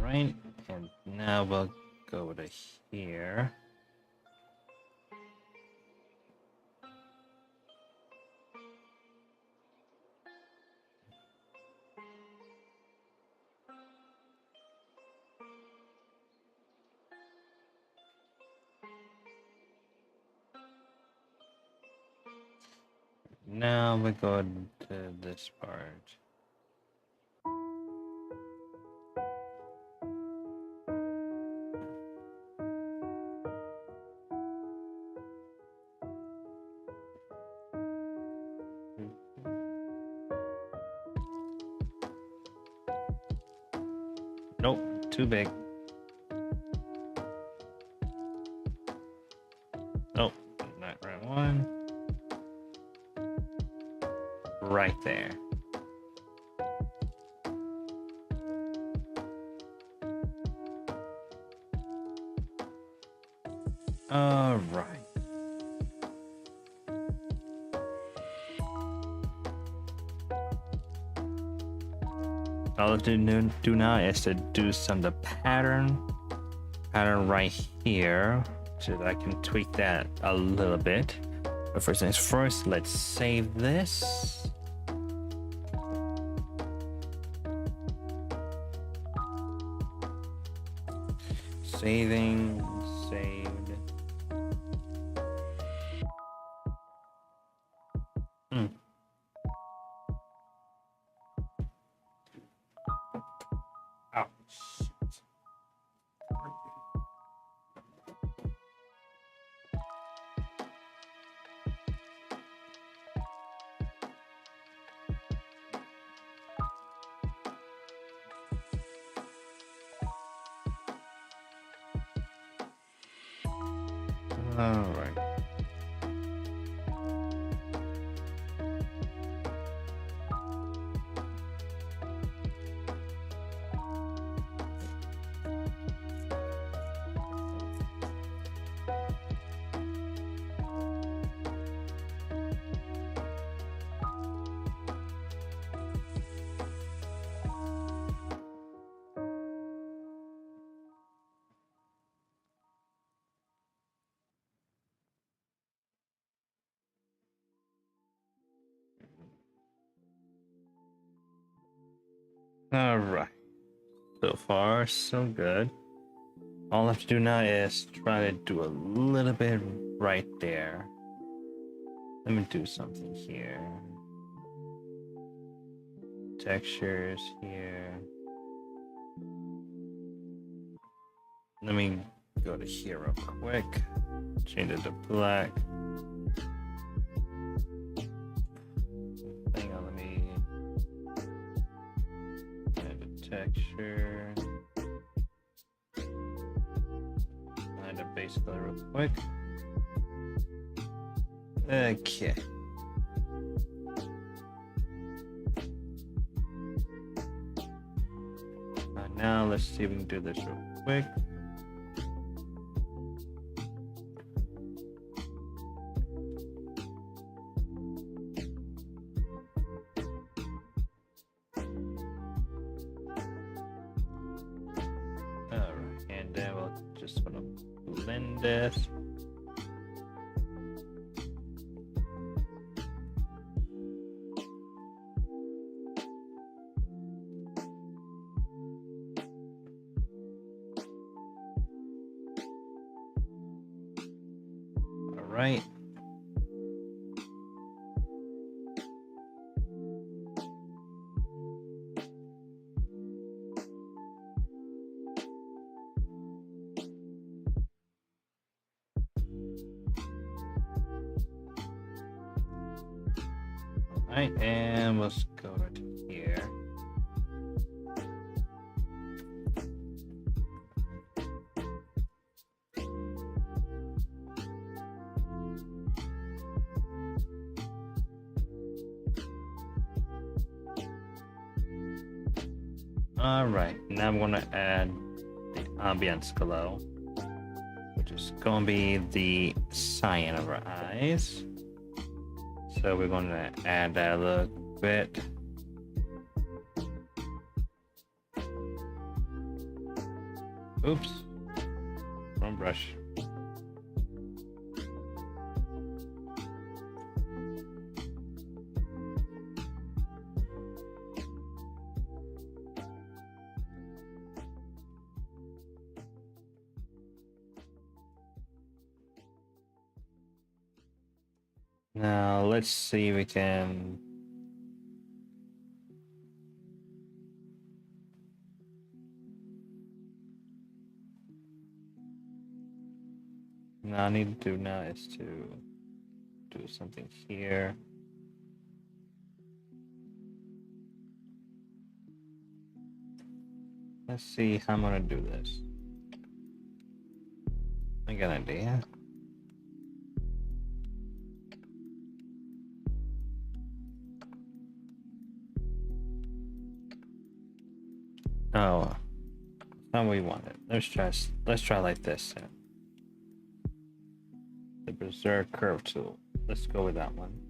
C: right, and now we'll go to here. Now we go to this part. Nope, too big. Nope, not right one. Right there. All right. All I have to do now is to do some of the pattern right here, so that I can tweak that a little bit. But first things first, let's save this. Saving, saved. Oh, shit. All right. All right. So far, so good. All I have to do now is try to do a little bit right there. Let me do something here. Textures here. Let me go to here real quick. Change it to black. Hang on, let me add a texture. Add a base color real quick. Okay. Now let's see if we can do this real quick. Alright, and then we'll just sort of blend this. Right. Alright, and let's go to here. Alright, now I'm gonna add the ambience glow, which is gonna be the cyan of our eyes. So we're gonna add that a little bit. Oops. Wrong brush. Now let's see if we can. Now I need to do now is to do something here. Let's see how I'm gonna do this. I got an idea. Oh, not what we wanted. Let's try like this. The Berserk curve tool. Let's go with that one.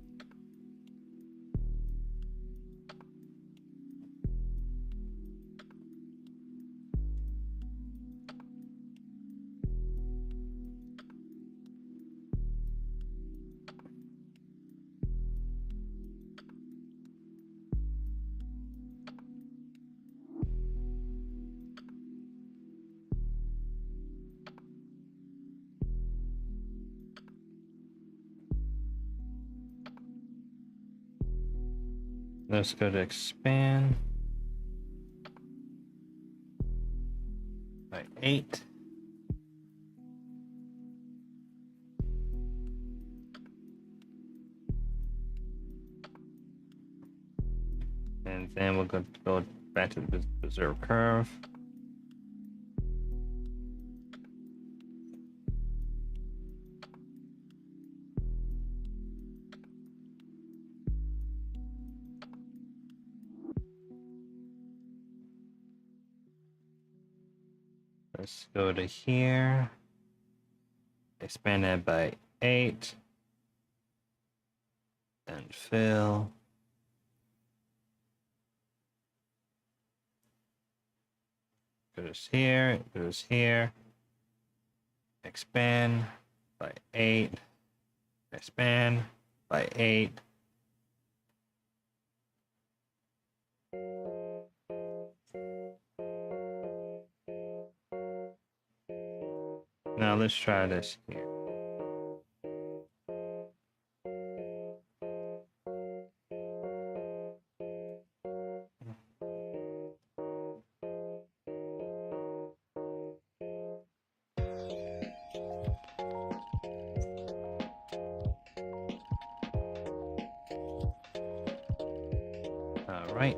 C: Let's go to expand by 8. And then we're going to go back to the Berserk curve. Let's go to here, expand that by 8, and fill. Goes here, goes here, expand by 8, expand by 8. Now let's try this here. All right.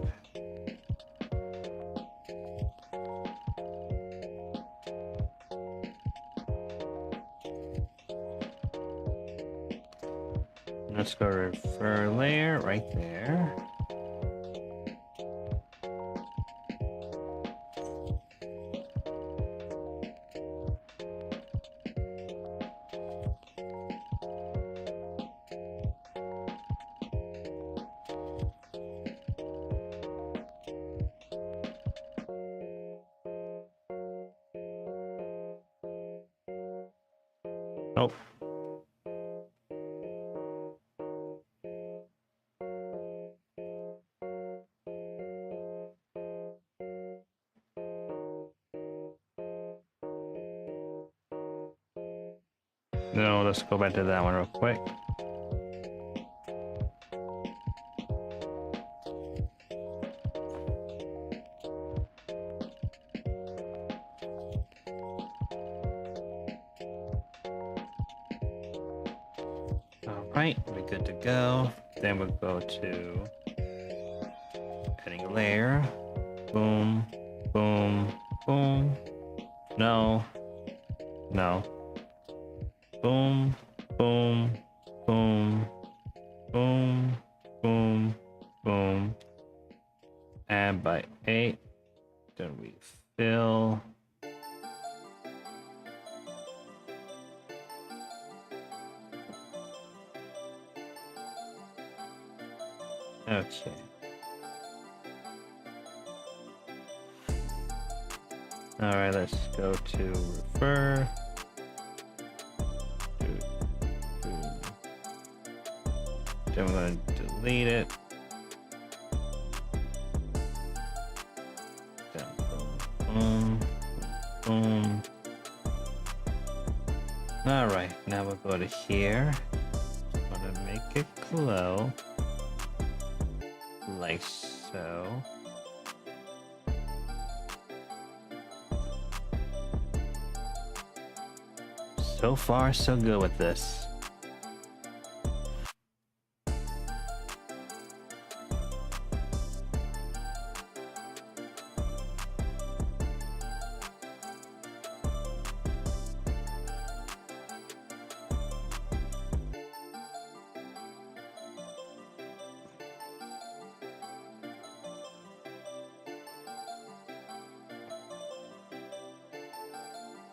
C: Let's go refer layer right there. Nope. No, let's go back to that one real quick. All right, we're good to go. Then we'll go to adding a layer. Boom, boom, boom. No, no. Boom, boom, boom, boom, boom, boom. Add by 8. Then we fill. Okay. All right, let's go to refer. Then we're going to delete it. Then boom, boom. All right, now we'll go to here. Want to make it glow, like so. So far, so good with this.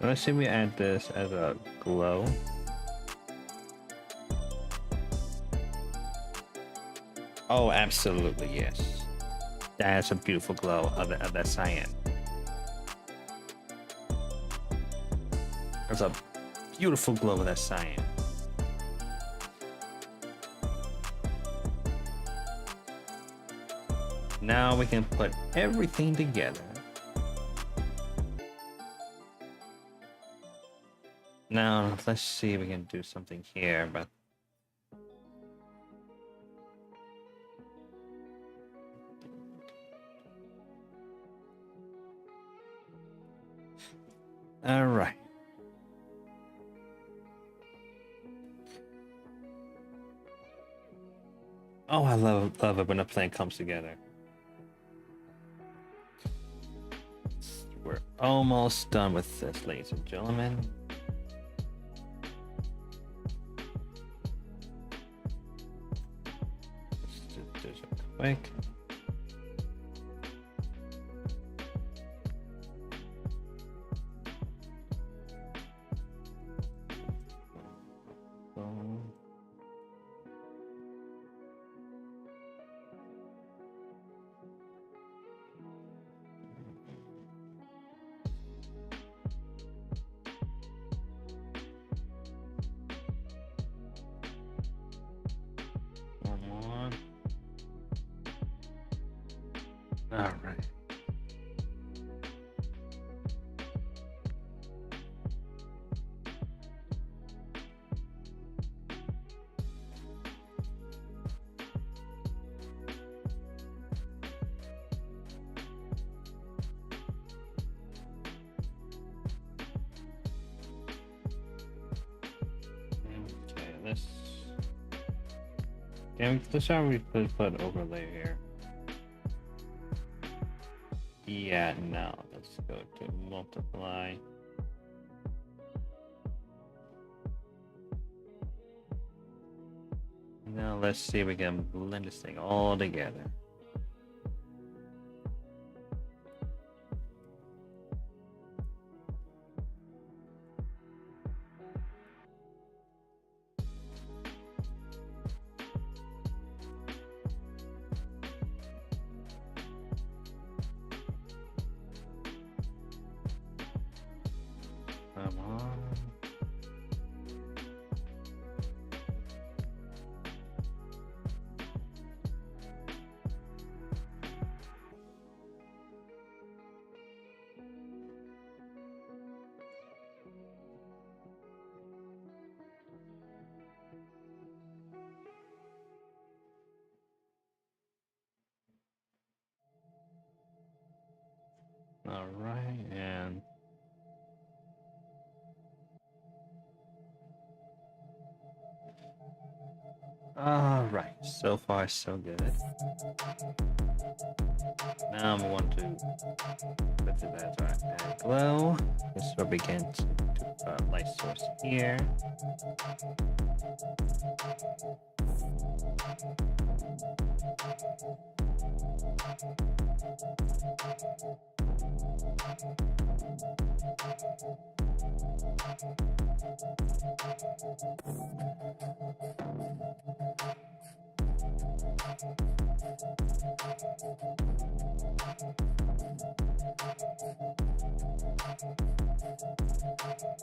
C: Let's see if we add this as a glow. Oh, absolutely, yes. That's a beautiful glow of that cyan. There's a beautiful glow of that cyan. Now we can put everything together. Now, let's see if we can do something here, but... All right. Oh, I love it when a plan comes together. We're almost done with this, ladies and gentlemen. Quick. All right. Okay, let's how we put overlay here. Yeah, no, let's go to multiply. Now let's see if we can blend this thing all together. Come on. All right, and all right, so far so good. Now we want to put it as our add glow. This is where we begin to do light source here.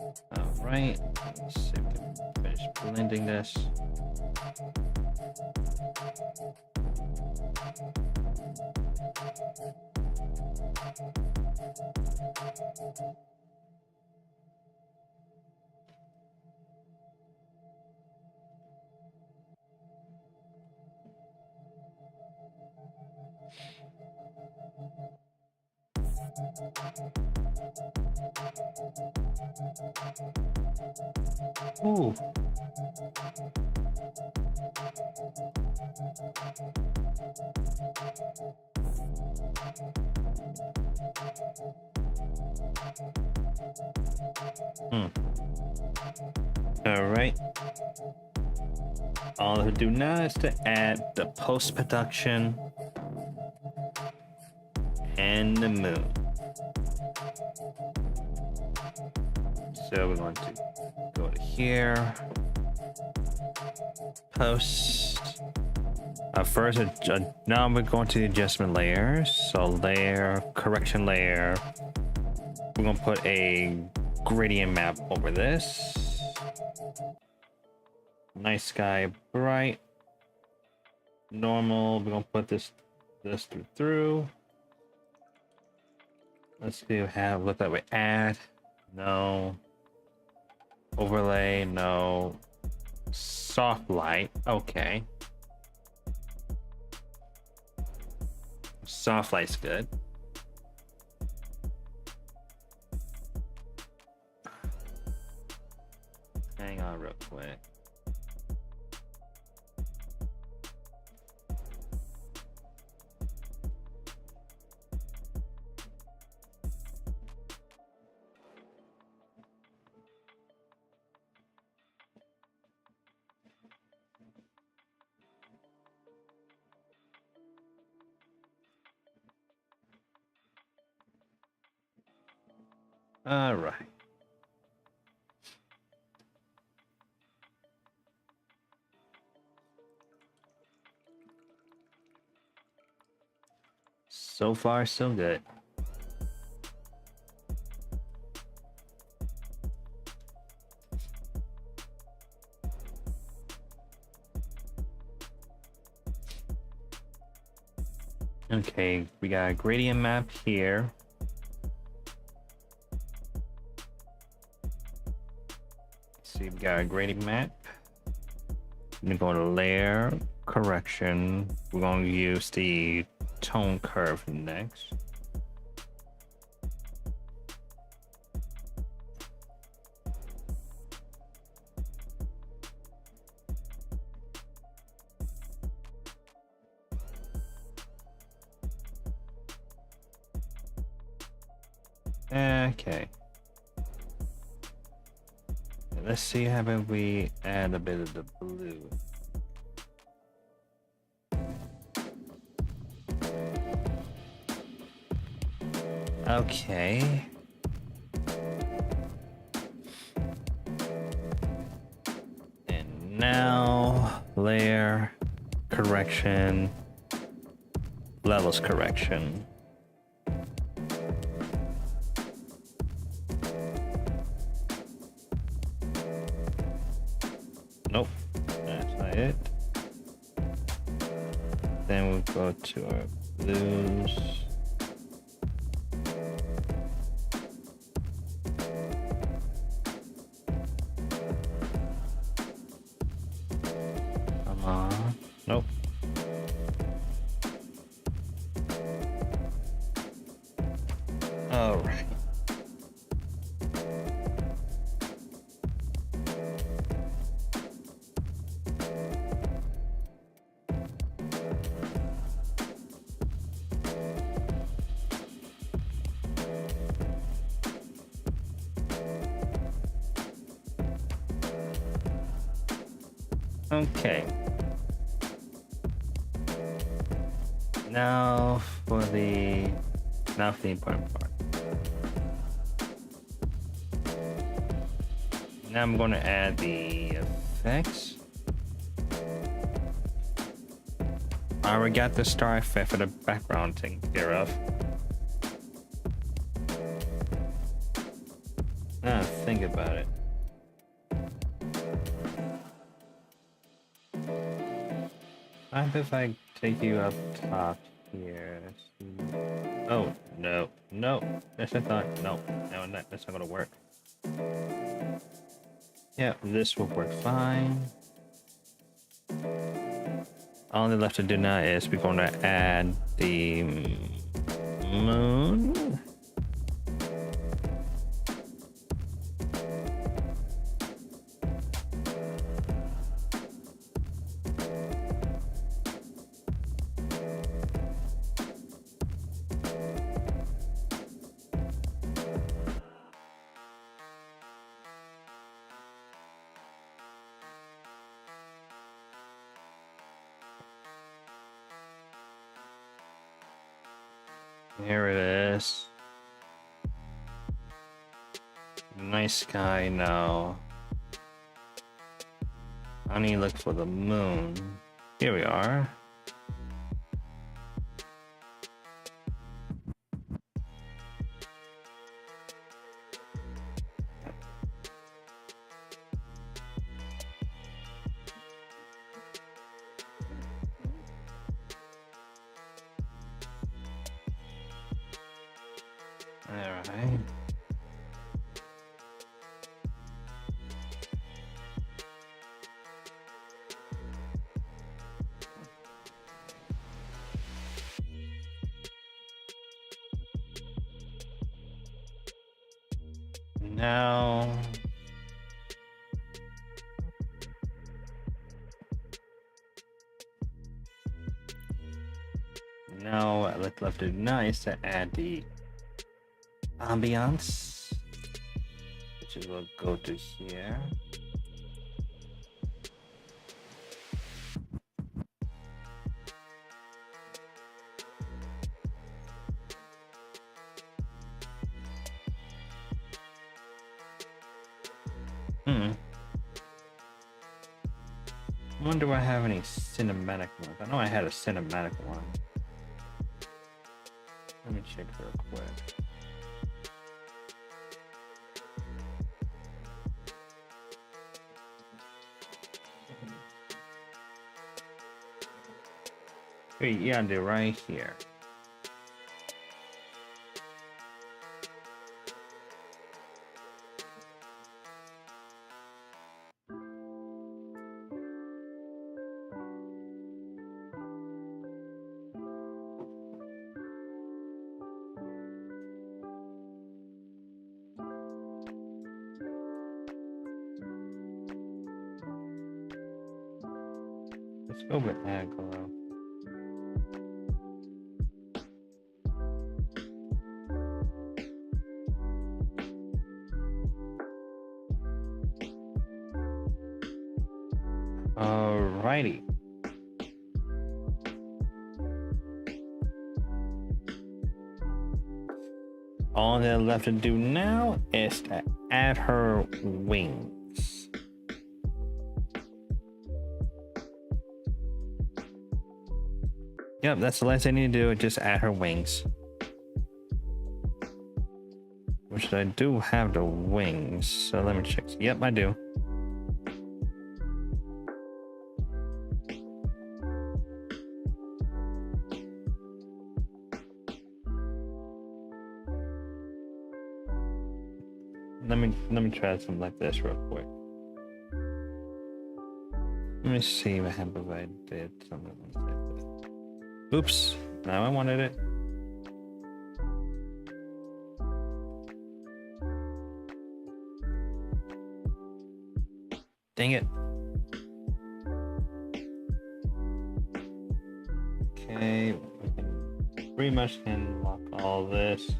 C: All right. Let's see if we can finish blending this. Ooh. All right. All I do now is to add the post-production and the moon. So we're going to go to here, post. First, now we're going to adjustment layers. So layer, correction layer. We're going to put a gradient map over this. Night sky bright. Normal. We're going to put this through. Let's do have look that we add. No. Overlay, no. Soft light, okay. Soft light's good. Hang on real quick. All right. So far, so good. Okay, we got a gradient map here. See, we got a gradient map. We're going to layer, correction. We're going to use the tone curve next. Okay. Let's see how about we add a bit of the blue. Okay. And now layer, correction, levels correction. Nope, that's not it. Then we'll go to our blues. Come on. Nope. All right. Okay. Now for the important part. Now I'm going to add the effects. I already got the star effect for the background taken care of. Now think about it. Mind if I take you up top here? Oh, no. No. That's I thought. No. No, that's not gonna work. Yeah, this will work fine. All that's left to do now is we're going to add the moon. Here it is. Nice sky now. I need to look for the moon. Here we are. Alright. Now what's left to do now is to add the ambiance, which will go to here. I wonder if I have any cinematic ones. I know I had a cinematic one. Let me check real quick. Wait, yeah, they're right here. Let's go with aggro. Alrighty. All that's left to do now is to add her wings. Yep, that's the last thing I need to do, just add her wings. Which I do have the wings, so let me check. Yep, I do. Let me try something like this real quick. Let me see what happened if I did something like that. Oops, now I wanted it. Dang it. Okay, we can pretty much can lock all this.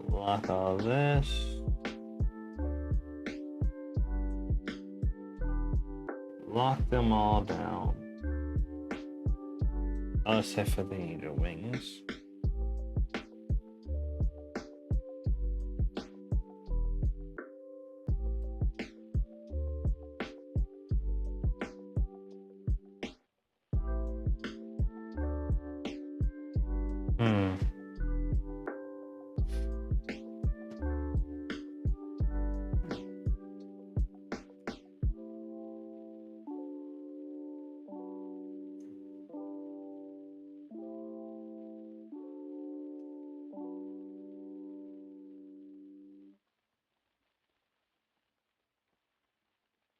C: Lock all this. Lock them all down. Except for the angel wings.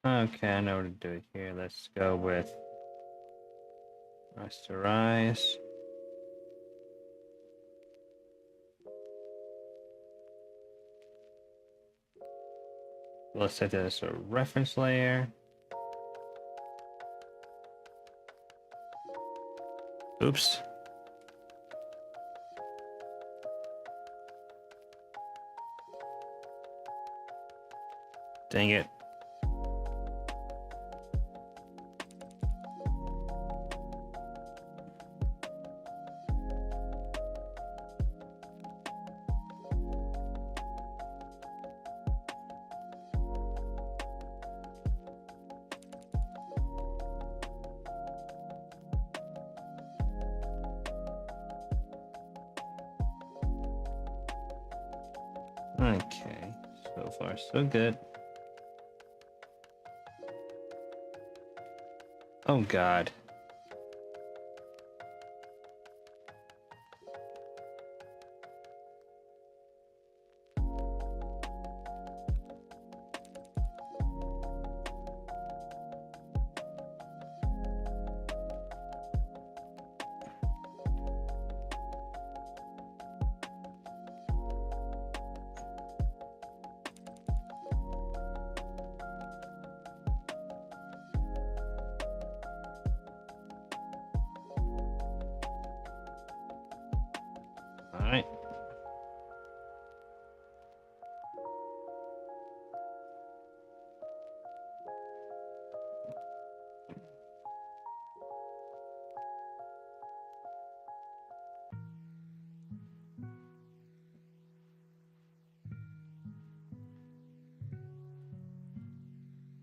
C: Okay, I know what to do here. Let's go with rasterize. Let's set that as a reference layer. Oops. Dang it. Okay, so far so good. Oh God. All right.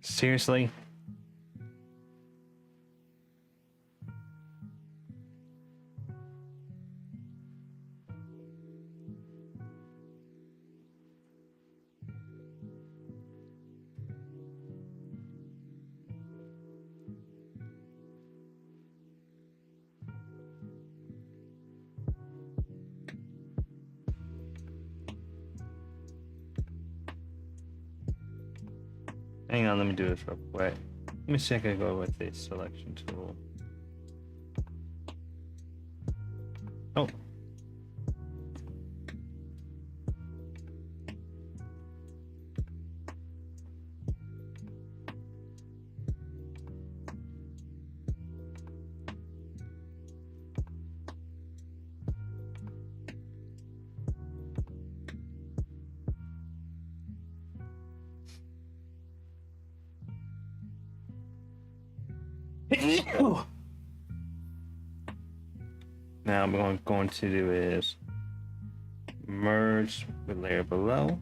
C: Seriously? Hang on, let me do this real quick. Let me see if I can go with the selection tool. Oh. Now what I'm going to do is merge with layer below.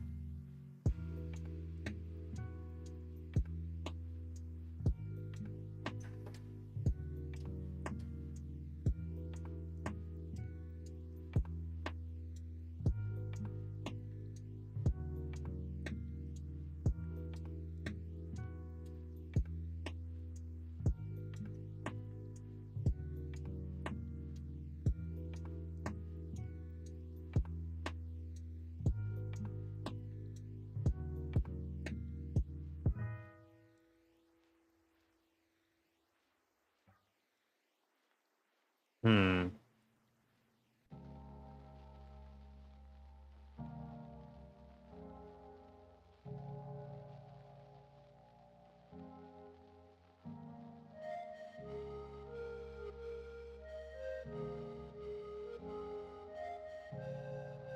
C: Hmm.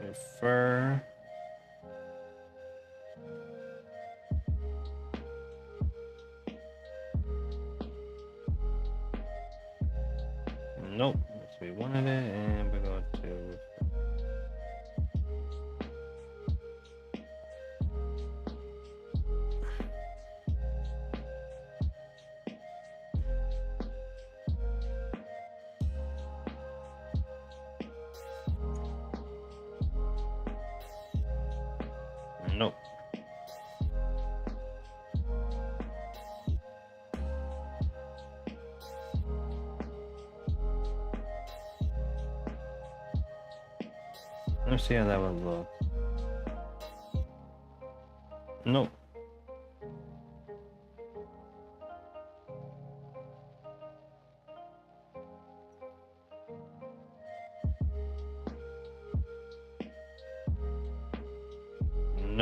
C: Refer. Nope. That's what we wanted it, and we're going to. Nope. Let's see how that would look. Nope.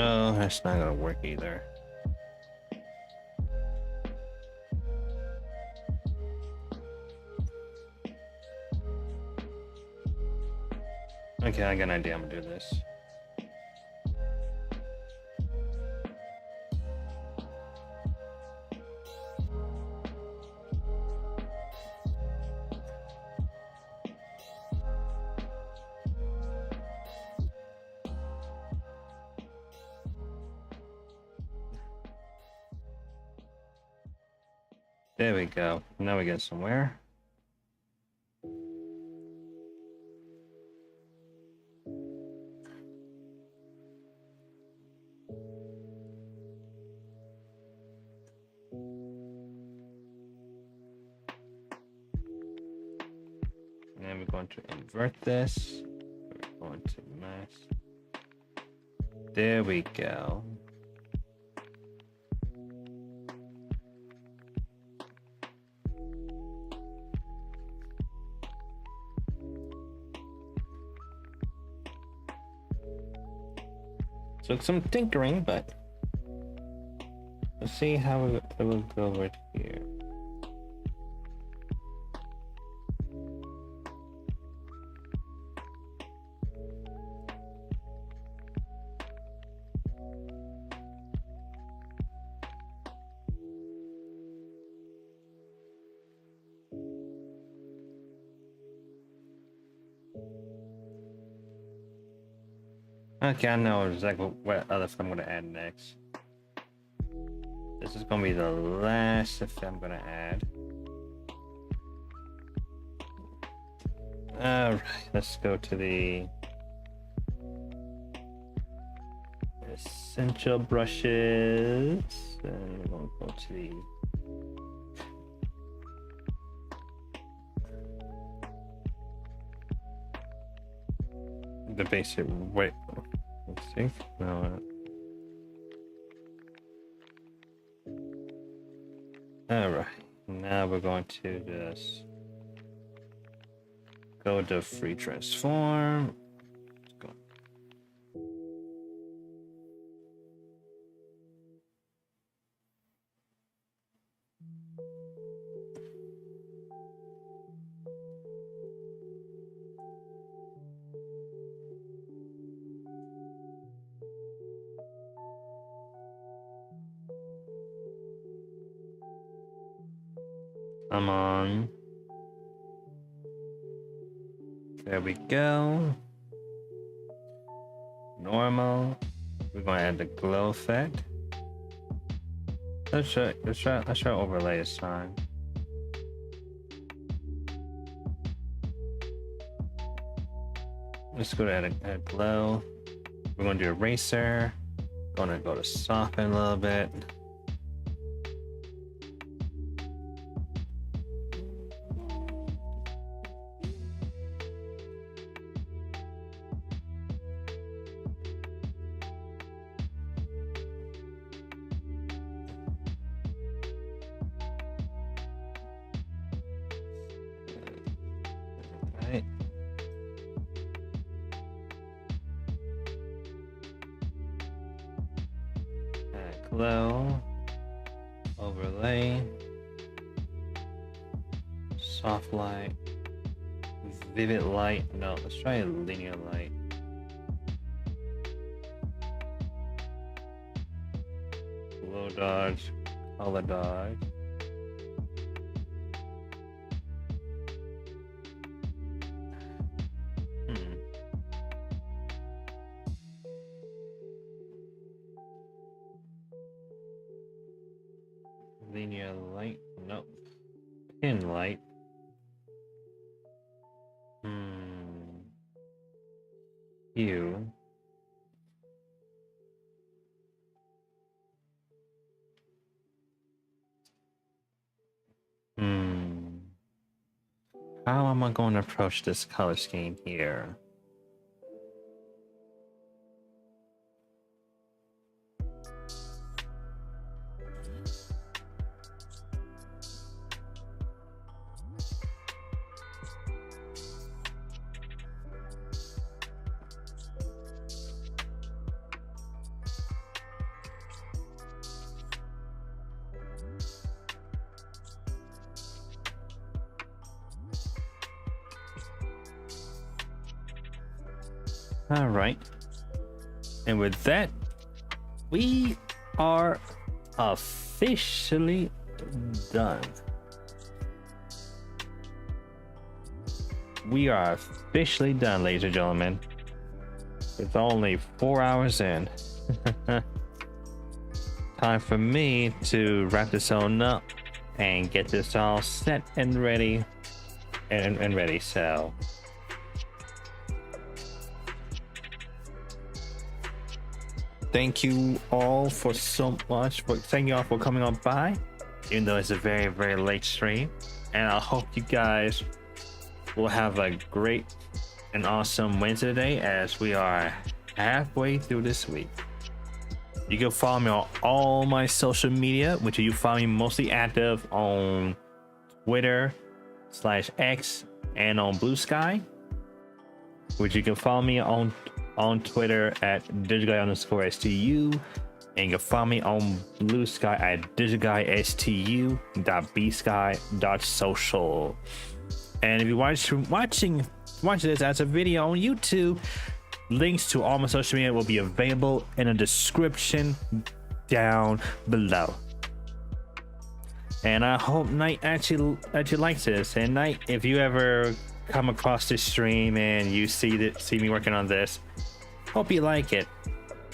C: No, that's not gonna work either. Okay, I got an idea. I'm gonna do this. There we go. Now we get somewhere. And then we're going to invert this. We're going to mask. There we go. Took some tinkering, but let's see how it will go right here. Okay, I know exactly what other effect I'm gonna add next. This is gonna be the last effect I'm gonna add. Alright, let's go to the essential brushes. And we're gonna go to the basic. Wait, let's see. No. All right. Now we're going to just go to free transform. Let's go. Come on. There we go. Normal. We're gonna add the glow effect. Let's try overlay this time. Let's go to add glow. We're gonna do eraser. Gonna go to soften a little bit. Right. Glow, overlay, soft light, vivid light. No, let's try a linear light. Glow dodge, color dodge. Linear light, nope. Pin light. Hue. How am I going to approach this color scheme here? All right. And with that, we are officially done. We are officially done, ladies and gentlemen. It's only 4 hours in. Time for me to wrap this on up and get this all set and ready. And ready, so. Thank you all for so much. Thank you all for coming on by, even though it's a very, very late stream. And I hope you guys will have a great and awesome Wednesday today, as we are halfway through this week. You can follow me on all my social media, which you find me mostly active on Twitter/X and on Blue Sky, which you can follow me on Twitter at DigiGuy_STU, and you can find me on Blue Sky at DigiGuySTU.bsky.social. And if you're watching this as a video on YouTube, links to all my social media will be available in the description down below. And I hope Knight actually likes this. And Knight, if you ever come across this stream and you see me working on this, hope you like it.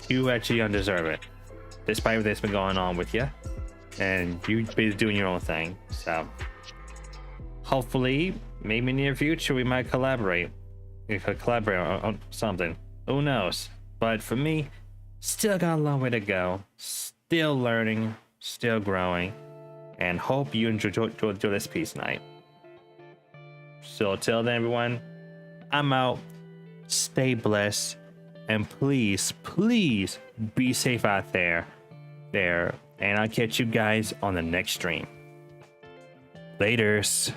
C: You actually deserve it, despite everything that's been going on with you, and you've been doing your own thing. So hopefully, maybe in the near future, we might collaborate. We could collaborate on something. Who knows? But for me, still got a long way to go. Still learning, still growing, and hope you enjoy this piece night. So till then, everyone, I'm out. Stay blessed, and please be safe out there. And I'll catch you guys on the next stream. Laters.